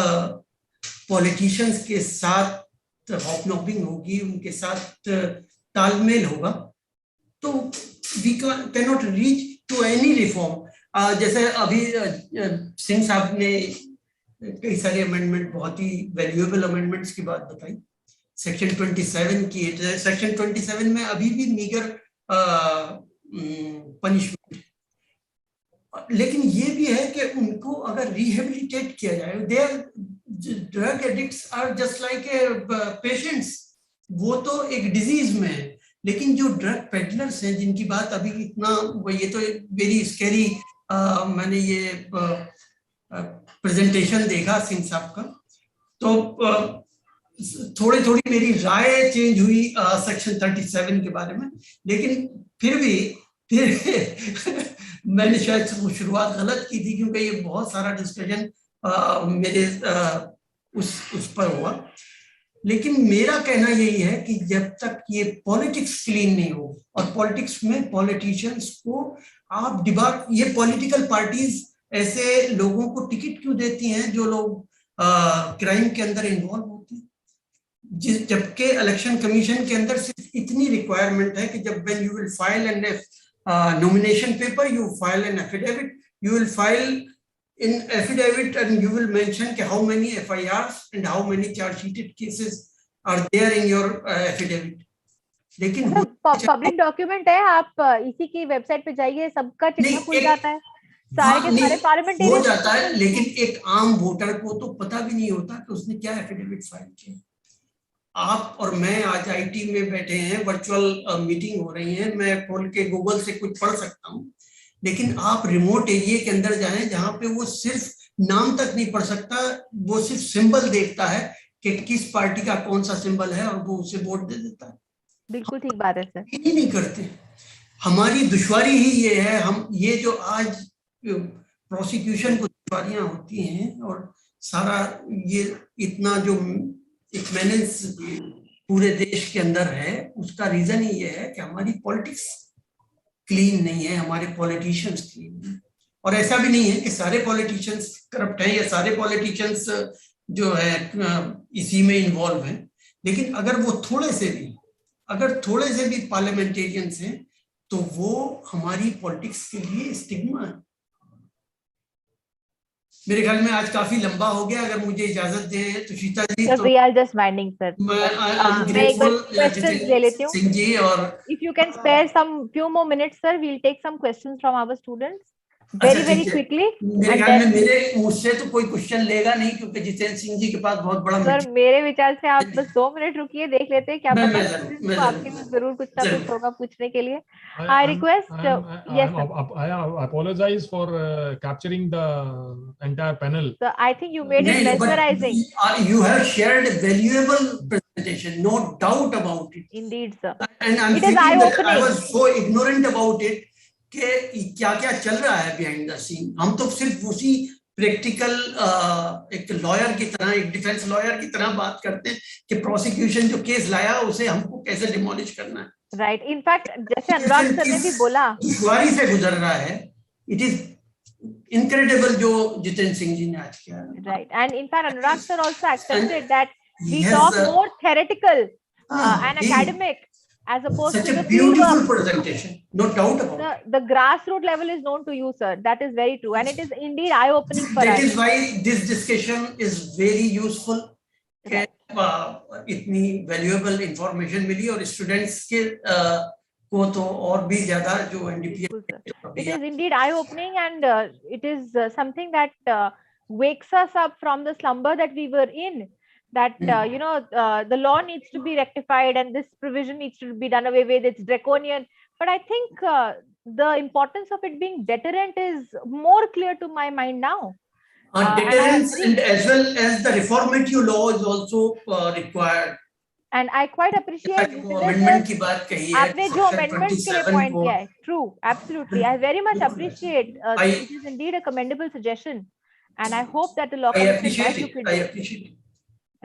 politicians के साथ hobnobbing होगी, उनके साथ तालमेल होगा, तो we cannot reach to any reform. जैसे अभी सिंह साहब ने कई सारे अमेंडमेंट, बहुत ही वैल्यूएबल अमेंडमेंट्स की बात बताई. सेक्शन 27 की, सेक्शन 27 में अभी भी मीगर पनिशमेंट, लेकिन ये भी है कि उनको अगर रिहेबिलिटेट किया जाए, they drug addicts are just like patients, वो तो एक डिजीज में है. लेकिन जो ड्रग पेडलर्स हैं, जिनकी बात अभी इतना, ये तो वेरी स्कैरी, मैंने ये प्रेजेंटेशन देखा सिंह साहब का, तो थोड़ी मेरी राय चेंज हुई सेक्शन 37 के बारे में, लेकिन फिर भी मैंने शायद शुरुआत गलत की थी क्योंकि ये बहुत सारा डिस्कशन मेरे उस पर हुआ। लेकिन मेरा कहना यही है कि जब तक ये पॉलिटिक्स क्लीन नहीं हो, और पॉलिटिक्स में पॉलिटिशियंस को आप डिबाट, ये पॉलिटिकल पार्टीज ऐसे लोगों को टिकट क्यों देती हैं जो लोग क्राइम के अंदर इन्वॉल्व होते हैं, जबकि इलेक्शन कमीशन के अंदर सिर्फ इतनी रिक्वायरमेंट है कि जब when you will file an nomination paper, you file an affidavit, you will file in affidavit and you will mention how many FIRs and how many charge sheeted cases are there in your affidavit. लेकिन public document है, आप इसी की website पे जाइए, सबका चिट्ठा खुल जाता है, सारे के सारे पार्लियामेंटेरियन हो जाता है। लेकिन एक आम वोटर को तो पता भी नहीं होता कि उसने क्या एफिडेविट फाइल किया। आप और मैं आज आईटी में बैठे हैं, वर्चुअल मीटिंग हो रही है, मैं खोल के गूगल से कुछ पढ़ सकता हूँ, लेकिन आप रिमोट एरिया के अंदर जाएं जहां पे वो सिर्फ नाम तक नहीं पढ़ सकता, वो सिर्फ सिंबल देखता है कि किस पार्टी का कौन सा सिंबल है और वो उसे वोट दे देता है। बिल्कुल ठीक बात है सर। ये नहीं करते। हमारी दुश्वारी ही ये है, हम ये जो आज प्रोसिक्यूशन को दुश्वारियां होती हैं और सारा ये इतना जो इक्विवेलेंस पूरे देश के अंदर है, उसका रीजन ही ये है कि हमारी पॉलिटिक्स क्लीन नहीं है, हमारे पॉलिटिशियंस क्लीन नहीं। और ऐसा भी नहीं है कि सारे पॉलिटिशियंस करप्ट हैं या सारे पॉलिटिशियंस जो है इसी में इन्वॉल्व हैं, लेकिन अगर वो थोड़े से भी पार्लियामेंटेरियंस हैं तो वो हमारी पॉलिटिक्स के लिए स्टिग्मा है। मेरे ख्याल में आज काफी लंबा हो गया, अगर मुझे इजाजत दें तो शीता जी, तो we are just winding sir. मैं एक बार questions ले लेती हूँ। सिंह जी, और if you can spare some few more minutes sir, we'll take some questions from our students very very quickly. मेरे ख्याल में मुझसे तो कोई क्वेश्चन लेगा नहीं क्योंकि जितेंद्र सिंह जी के पास बहुत बड़ा सर मेरे विचार से आप बस 2 मिनट रुकिए, देख लेते हैं क्या पता आपके में जरूर कुछ ना कुछ होगा पूछने के लिए। I request yes sir. I apologize for capturing the entire panel. So I think you made it mesmerizing. You have shared a valuable presentation, no doubt about it. Indeed sir. And I'm it is eye opening. I was so ignorant about it कि क्या क्या चल रहा है behind the scene. हम तो सिर्फ उसी प्रैक्टिकल एक लॉयर की तरह, एक डिफेंस लॉयर की तरह बात करते हैं कि प्रोसिक्यूशन जो केस लाया उसे हमको कैसे डिमोलिश करना है। राइट, इनफैक्ट जैसे अनुराग सर ने भी बोला, दुश्वारी से गुजर रहा है। इट इज इनक्रेडिबल जो जितेंद्र सिंह जी ने आज किया। Right, and in fact Anurag sir also accepted that we talk more theoretical and academic as opposed such to a the beautiful presentation, no doubt about it. The grassroots level is known to you sir, that is very true, and it is indeed eye opening for that us. That is why this discussion is very useful. इतनी valuable information मिली और students के को तो और भी ज्यादा जो NDPS, it is indeed eye opening, and it is something that wakes us up from the slumber that we were in, that the law needs to be rectified and this provision needs to be done away with. It's draconian, but I think the importance of it being deterrent is more clear to my mind now. Deterrence and as well as the reformative law is also required. And I quite appreciate amendment की बात कही है, आपने जो amendments के लिए point किया है. True, absolutely. I very much appreciate. It is indeed a commendable suggestion, and I hope that the law commission does look into it. I appreciate it.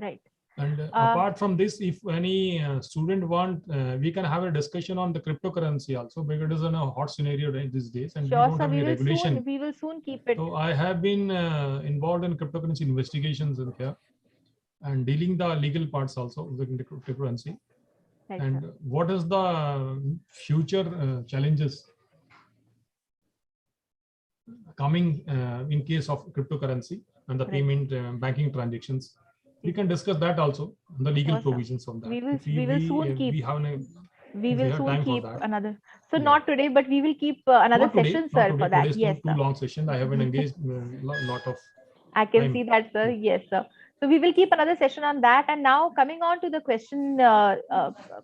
Right. And apart from this, if any student want, we can have a discussion on the cryptocurrency also, because it is in a hot scenario these days, and sure, we don't have any regulation. We will soon keep it. So I have been involved in cryptocurrency investigations in here, and dealing the legal parts also of the cryptocurrency. Right, and sir, what is the future challenges coming in case of cryptocurrency and the payment banking transactions? We can discuss that also, the legal provisions on that. We will soon keep. We will soon keep another. So not today, but we will keep another session, sir, for that. Yes, too long session. I haven't engaged lot of. I can see that, sir. Yes, sir. So we will keep another session on that. And now coming on to the question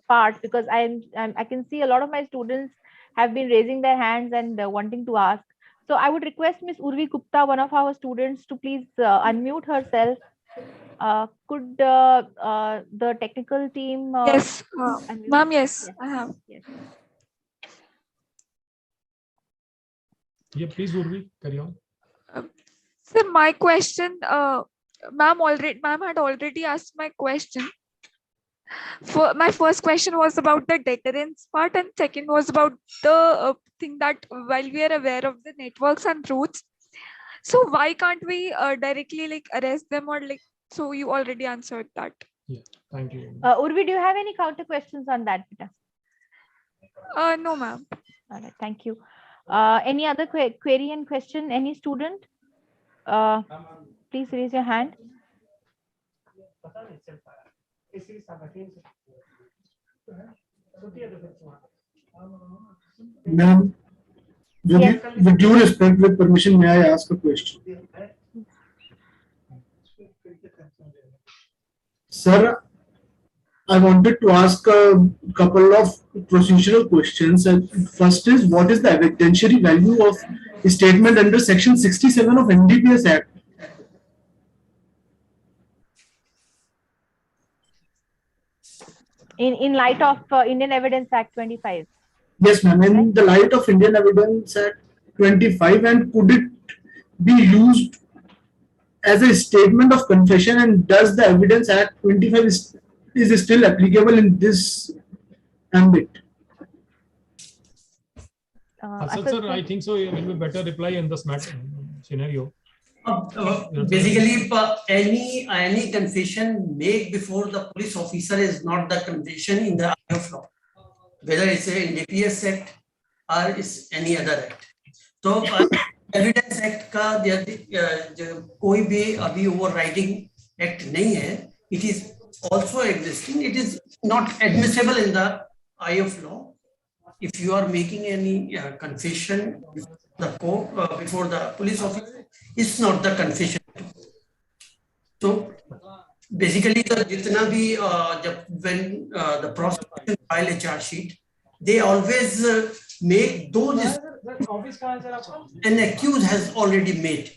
part, because I can see a lot of my students have been raising their hands and wanting to ask. So I would request Miss Urvi Gupta, one of our students, to please unmute herself. Could the technical team yes ma'am, yes, I have. Yes. Yeah, please, Urvi, carry on. Sir, my question, ma'am had already asked my question. For my first question was about the deterrence part, and second was about the thing that while we are aware of the networks and routes, so why can't we directly like arrest them or like? So you already answered that. Yeah, thank you. Urvi, do you have any counter questions on that, Peter? No, ma'am. All right, thank you. Any other query and question? Any student? Please raise your hand. Ma'am, Yes. with due respect, with permission, may I ask a question? Sir, I wanted to ask a couple of procedural questions. First is, what is the evidentiary value of a statement under Section 67 of NDPS Act? In light of Indian Evidence Act 25. Yes, ma'am. In the light of Indian Evidence Act 25, and could it be used as a statement of confession? And does the Evidence Act 25 is still applicable in this ambit? Asad sir, I think so. It will be better reply in this matter scenario. Basically, any confession made before the police officer is not the confession in the eye of law, whether it's a NDPS Act or it's any other act. So evidence act का कोई भी अभी overriding act नहीं है. It is also existing. It is not admissible in the eye of law. If you are making any confession the court before the police officer, it's not the confession. So basically the जितना भी जब when the prosecution file a charge sheet, they always make those an accused has already made.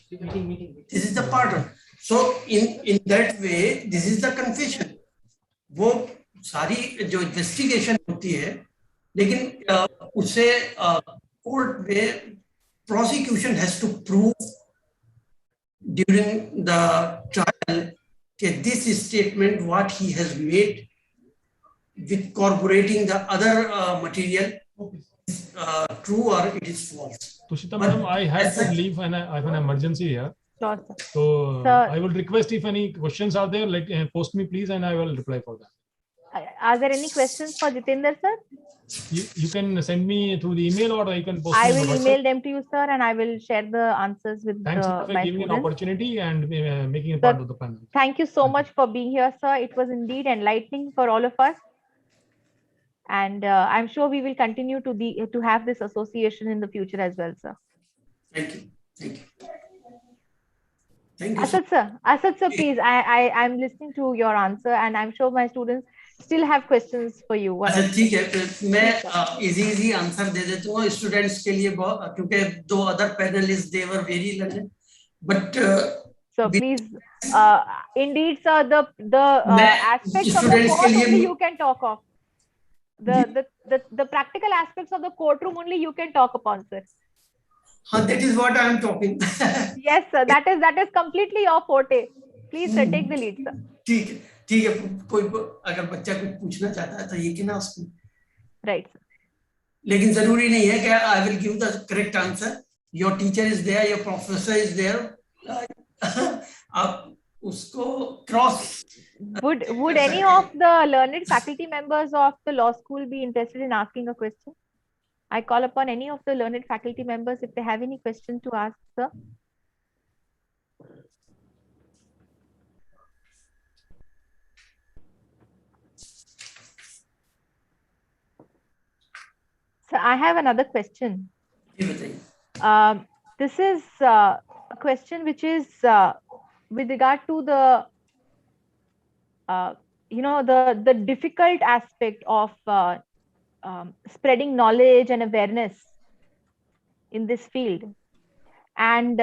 This is the part of. So in that way, this is the confession. वो सारी जो investigation होती है, लेकिन उसे कोर्ट में prosecution has to prove during the trial that this statement what he has made with corroborating the other material is true or it is false. Tushita madam, I have to leave and I have an emergency here. Sure, sir. So Sir, I will request if any questions are there, like post me please, and I will reply for that. Are there any questions for Jitendra sir? You can send me through the email, or I can post. I me on will WhatsApp. email them to you, sir, and I will share the answers with Thanks for my giving an students. opportunity and making a Sir, part of the panel. Thank you so much for being here, sir. It was indeed enlightening for all of us. And I'm sure we will continue to have this association in the future as well, sir. Thank you. Thank you. Thank you. Asad sir, please. I'm listening to your answer, and I'm sure my students still have questions for you. अच्छा ठीक है, मैं easy answer दे देता हूँ students के लिए, क्योंकि दो other panelist they were very learning, but so please, indeed sir, the aspects of the court only you can talk of. The practical aspects of the courtroom only you can talk upon, sir. That is what I am talking. Yes sir, that is completely your forte. Please sir, take the lead, sir. ठीक है, कोई अगर बच्चा कुछ पूछना चाहता है तो ये कहना उसको. Right sir. लेकिन जरूरी नहीं है कि I will give the correct answer. Your teacher is there, your professor is there. आप उसको cross. Would any of the learned faculty members of the law school be interested in asking a question? I call upon any of the learned faculty members if they have any question to ask, sir. So I have another question. This is a question which is with regard to the the difficult aspect of spreading knowledge and awareness in this field. And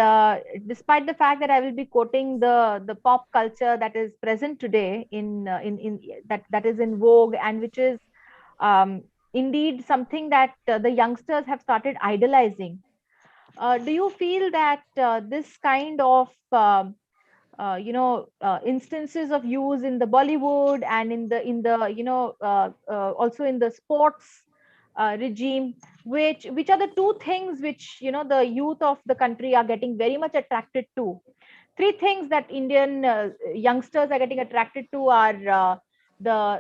despite the fact that I will be quoting the pop culture that is present today in that is in vogue, and which is indeed something that the youngsters have started idolizing. Do you feel that this kind of instances of use in the Bollywood and in the also in the sports regime, which are the two things which the youth of the country are getting very much attracted to? Three things that Indian youngsters are getting attracted to are the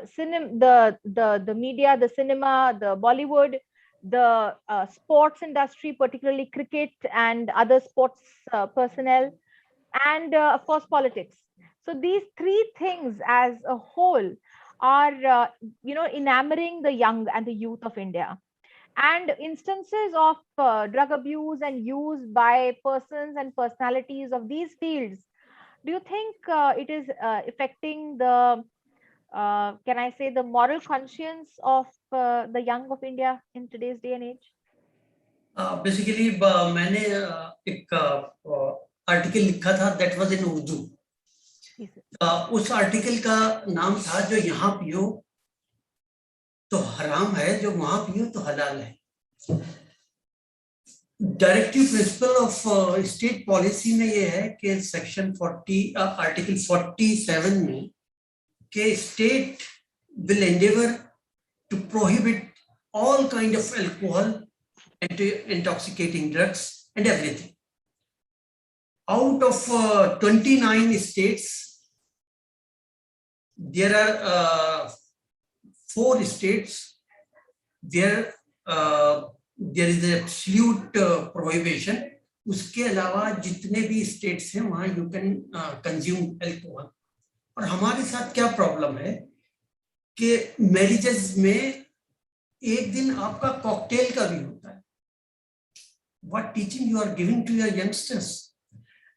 the media, the cinema, the Bollywood, the sports industry, particularly cricket and other sports personnel, and of course politics. So these three things as a whole are enamoring the young and the youth of India. And instances of drug abuse and use by persons and personalities of these fields, do you think it is affecting the can I say the moral conscience of the young of India in today's day and age? Basically मैंने एक article लिखा था, that was in Urdu. उस article का नाम था जो यहाँ पियो तो हराम है, जो वहां पियो तो हलाल है। Directive principle of state policy में ये है कि सेक्शन 40 आर्टिकल 47 में कि state will endeavour to prohibit all kind of alcohol, intoxicating drugs and everything. Out of 29 states, there are 4 states where there is an absolute prohibition. उसके अलावा जितने भी states हैं वहाँ you can consume alcohol. और हमारे साथ क्या प्रॉब्लम है कि मैरिजेस में एक दिन आपका कॉकटेल का भी होता है। What teaching you are giving to your youngsters?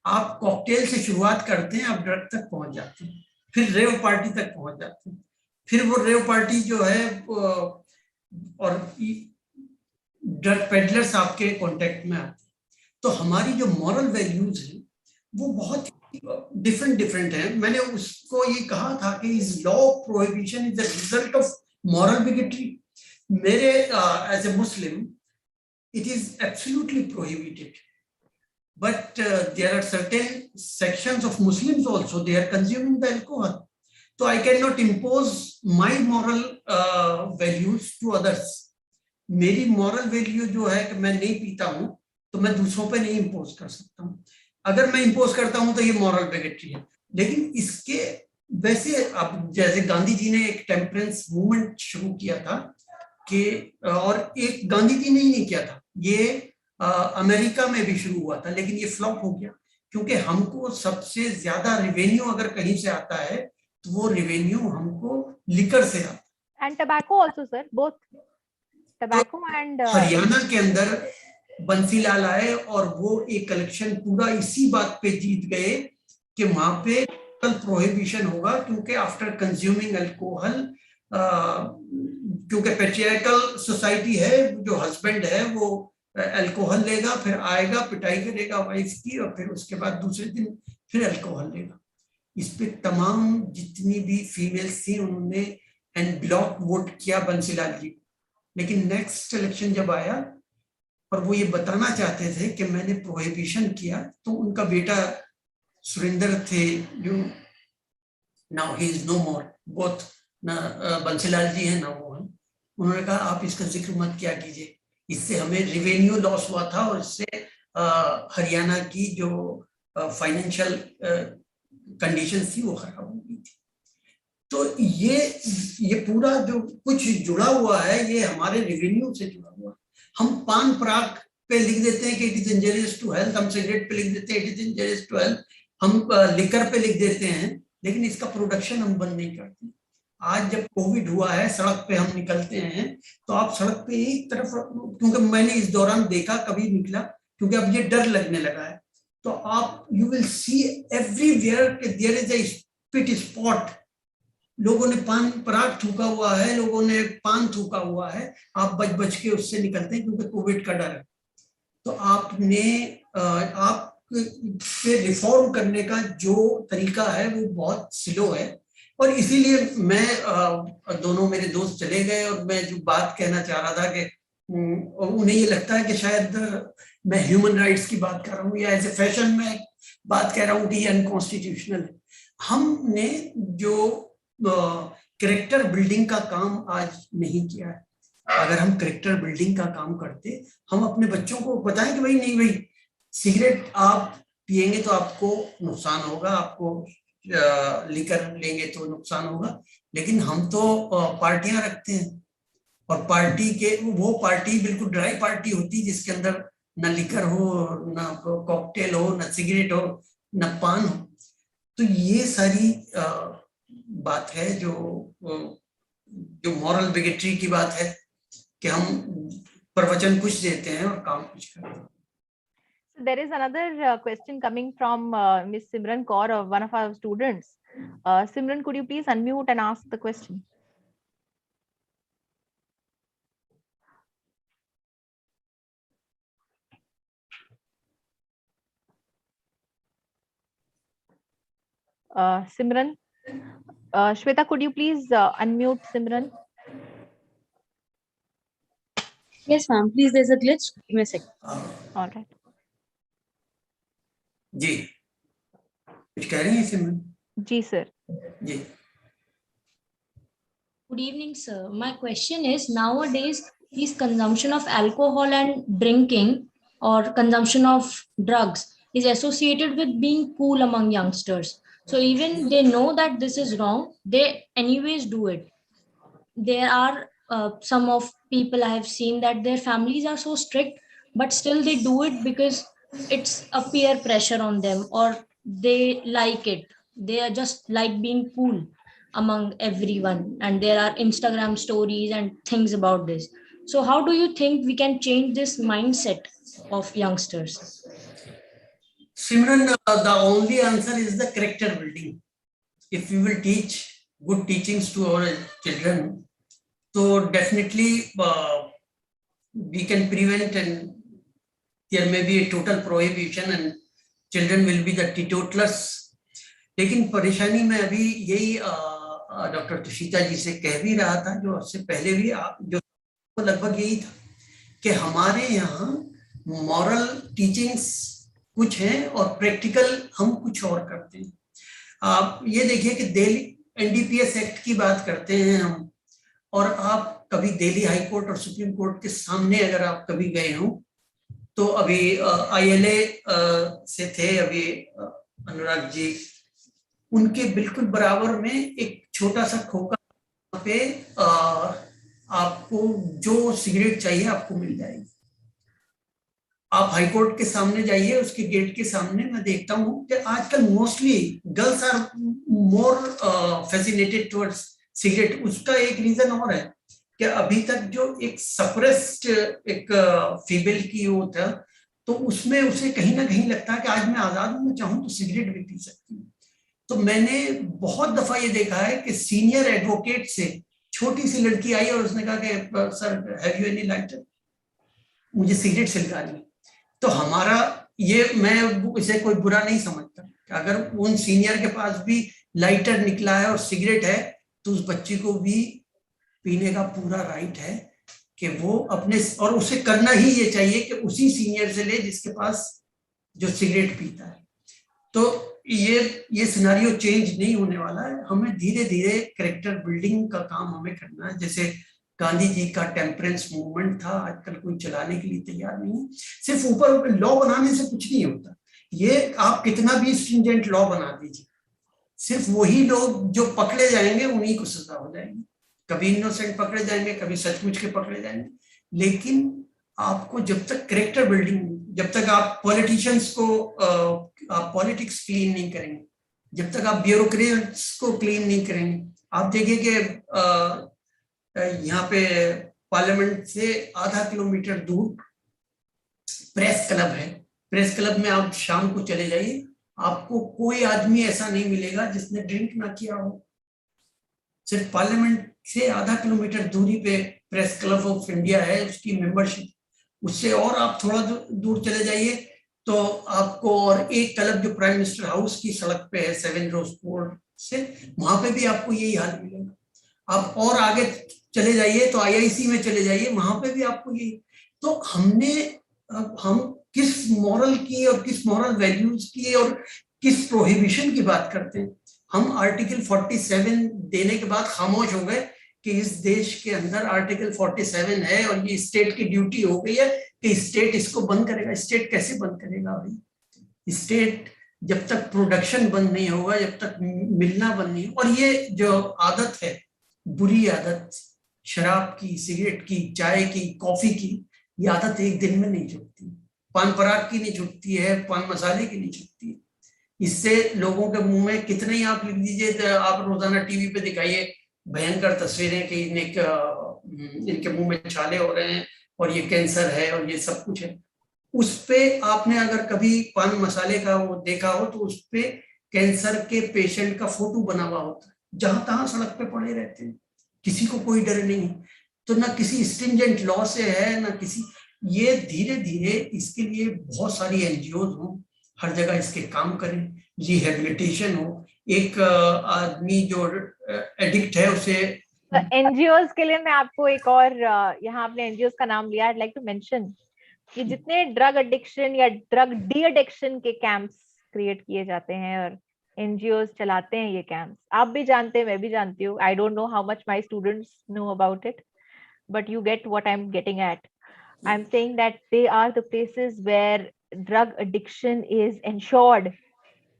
आप कॉकटेल से शुरुआत करते हैं, आप ड्रग तक पहुंच जाते हैं, फिर रेव पार्टी तक पहुंच जाते हैं, फिर वो रेव पार्टी जो है और ड्रग पेडलर्स आपके कांटेक्ट में आते हैं। तो हमारी जो मॉरल वैल्यूज हैं वो बहुत डिफरेंट हैं। मैंने उसको ये कहा था कि इस law of prohibition is the result of moral bigotry. मेरे as a Muslim it is absolutely prohibited, but there are certain sections of Muslims also, they are consuming the alcohol, so I cannot impose my moral values to others. मेरी moral value जो है कि मैं नहीं पीता हूँ तो मैं दूसरों पे नहीं impose कर सकता हूँ। अगर मैं impose करता हूँ तो ये moral bigotry है। लेकिन इसके वैसे अब जैसे गांधी जी ने एक टेम्परेंस मूवमेंट शुरू किया था कि, और एक गांधी जी ने ही नहीं किया था, ये अमेरिका में भी शुरू हुआ था, लेकिन ये फ्लॉप हो गया क्योंकि हमको सबसे ज्यादा रेवेन्यू अगर कहीं से आता है तो वो रेवेन्यू हमको लिकर से आता है। And tobacco also sir, both tobacco and Haryana के अंदर बंसीलाल आए और वो एक कलेक्शन पूरा इसी बात पे जीत गए कि वहां पे प्रोहिबिशन होगा, क्योंकि आफ्टर कंज्यूमिंग अल्कोहल, क्योंकि पेट्रियार्कल सोसाइटी है, जो हस्बैंड है वो अल्कोहल लेगा, फिर आएगा पिटाई करेगा वाइफ की, और फिर उसके बाद दूसरे दिन फिर अल्कोहल लेगा। इस पे तमाम जितनी भी फीमेल्स थी उन्होंने एंड ब्लॉक वोट किया बंसीलाल जी। लेकिन नेक्स्ट इलेक्शन जब आया और वो ये बताना चाहते थे कि मैंने प्रोहिबिशन किया, तो उनका बेटा सुरेंद्र थे, जो now he is no more, both ना बंसीलाल जी हैं ना वो हैं, उन्होंने कहा आप इसका जिक्र मत किया कीजिए, इससे हमें रिवेन्यू लॉस हुआ था और इससे हरियाणा की जो फाइनेंशियल कंडीशन थी वो खराब हो गई थी। तो ये पूरा जो कुछ जुड़ा हुआ है ये हमारे रेवेन्यू से जुड़ा हुआ है। हम पान पराग पे लिख देते हैं कि it is injurious to health, हम सिगरेट पे लिख देते हैं it is injurious to health, हम लिकर पे लिख देते हैं, लेकिन इसका प्रोडक्शन हम बंद नहीं करते। आज जब कोविड हुआ है, सड़क पे हम निकलते हैं तो आप सड़क पे एक तरफ, क्योंकि मैंने इस दौरान देखा कभी निकला, क्योंकि अब ये डर लगने लगा है, तो आप you will see everywhere there is a spit spot. लोगों ने पान पराग थूका हुआ है, लोगों ने पान थूका हुआ है, आप बच बच के उससे निकलते हैं क्योंकि कोविड का डर है। तो आपने आप पे रिफॉर्म करने का जो तरीका है वो बहुत स्लो है, और इसीलिए मैं दोनों मेरे दोस्त चले गए और मैं जो बात कहना चाह रहा था कि और उन्हें ये लगता है कि शायद मैं ह्यूमन राइट्स की बात कर रहा हूँ या एज ए फैशन में बात कर रहा हूँ कि ये अनकॉन्स्टिट्यूशनल है। हमने जो कैरेक्टर बिल्डिंग का काम आज नहीं किया है। अगर हम कैरेक्टर बिल्डिंग का काम करते, हम अपने बच्चों को बताएं कि भाई नहीं भाई, सिगरेट आप पिएंगे तो आपको नुकसान होगा, आपको लिकर लेंगे तो नुकसान होगा, लेकिन हम तो पार्टियां रखते हैं और पार्टी के वो पार्टी बिल्कुल ड्राई पार्टी होती है जिसके अंदर न लिकर हो, न कॉकटेल हो, न सिगरेट हो, न पान हो। तो ये सारी बात है जो मॉरल बिगेटरी की बात है कि हम प्रवचन कुछ देते हैं और काम कुछ करते हैं। There is another question coming from Miss Simran Kaur, one of our students. Simran, could you please unmute and ask the question? Simran, Shweta, could you please unmute Simran? Yes, ma'am. Please, there's a glitch. Give me a second. All right. जी, कुछ कह रही हैं सिमरन? जी sir. Ji. Good evening, sir. My question is, nowadays, this consumption of alcohol and drinking or consumption of drugs is associated with being cool among youngsters. So even they know that this is wrong, they anyways do it. There are some of people I have seen that their families are so strict, but still they do it because it's a peer pressure on them, or they like it. They are just like being cool among everyone, and there are Instagram stories and things about this. So how do you think we can change this mindset of youngsters? Simran, the only answer is the character building. If we will teach good teachings to our children, so definitely we can prevent, and there may be a total prohibition and children will be the teetotalers. लेकिन परेशानी में अभी यही doctor Tushita जी से कह भी रहा था, जो उससे पहले भी जो लगभग यही था कि हमारे यहाँ मॉरल टीचिंग्स कुछ हैं और प्रैक्टिकल हम कुछ और करते हैं। आप ये देखिए कि दिल्ली NDPS एक्ट की बात करते हैं हम, और आप कभी दिल्ली हाई कोर्ट और सुप्रीम कोर्ट के सामने अगर आप कभी गए हो, तो अभी ILA से थे अभी अनुराग जी, उनके बिल्कुल बराबर में एक छोटा सा खोखा पे आपको जो सिगरेट चाहिए आपको मिल जाएगी। आप हाई कोर्ट के सामने जाइए, उसके गेट के सामने मैं देखता हूँ कि आजकल mostly girls are more fascinated towards cigarette. उसका एक रीजन और है कि अभी तक जो एक सप्रेस्ड एक फीमेल की वो था, तो उसमें उसे कहीं ना कहीं लगता है कि आज मैं आजाद हूं, मैं चाहूं तो सिगरेट भी पी सकती हूँ। तो मैंने बहुत दफा ये देखा है कि सीनियर एडवोकेट से छोटी सी लड़की आई और उसने कहा कि sir have you any lighter, मुझे सिगरेट सिलवानी। तो हमारा ये, मैं इसे कोई बुरा नहीं समझता कि अगर उन सीनियर के पास भी लाइटर निकला है और सिगरेट है, तो उस बच्ची को भी पीने का पूरा राइट है कि वो अपने, और उसे करना ही ये चाहिए कि उसी सीनियर से ले जिसके पास जो सिगरेट पीता है। तो ये सिनारियो चेंज नहीं होने वाला है। हमें धीरे धीरे कैरेक्टर बिल्डिंग का काम हमें करना है। जैसे गांधी जी का टेम्परेंस मूवमेंट था, आजकल कोई चलाने के लिए तैयार नहीं है। सिर्फ ऊपर लॉ बनाने से कुछ नहीं होता। ये आप कितना भी स्ट्रिंजेंट लॉ बना दीजिए, सिर्फ वही लोग जो पकड़े जाएंगे उन्हीं को सजा हो जाएगी। कभी इनोसेंट पकड़े जाएंगे, कभी सचमुच के पकड़े जाएंगे। लेकिन आपको जब तक कैरेक्टर बिल्डिंग, जब तक आप पॉलिटिशियंस को आप पॉलिटिक्स क्लीन नहीं करेंगे, जब तक आप ब्यूरोक्रेट्स को क्लीन नहीं करेंगे। आप देखिए कि यहाँ पे पार्लियामेंट से आधा किलोमीटर दूर प्रेस क्लब है। प्रेस क्लब में आप शाम को चले जाइए, आपको कोई आदमी ऐसा नहीं मिलेगा जिसने ड्रिंक ना किया हो। सिर्फ पार्लियामेंट से आधा किलोमीटर दूरी पे प्रेस क्लब ऑफ इंडिया है, उसकी मेंबरशिप। उससे और आप थोड़ा दूर चले जाइए तो आपको और एक क्लब जो प्राइम मिनिस्टर हाउस की सड़क पे है 7 रोज कोर्ट से, वहां पे भी आपको यही हाल मिलेगा। आप और आगे चले जाइए तो आईआईसी में चले जाइए, वहां पे भी आपको ये। तो हम किस मॉरल की और किस मॉरल वैल्यूज की और किस प्रोहिबिशन की बात करते हैं। हम आर्टिकल 47 देने के बाद खामोश हो गए कि इस देश के अंदर आर्टिकल 47 है और ये स्टेट की ड्यूटी हो गई है कि स्टेट इसको बंद करेगा। स्टेट कैसे बंद करेगा भाई? स्टेट जब तक प्रोडक्शन बंद नहीं होगा, जब तक मिलना बंद नहीं, और ये जो आदत है, बुरी आदत, शराब की, सिगरेट की, चाय की, कॉफी की, ये आदत एक दिन में नहीं छूटती। पान पराग की नहीं छूटती है, पान मसाले की नहीं छूटती है। इससे लोगों के मुंह में कितने ही आप लिख दीजिए, तो आप रोजाना टीवी पे दिखाइए भयंकर तस्वीरें कि इनके मुंह में छाले हो रहे हैं और ये कैंसर है और ये सब कुछ है। उस पे आपने अगर कभी पान मसाले का वो देखा हो तो उस पे कैंसर के पेशेंट का फोटो बना हुआ होता है, जहां तहां सड़क पे पड़े रहते हैं, किसी को कोई डर नहीं। तो ना किसी स्ट्रिंजेंट लॉ से है ना किसी, ये धीरे धीरे इसके लिए बहुत सारी एनजीओ हो, हर जगह इसके काम करें, रिहेबिलिटेशन हो। एक आदमी जो एडिक्ट है उसे एनजीओज के लिए मैं आपको एक और यहाँ आपने एनजीओज का नाम लिया, I'd like to mention कि जितने ड्रग एडिक्शन या ड्रग डी एडिक्शन के कैंप्स क्रिएट किए जाते हैं और एनजीओज चलाते हैं ये कैंप्स, आप भी जानते हैं, मैं भी जानती हूँ। I don't know how much my students know about it, but you get what I'm getting at. I'm saying that they are the places where drug addiction is ensured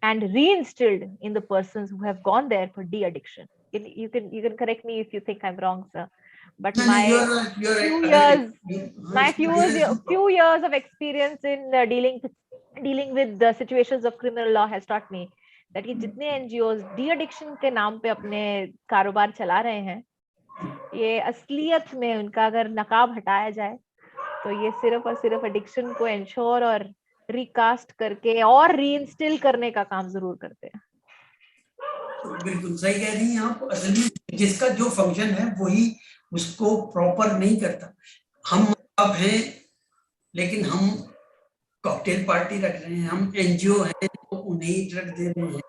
and reinstilled in the persons who have gone there for de-addiction. You can correct me if you think I'm wrong, sir. But you're right, you're few right. years, my There is few years of experience in dealing with the situations of criminal law has taught me that ये जितने NGOs de addiction के नाम पे अपने कारोबार चला रहे हैं, ये असलियत में उनका अगर नकाब हटाया जाए तो ये सिर्फ और सिर्फ एडिक्शन को इंश्योर और रिकास्ट करके और रीइंस्टिल करने का काम जरूर करते हैं। बिल्कुल सही कह रही हैं आप। असली जिसका जो फंक्शन है वही उसको प्रॉपर नहीं करता। हम अब हैं लेकिन हम कॉकटेल पार्टी रख रहे हैं, हम एनजीओ हैं तो उन्हें ड्रग दे रहे हैं,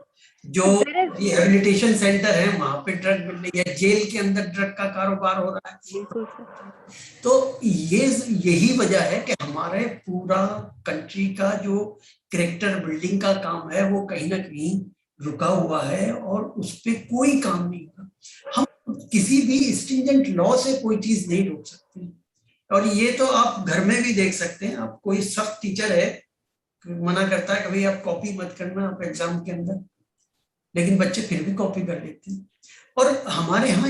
जो रिहेबिलिटेशन सेंटर है वहां पे ड्रग मिल रही है, जेल के अंदर ड्रग का कारोबार हो रहा है। बिल्कुल सर। तो यही वजह है कि हमारे पूरा कंट्री का जो कैरेक्टर बिल्डिंग का काम है वो कहीं ना कहीं रुका हुआ है और उस पर कोई काम नहीं होगा। हम किसी भी स्ट्रिंजेंट लॉ से कोई चीज नहीं रोक सकते। और ये तो आप घर में भी देख सकते हैं। आप कोई सख्त टीचर है, मना करता है कि भाई आप कॉपी मत करना आप एग्जाम के अंदर, लेकिन बच्चे फिर भी कॉपी कर लेते हैं। और हमारे यहाँ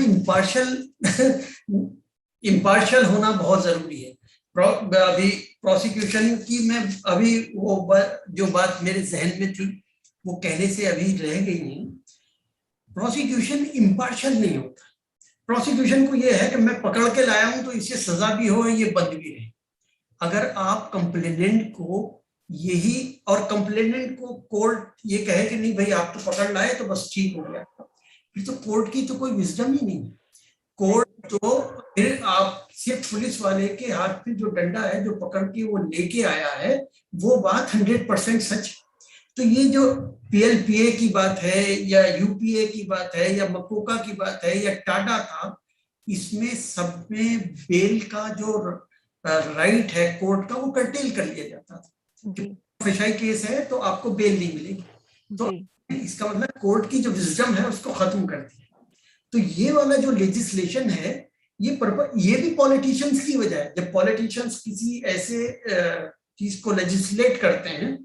इम्पार्शियल होना बहुत जरूरी है। अभी प्रोसिक्यूशन की मैं अभी जो बात मेरे जहन में थी वो कहने से अभी रह गई नहीं। प्रोसिक्यूशन इम्पार्शियल नहीं होता। प्रोसिक्यूशन को ये है कि मैं पकड़ के लाया हूं तो इससे सजा भी हो, ये बंद भी रहे। अगर आप कंप्लेनेंट को यही और कंप्लेनेंट को कोर्ट ये कहे कि नहीं भाई आप तो पकड़ लाए तो बस ठीक हो गया, फिर तो कोर्ट की तो कोई विजडम ही नहीं। कोर्ट तो फिर आप सिर्फ पुलिस वाले के हाथ में जो डंडा है जो पकड़ के वो लेके आया है वो बात 100% सच। तो ये जो पीएलपीए की बात है या यूपीए की बात है या मकोका की बात है या टाटा था, इसमें सब में बेल का जो राइट है कोर्ट का वो कर्टेल कर लिया जाता था। फिशाई केस है तो आपको बेल नहीं मिलेगी, तो इसका मतलब कोर्ट की जो विजडम है उसको खत्म कर दिया। तो ये वाला जो लेजिस्लेशन है ये भी पॉलिटिशियंस की वजह है। जब पॉलिटिशियंस किसी ऐसे चीज को लेजिस्लेट करते हैं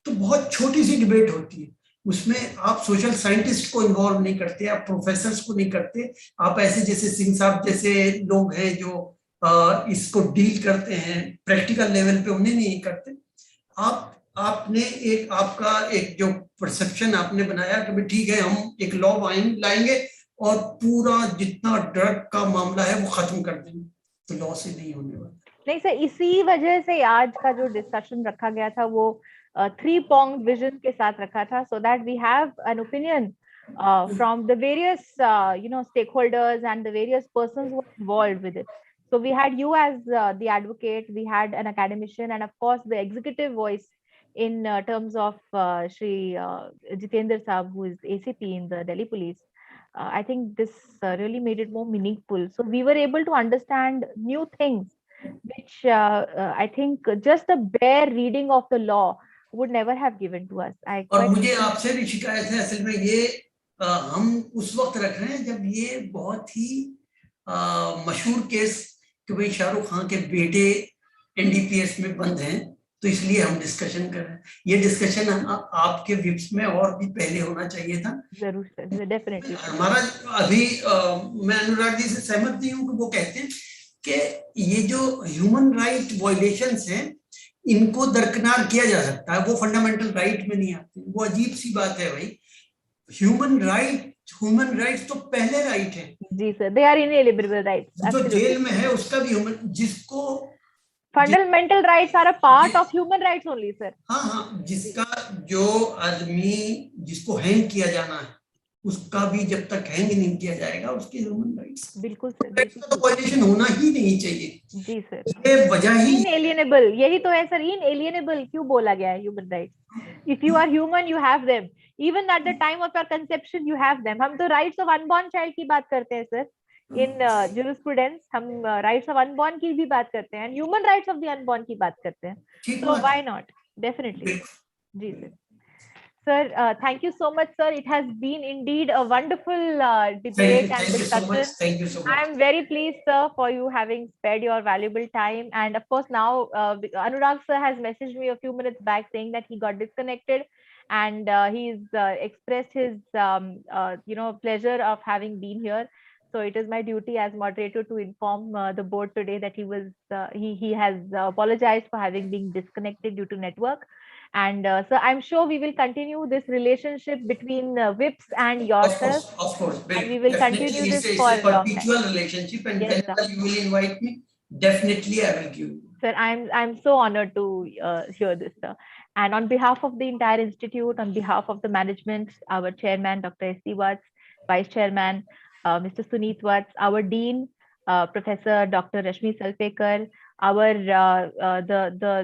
तो बहुत छोटी सी डिबेट होती है, उसमें आप सोशल साइंटिस्ट को इन्वॉल्व नहीं करते, आप प्रोफेसर्स को नहीं करते, आप ऐसे जैसे सिंह साहब जैसे लोग हैं जो इसको डील करते हैं प्रैक्टिकल लेवल पे, उन्हें नहीं करते। आपने आपका एक जो परसेप्शन आपने बनाया कि ठीक है हम एक लॉ लाएंगे और पूरा जितना ड्रग का मामला है वो खत्म कर देंगे, तो लॉ से नहीं होने वाला। नहीं सर, इसी वजह से आज का जो डिस्कशन रखा गया था वो three-pronged vision के साथ रखा था, so that we have an opinion from the various stakeholders and the various persons who are involved with it. So we had you as the advocate, we had an academician, and of course the executive voice in terms of Shri Jitendra Saab, who is ACP in the Delhi Police. I think this really made it more meaningful. So we were able to understand new things, which I think just the bare reading of the law would never have given to us. I और quite मुझे आपसे भी शिकायत है, असल में ये हम उस वक्त रख रहे हैं जब ये बहुत ही मशहूर केस कि भाई शाहरुख खान के बेटे एनडीपीएस में बंद हैं, तो इसलिए हम डिस्कशन कर रहे हैं. ये डिस्कशन आपके विप्स में और भी पहले होना चाहिए था. जरूर सर, डेफिनेटली. हमारा अभी मैं अनुराग जी से सहमत नहीं हूँ कि वो कहते हैं कि ये जो ह्यूमन राइट वायलेशंस हैं इनको दरकिनार किया जा सकता है, वो फंडामेंटल राइट में नहीं आते. वो अजीब सी बात है भाई. ह्यूमन राइट्स तो पहले राइट है. जी sir, they are ineligible rights. जो जेल में है उसका भी ह्यूमन, जिसको fundamental rights are a part of human rights only sir. हाँ हाँ, जिसका जो आदमी जिसको हैंग किया जाना है उसका भी जब तक हैंग नहीं किया जाएगा उसके ह्यूमन राइट्स. बिल्कुल सर, राइट्स का तो वायलेशन होना ही नहीं चाहिए. जी सर. ये वजह ही इनएलिएनेबल, यही तो है सर. इनएलिएनेबल क्यों बोला गया है human rights? If you are human you have them. Even at the time of your conception you have them. हम तो राइट्स ऑफ अनबॉर्न चाइल्ड की बात करते हैं सर. इन जुरिस्प्रूडेंस हम राइट्स ऑफ अनबॉर्न की भी बात करते हैं, human rights of the unborn की बात करते हैं. So why not? Definitely. Ji sir. Sir, thank you so much, sir. It has been indeed a wonderful debate and discussion. Thank you so much. I'm very pleased, sir, for you having spared your valuable time. And of course, now Anurag sir has messaged me a few minutes back saying that he got disconnected, and he's expressed his pleasure of having been here. So it is my duty as moderator to inform the board today that he has apologized for having been disconnected due to network. And so I'm sure we will continue this relationship between VIPs and yourself. Of course. And we will continue this it's for a perpetual relationship, and yes, whenever you will invite me, definitely I will give you. Sir, I'm so honored to hear this, sir. And on behalf of the entire institute, on behalf of the management, our chairman, Dr. S.C. Watts, vice chairman, Mr. Suneet Watts, our dean, Professor Dr. Rashmi Salpekar, our the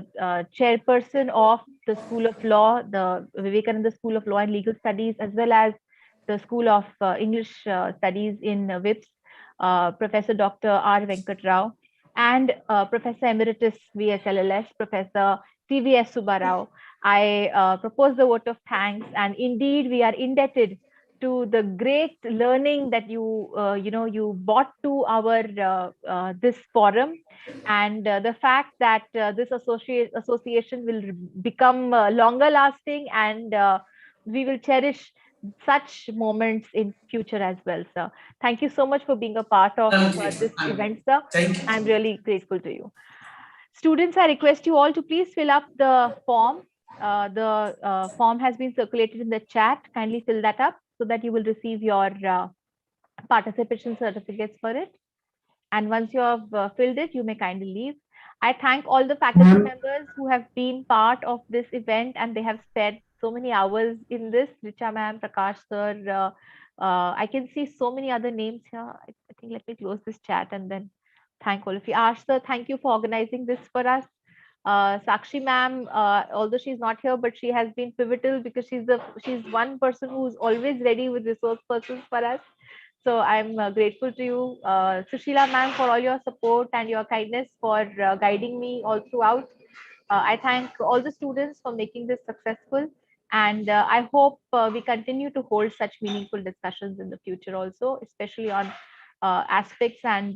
chairperson of the School of Law, the Vivekananda School of Law and Legal Studies, as well as the School of English Studies in VIPS, Professor Dr. R. Venkat Rao, and Professor Emeritus VSLLS, Professor TVS Subbarao. I propose the vote of thanks, and indeed we are indebted to the great learning that you brought to our this forum, and the fact that this association will become longer lasting, and we will cherish such moments in future as well, sir. Thank you so much for being a part of this event, sir. Thank you. I'm really grateful to you. Students, I request you all to please fill up the form. The form has been circulated in the chat. Kindly fill that up so that you will receive your participation certificates for it. And once you have filled it, you may kindly leave. I thank all the faculty members who have been part of this event, and they have spent so many hours in this. Richa ma'am, Prakash sir, I can see so many other names here. I think let me close this chat and then thank all of you. Ash sir, thank you for organizing this for us. Sakshi ma'am, although she's not here, but she has been pivotal because she's one person who's always ready with resource persons for us. So I'm grateful to you, Sushila ma'am, for all your support and your kindness for guiding me all throughout. I thank all the students for making this successful, and I hope we continue to hold such meaningful discussions in the future also, especially on aspects and